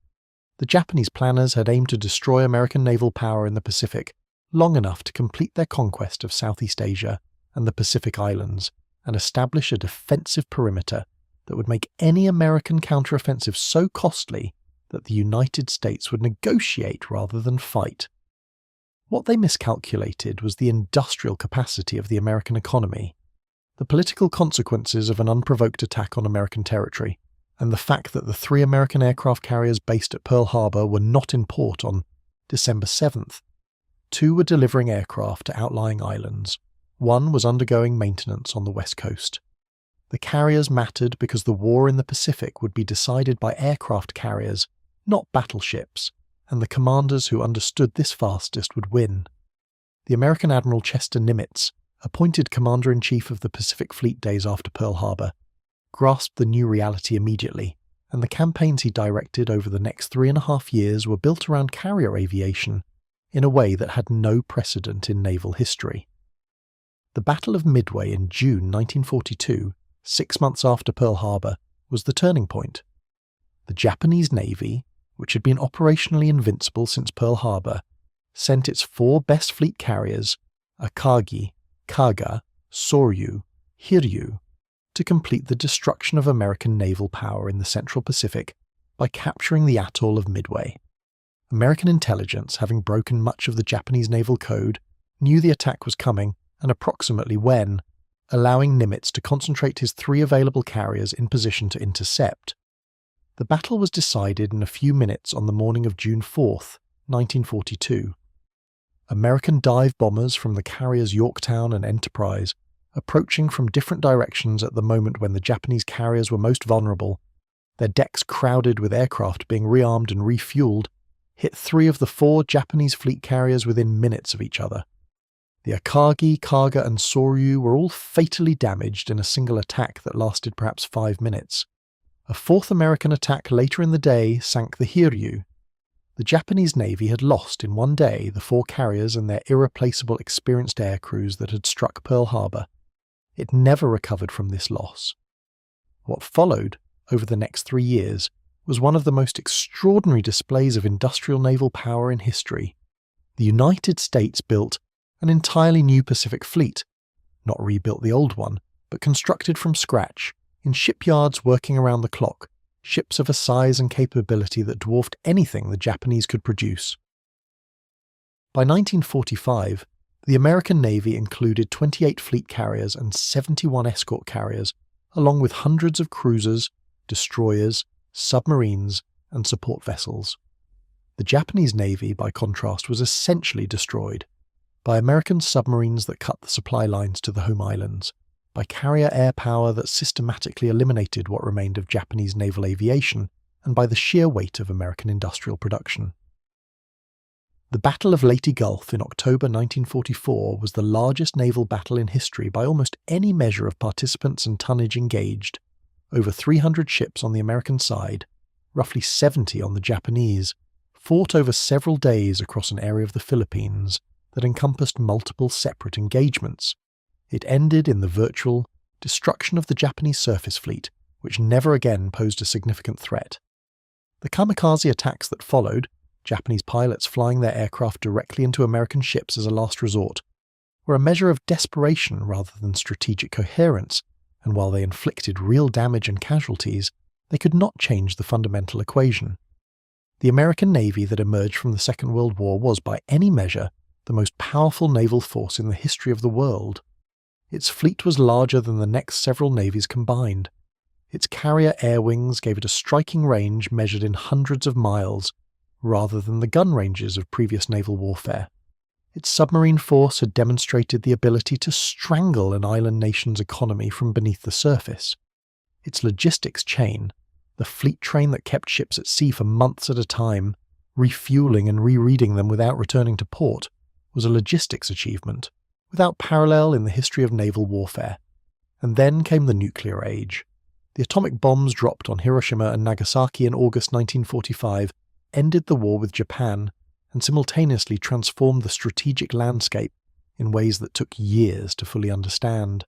The Japanese planners had aimed to destroy American naval power in the Pacific long enough to complete their conquest of Southeast Asia and the Pacific Islands and establish a defensive perimeter that would make any American counteroffensive so costly that the United States would negotiate rather than fight. What they miscalculated was the industrial capacity of the American economy, the political consequences of an unprovoked attack on American territory, and the fact that the 3 American aircraft carriers based at Pearl Harbor were not in port on December 7th. 2 were delivering aircraft to outlying islands. 1 was undergoing maintenance on the west coast. The carriers mattered because the war in the Pacific would be decided by aircraft carriers, not battleships, and the commanders who understood this fastest would win. The American Admiral Chester Nimitz, appointed Commander-in-Chief of the Pacific Fleet days after Pearl Harbor, grasped the new reality immediately, and the campaigns he directed over the next 3.5 years were built around carrier aviation in a way that had no precedent in naval history. The Battle of Midway in June 1942, 6 months after Pearl Harbor, was the turning point. The Japanese Navy, which had been operationally invincible since Pearl Harbor, sent its 4 best fleet carriers, Akagi, Kaga, Soryu, Hiryu, to complete the destruction of American naval power in the Central Pacific by capturing the atoll of Midway. American intelligence, having broken much of the Japanese naval code, knew the attack was coming and approximately when, allowing Nimitz to concentrate his 3 available carriers in position to intercept. The battle was decided in a few minutes on the morning of June 4th, 1942. American dive bombers from the carriers Yorktown and Enterprise, approaching from different directions at the moment when the Japanese carriers were most vulnerable, their decks crowded with aircraft being rearmed and refueled, hit 3 of the 4 Japanese fleet carriers within minutes of each other. The Akagi, Kaga and Soryu were all fatally damaged in a single attack that lasted perhaps 5 minutes. A 4th American attack later in the day sank the Hiryu. The Japanese Navy had lost in one day the 4 carriers and their irreplaceable experienced air crews that had struck Pearl Harbor. It never recovered from this loss. What followed, over the next 3 years, was one of the most extraordinary displays of industrial naval power in history. The United States built an entirely new Pacific fleet, not rebuilt the old one, but constructed from scratch, in shipyards working around the clock, ships of a size and capability that dwarfed anything the Japanese could produce. By 1945, the American Navy included 28 fleet carriers and 71 escort carriers, along with hundreds of cruisers, destroyers, submarines, and support vessels. The Japanese Navy, by contrast, was essentially destroyed by American submarines that cut the supply lines to the home islands, by carrier air power that systematically eliminated what remained of Japanese naval aviation, and by the sheer weight of American industrial production. The Battle of Leyte Gulf in October 1944 was the largest naval battle in history by almost any measure of participants and tonnage engaged. Over 300 ships on the American side, roughly 70 on the Japanese, fought over several days across an area of the Philippines that encompassed multiple separate engagements. It ended in the virtual destruction of the Japanese surface fleet, which never again posed a significant threat. The kamikaze attacks that followed, Japanese pilots flying their aircraft directly into American ships as a last resort, were a measure of desperation rather than strategic coherence, and while they inflicted real damage and casualties, they could not change the fundamental equation. The American Navy that emerged from the Second World War was, by any measure, the most powerful naval force in the history of the world. Its fleet was larger than the next several navies combined. Its carrier air wings gave it a striking range measured in hundreds of miles, rather than the gun ranges of previous naval warfare. Its submarine force had demonstrated the ability to strangle an island nation's economy from beneath the surface. Its logistics chain, the fleet train that kept ships at sea for months at a time, refueling and rereading them without returning to port, was a logistics achievement, without parallel in the history of naval warfare. And then came the nuclear age. The atomic bombs dropped on Hiroshima and Nagasaki in August 1945 ended the war with Japan and simultaneously transformed the strategic landscape in ways that took years to fully understand.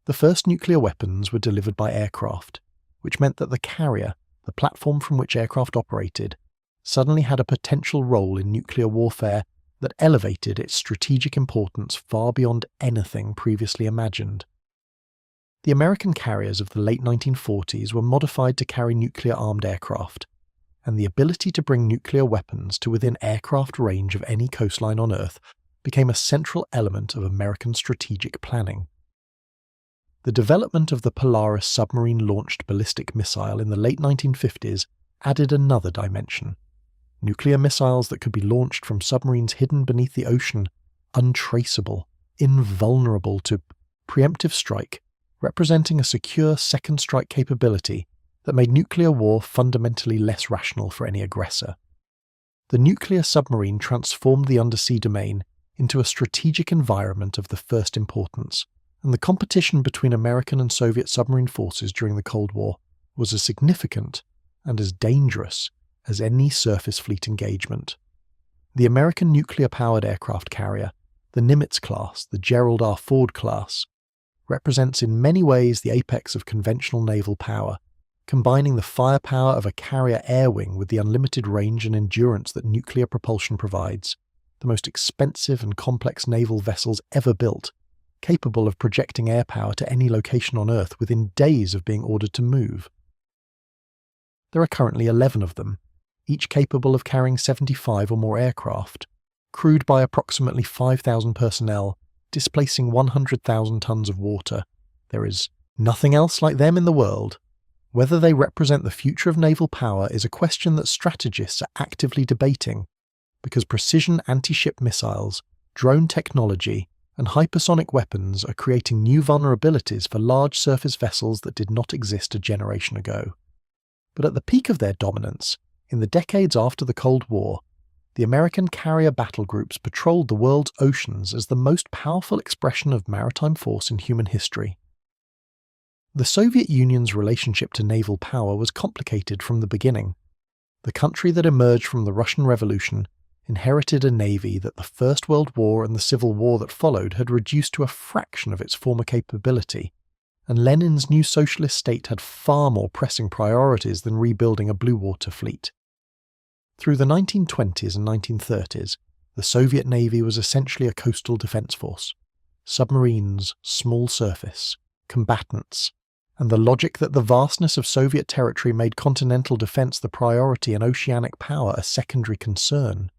The first nuclear weapons were delivered by aircraft, which meant that the carrier, the platform from which aircraft operated, suddenly had a potential role in nuclear warfare that elevated its strategic importance far beyond anything previously imagined. The American carriers of the late 1940s were modified to carry nuclear-armed aircraft, and the ability to bring nuclear weapons to within aircraft range of any coastline on Earth became a central element of American strategic planning. The development of the Polaris submarine-launched ballistic missile in the late 1950s added another dimension. Nuclear missiles that could be launched from submarines hidden beneath the ocean, untraceable, invulnerable to preemptive strike, representing a secure second strike capability that made nuclear war fundamentally less rational for any aggressor. The nuclear submarine transformed the undersea domain into a strategic environment of the first importance, and the competition between American and Soviet submarine forces during the Cold War was as significant and as dangerous as any surface fleet engagement. The American nuclear-powered aircraft carrier, the Nimitz class, the Gerald R. Ford class, represents in many ways the apex of conventional naval power, combining the firepower of a carrier air wing with the unlimited range and endurance that nuclear propulsion provides, the most expensive and complex naval vessels ever built, capable of projecting air power to any location on Earth within days of being ordered to move. There are currently 11 of them, each capable of carrying 75 or more aircraft, crewed by approximately 5,000 personnel, displacing 100,000 tons of water. There is nothing else like them in the world. Whether they represent the future of naval power is a question that strategists are actively debating, because precision anti-ship missiles, drone technology, and hypersonic weapons are creating new vulnerabilities for large surface vessels that did not exist a generation ago. But at the peak of their dominance, in the decades after the Cold War, the American carrier battle groups patrolled the world's oceans as the most powerful expression of maritime force in human history. The Soviet Union's relationship to naval power was complicated from the beginning. The country that emerged from the Russian Revolution inherited a navy that the First World War and the Civil War that followed had reduced to a fraction of its former capability, and Lenin's new socialist state had far more pressing priorities than rebuilding a blue water fleet. Through the 1920s and 1930s, the Soviet Navy was essentially a coastal defense force. Submarines, small surface, combatants, and the logic that the vastness of Soviet territory made continental defense the priority and oceanic power a secondary concern.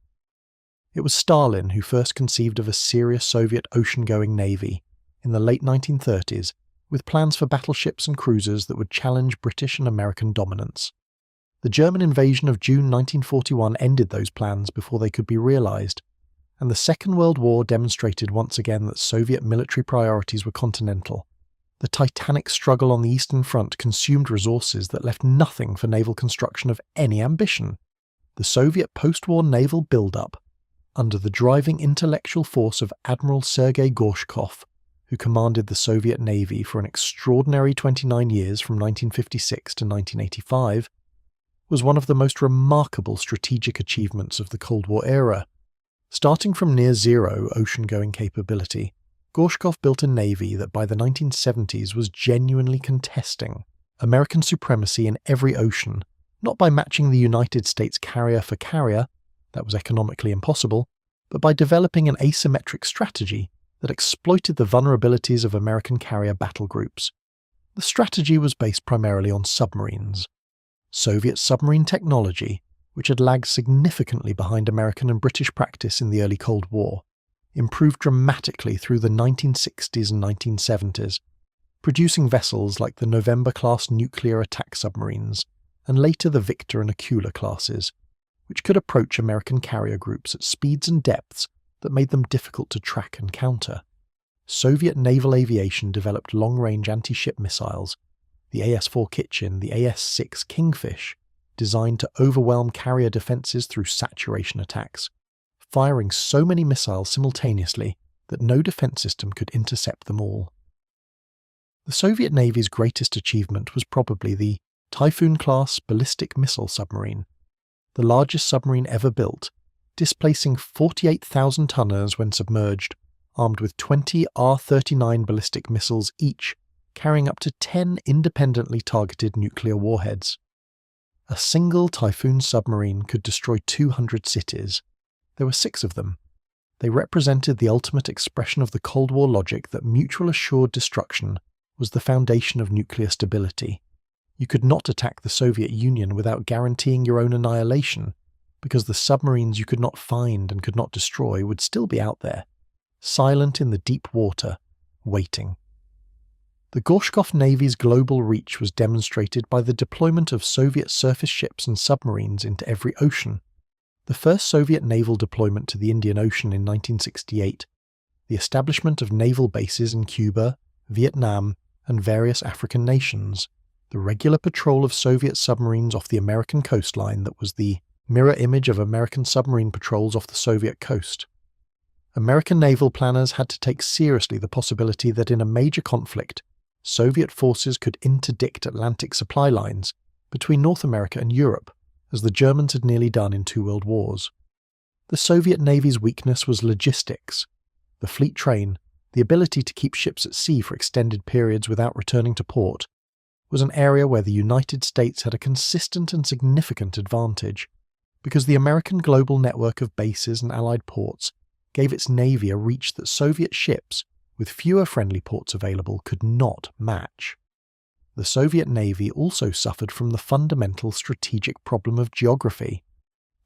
It was Stalin who first conceived of a serious Soviet ocean-going navy in the late 1930s, with plans for battleships and cruisers that would challenge British and American dominance. The German invasion of June 1941 ended those plans before they could be realized, and the Second World War demonstrated once again that Soviet military priorities were continental, The titanic struggle on the Eastern Front consumed resources that left nothing for naval construction of any ambition. The Soviet post-war naval build-up, under the driving intellectual force of Admiral Sergei Gorshkov, who commanded the Soviet Navy for an extraordinary 29 years from 1956 to 1985, was one of the most remarkable strategic achievements of the Cold War era. Starting from near-zero ocean-going capability, Gorshkov built a navy that by the 1970s was genuinely contesting American supremacy in every ocean, not by matching the United States carrier for carrier, that was economically impossible, but by developing an asymmetric strategy that exploited the vulnerabilities of American carrier battle groups. The strategy was based primarily on submarines. Soviet submarine technology, which had lagged significantly behind American and British practice in the early Cold War, improved dramatically through the 1960s and 1970s, producing vessels like the November-class nuclear attack submarines, and later the Victor and Aquila classes, which could approach American carrier groups at speeds and depths that made them difficult to track and counter. Soviet naval aviation developed long-range anti-ship missiles, the AS-4 Kitchen, the AS-6 Kingfish, designed to overwhelm carrier defenses through saturation attacks, firing so many missiles simultaneously that no defense system could intercept them all. The Soviet Navy's greatest achievement was probably the Typhoon-class ballistic missile submarine, the largest submarine ever built, displacing 48,000 tonners when submerged, armed with 20 R-39 ballistic missiles each, carrying up to 10 independently targeted nuclear warheads. A single Typhoon submarine could destroy 200 cities. There were 6 of them. They represented the ultimate expression of the Cold War logic that mutual assured destruction was the foundation of nuclear stability. You could not attack the Soviet Union without guaranteeing your own annihilation, because the submarines you could not find and could not destroy would still be out there, silent in the deep water, waiting. The Gorshkov Navy's global reach was demonstrated by the deployment of Soviet surface ships and submarines into every ocean. The first Soviet naval deployment to the Indian Ocean in 1968, the establishment of naval bases in Cuba, Vietnam, and various African nations, the regular patrol of Soviet submarines off the American coastline that was the mirror image of American submarine patrols off the Soviet coast. American naval planners had to take seriously the possibility that in a major conflict, Soviet forces could interdict Atlantic supply lines between North America and Europe, as the Germans had nearly done in 2 world wars. The Soviet Navy's weakness was logistics. The fleet train, the ability to keep ships at sea for extended periods without returning to port, was an area where the United States had a consistent and significant advantage, because the American global network of bases and allied ports gave its navy a reach that Soviet ships, with fewer friendly ports available, could not match. The Soviet Navy also suffered from the fundamental strategic problem of geography.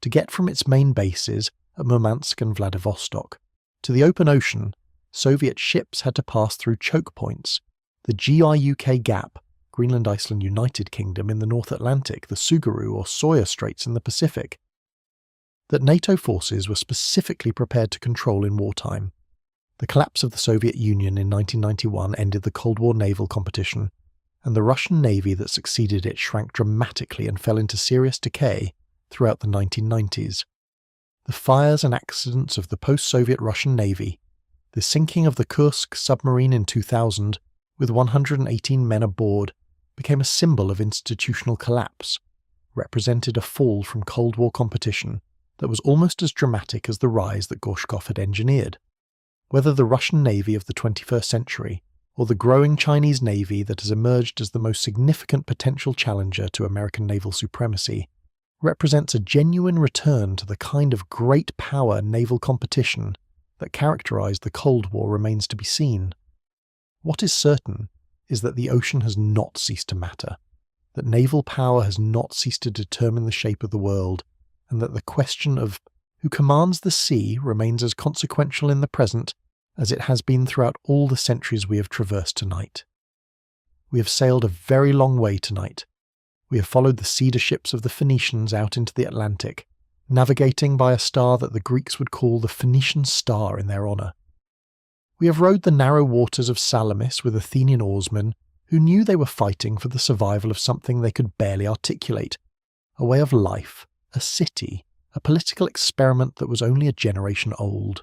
To get from its main bases at Murmansk and Vladivostok to the open ocean, Soviet ships had to pass through choke points, the GIUK Gap, Greenland-Iceland United Kingdom in the North Atlantic, the Tsugaru or Sawyer Straits in the Pacific, that NATO forces were specifically prepared to control in wartime. The collapse of the Soviet Union in 1991 ended the Cold War naval competition, and the Russian Navy that succeeded it shrank dramatically and fell into serious decay throughout the 1990s. The fires and accidents of the post-Soviet Russian Navy, the sinking of the Kursk submarine in 2000 with 118 men aboard, became a symbol of institutional collapse, represented a fall from Cold War competition that was almost as dramatic as the rise that Gorshkov had engineered. Whether the Russian Navy of the 21st century or the growing Chinese Navy that has emerged as the most significant potential challenger to American naval supremacy, represents a genuine return to the kind of great power naval competition that characterized the Cold War remains to be seen. What is certain is that the ocean has not ceased to matter, that naval power has not ceased to determine the shape of the world, and that the question of who commands the sea remains as consequential in the present as it has been throughout all the centuries we have traversed tonight. We have sailed a very long way tonight. We have followed the cedar ships of the Phoenicians out into the Atlantic, navigating by a star that the Greeks would call the Phoenician star in their honour. We have rode the narrow waters of Salamis with Athenian oarsmen who knew they were fighting for the survival of something they could barely articulate, a way of life, a city, a political experiment that was only a generation old.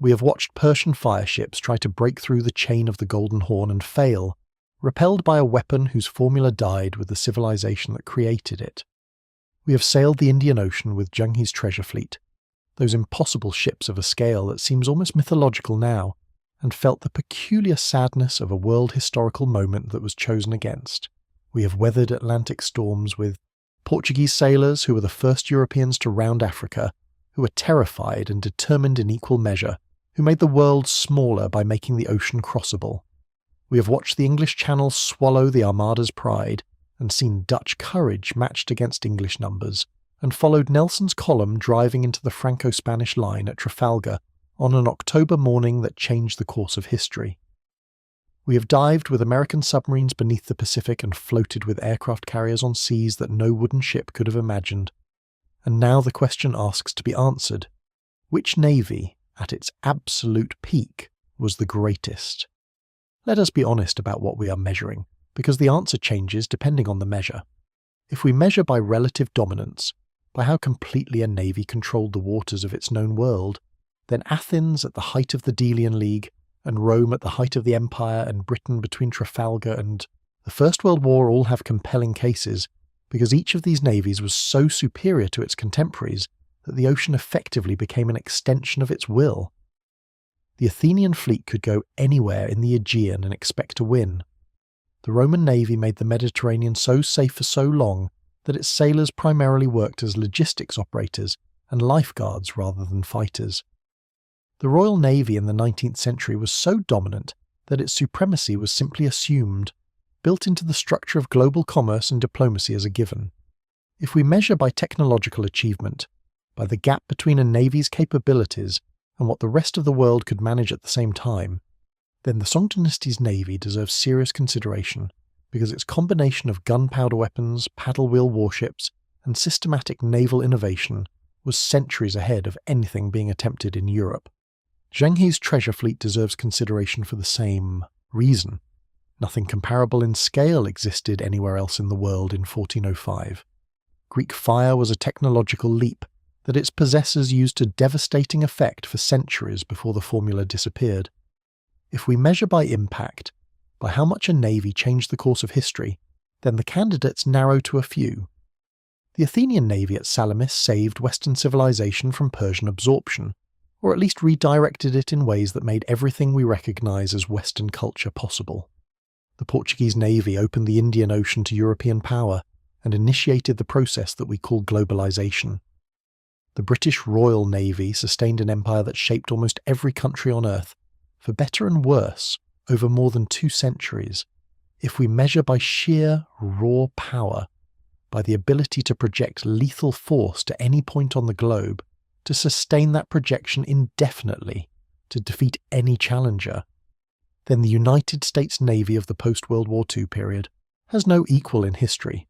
We have watched Persian fireships try to break through the chain of the Golden Horn and fail, repelled by a weapon whose formula died with the civilization that created it. We have sailed the Indian Ocean with Zheng's treasure fleet, those impossible ships of a scale that seems almost mythological now, and felt the peculiar sadness of a world historical moment that was chosen against. We have weathered Atlantic storms with Portuguese sailors who were the first Europeans to round Africa, who were terrified and determined in equal measure, who made the world smaller by making the ocean crossable. We have watched the English Channel swallow the Armada's pride, and seen Dutch courage matched against English numbers, and followed Nelson's column driving into the Franco-Spanish line at Trafalgar on an October morning that changed the course of history. We have dived with American submarines beneath the Pacific and floated with aircraft carriers on seas that no wooden ship could have imagined. And now the question asks to be answered. Which navy, at its absolute peak, was the greatest? Let us be honest about what we are measuring, because the answer changes depending on the measure. If we measure by relative dominance, by how completely a navy controlled the waters of its known world, then Athens at the height of the Delian League, and Rome at the height of the Empire, and Britain between Trafalgar and the First World War all have compelling cases, because each of these navies was so superior to its contemporaries that the ocean effectively became an extension of its will. The Athenian fleet could go anywhere in the Aegean and expect to win. The Roman navy made the Mediterranean so safe for so long that its sailors primarily worked as logistics operators and lifeguards rather than fighters. The Royal Navy in the 19th century was so dominant that its supremacy was simply assumed, built into the structure of global commerce and diplomacy as a given. If we measure by technological achievement, by the gap between a navy's capabilities and what the rest of the world could manage at the same time, then the Song Dynasty's navy deserves serious consideration because its combination of gunpowder weapons, paddle-wheel warships, and systematic naval innovation was centuries ahead of anything being attempted in Europe. Zheng's treasure fleet deserves consideration for the same reason. Nothing comparable in scale existed anywhere else in the world in 1405. Greek fire was a technological leap that its possessors used to devastating effect for centuries before the formula disappeared. If we measure by impact, by how much a navy changed the course of history, then the candidates narrow to a few. The Athenian navy at Salamis saved Western civilization from Persian absorption, or at least redirected it in ways that made everything we recognize as Western culture possible. The Portuguese navy opened the Indian Ocean to European power and initiated the process that we call globalization. The British Royal Navy sustained an empire that shaped almost every country on Earth, for better and worse, over more than 2 centuries. If we measure by sheer, raw power, by the ability to project lethal force to any point on the globe, to sustain that projection indefinitely, to defeat any challenger, then the United States Navy of the post-World War II period has no equal in history.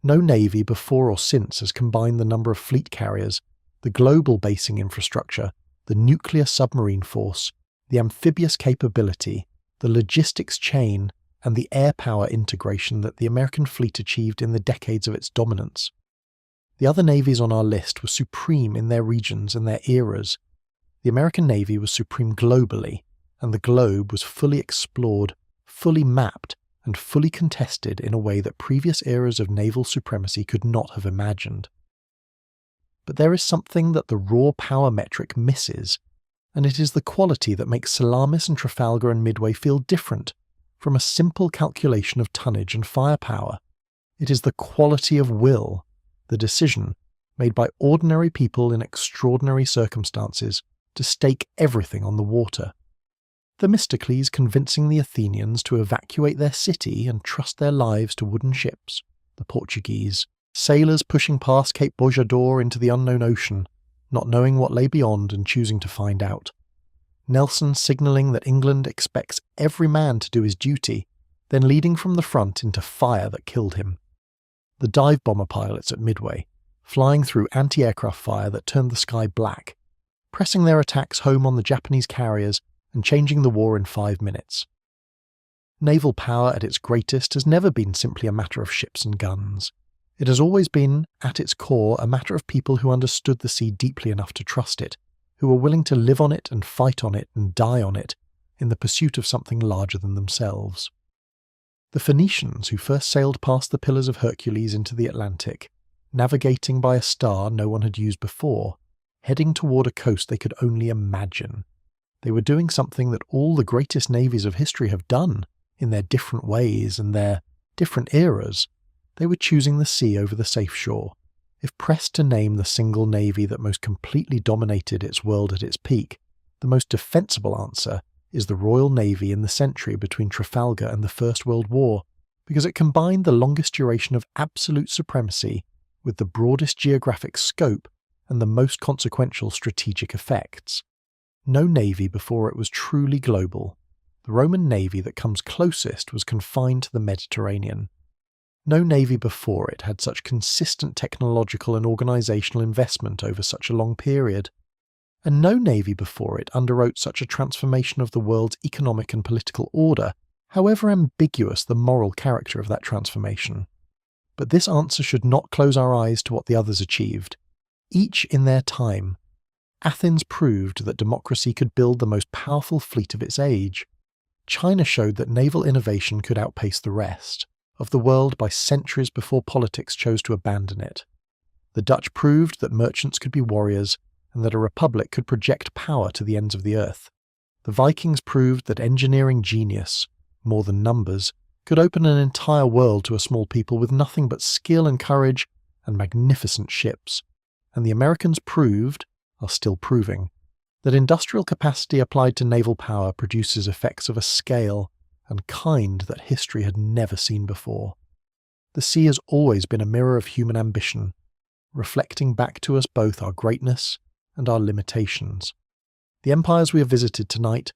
No navy before or since has combined the number of fleet carriers, the global basing infrastructure, the nuclear submarine force, the amphibious capability, the logistics chain, and the air power integration that the American fleet achieved in the decades of its dominance. The other navies on our list were supreme in their regions and their eras. The American Navy was supreme globally, and the globe was fully explored, fully mapped, and fully contested in a way that previous eras of naval supremacy could not have imagined. But there is something that the raw power metric misses, and it is the quality that makes Salamis and Trafalgar and Midway feel different from a simple calculation of tonnage and firepower. It is the quality of will, the decision, made by ordinary people in extraordinary circumstances, to stake everything on the water. Themistocles convincing the Athenians to evacuate their city and trust their lives to wooden ships, the Portuguese, sailors pushing past Cape Bojador into the unknown ocean, not knowing what lay beyond and choosing to find out. Nelson signalling that England expects every man to do his duty, then leading from the front into fire that killed him. The dive bomber pilots at Midway, flying through anti-aircraft fire that turned the sky black, pressing their attacks home on the Japanese carriers and changing the war in 5 minutes. Naval power at its greatest has never been simply a matter of ships and guns. It has always been, at its core, a matter of people who understood the sea deeply enough to trust it, who were willing to live on it and fight on it and die on it in the pursuit of something larger than themselves. The Phoenicians, who first sailed past the Pillars of Hercules into the Atlantic, navigating by a star no one had used before, heading toward a coast they could only imagine. They were doing something that all the greatest navies of history have done, in their different ways and their different eras. They were choosing the sea over the safe shore. If pressed to name the single navy that most completely dominated its world at its peak, the most defensible answer is the Royal Navy in the century between Trafalgar and the First World War, because it combined the longest duration of absolute supremacy with the broadest geographic scope and the most consequential strategic effects. No navy before it was truly global. The Roman navy that comes closest was confined to the Mediterranean. No navy before it had such consistent technological and organisational investment over such a long period. And no navy before it underwrote such a transformation of the world's economic and political order, however ambiguous the moral character of that transformation. But this answer should not close our eyes to what the others achieved. Each in their time. Athens proved that democracy could build the most powerful fleet of its age. China showed that naval innovation could outpace the rest of the world by centuries before politics chose to abandon it. The Dutch proved that merchants could be warriors and that a republic could project power to the ends of the earth. The Vikings proved that engineering genius, more than numbers, could open an entire world to a small people with nothing but skill and courage and magnificent ships. And the Americans proved, are still proving, that industrial capacity applied to naval power produces effects of a scale and kind that history had never seen before. The sea has always been a mirror of human ambition, reflecting back to us both our greatness and our limitations. The empires we have visited tonight,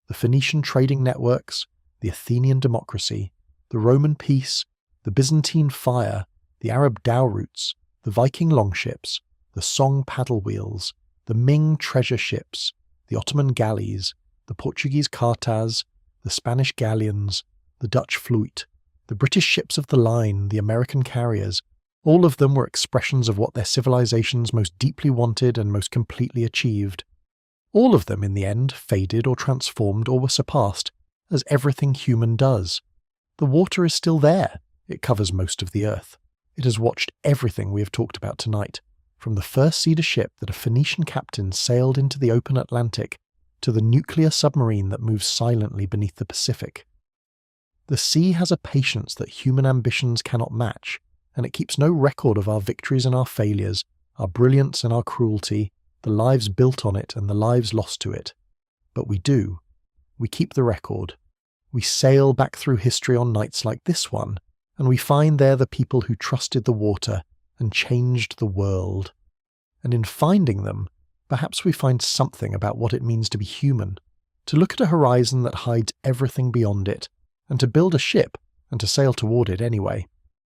the Phoenician trading networks, the Athenian democracy, the Roman peace, the Byzantine fire, the Arab dhow routes, the Viking longships, the Song paddle wheels, the Ming treasure ships, the Ottoman galleys, the Portuguese Carthage, the Spanish galleons, the Dutch fleet, the British ships of the line, the American carriers, all of them were expressions of what their civilizations most deeply wanted and most completely achieved. All of them, in the end, faded or transformed or were surpassed, as everything human does. The water is still there. It covers most of the earth. It has watched everything we have talked about tonight, from the first cedar ship that a Phoenician captain sailed into the open Atlantic to the nuclear submarine that moves silently beneath the Pacific. The sea has a patience that human ambitions cannot match, and it keeps no record of our victories and our failures, our brilliance and our cruelty, the lives built on it and the lives lost to it. But we do. We keep the record. We sail back through history on nights like this one, and we find there the people who trusted the water and changed the world. And in finding them, perhaps we find something about what it means to be human, to look at a horizon that hides everything beyond it, and to build a ship and to sail toward it anyway.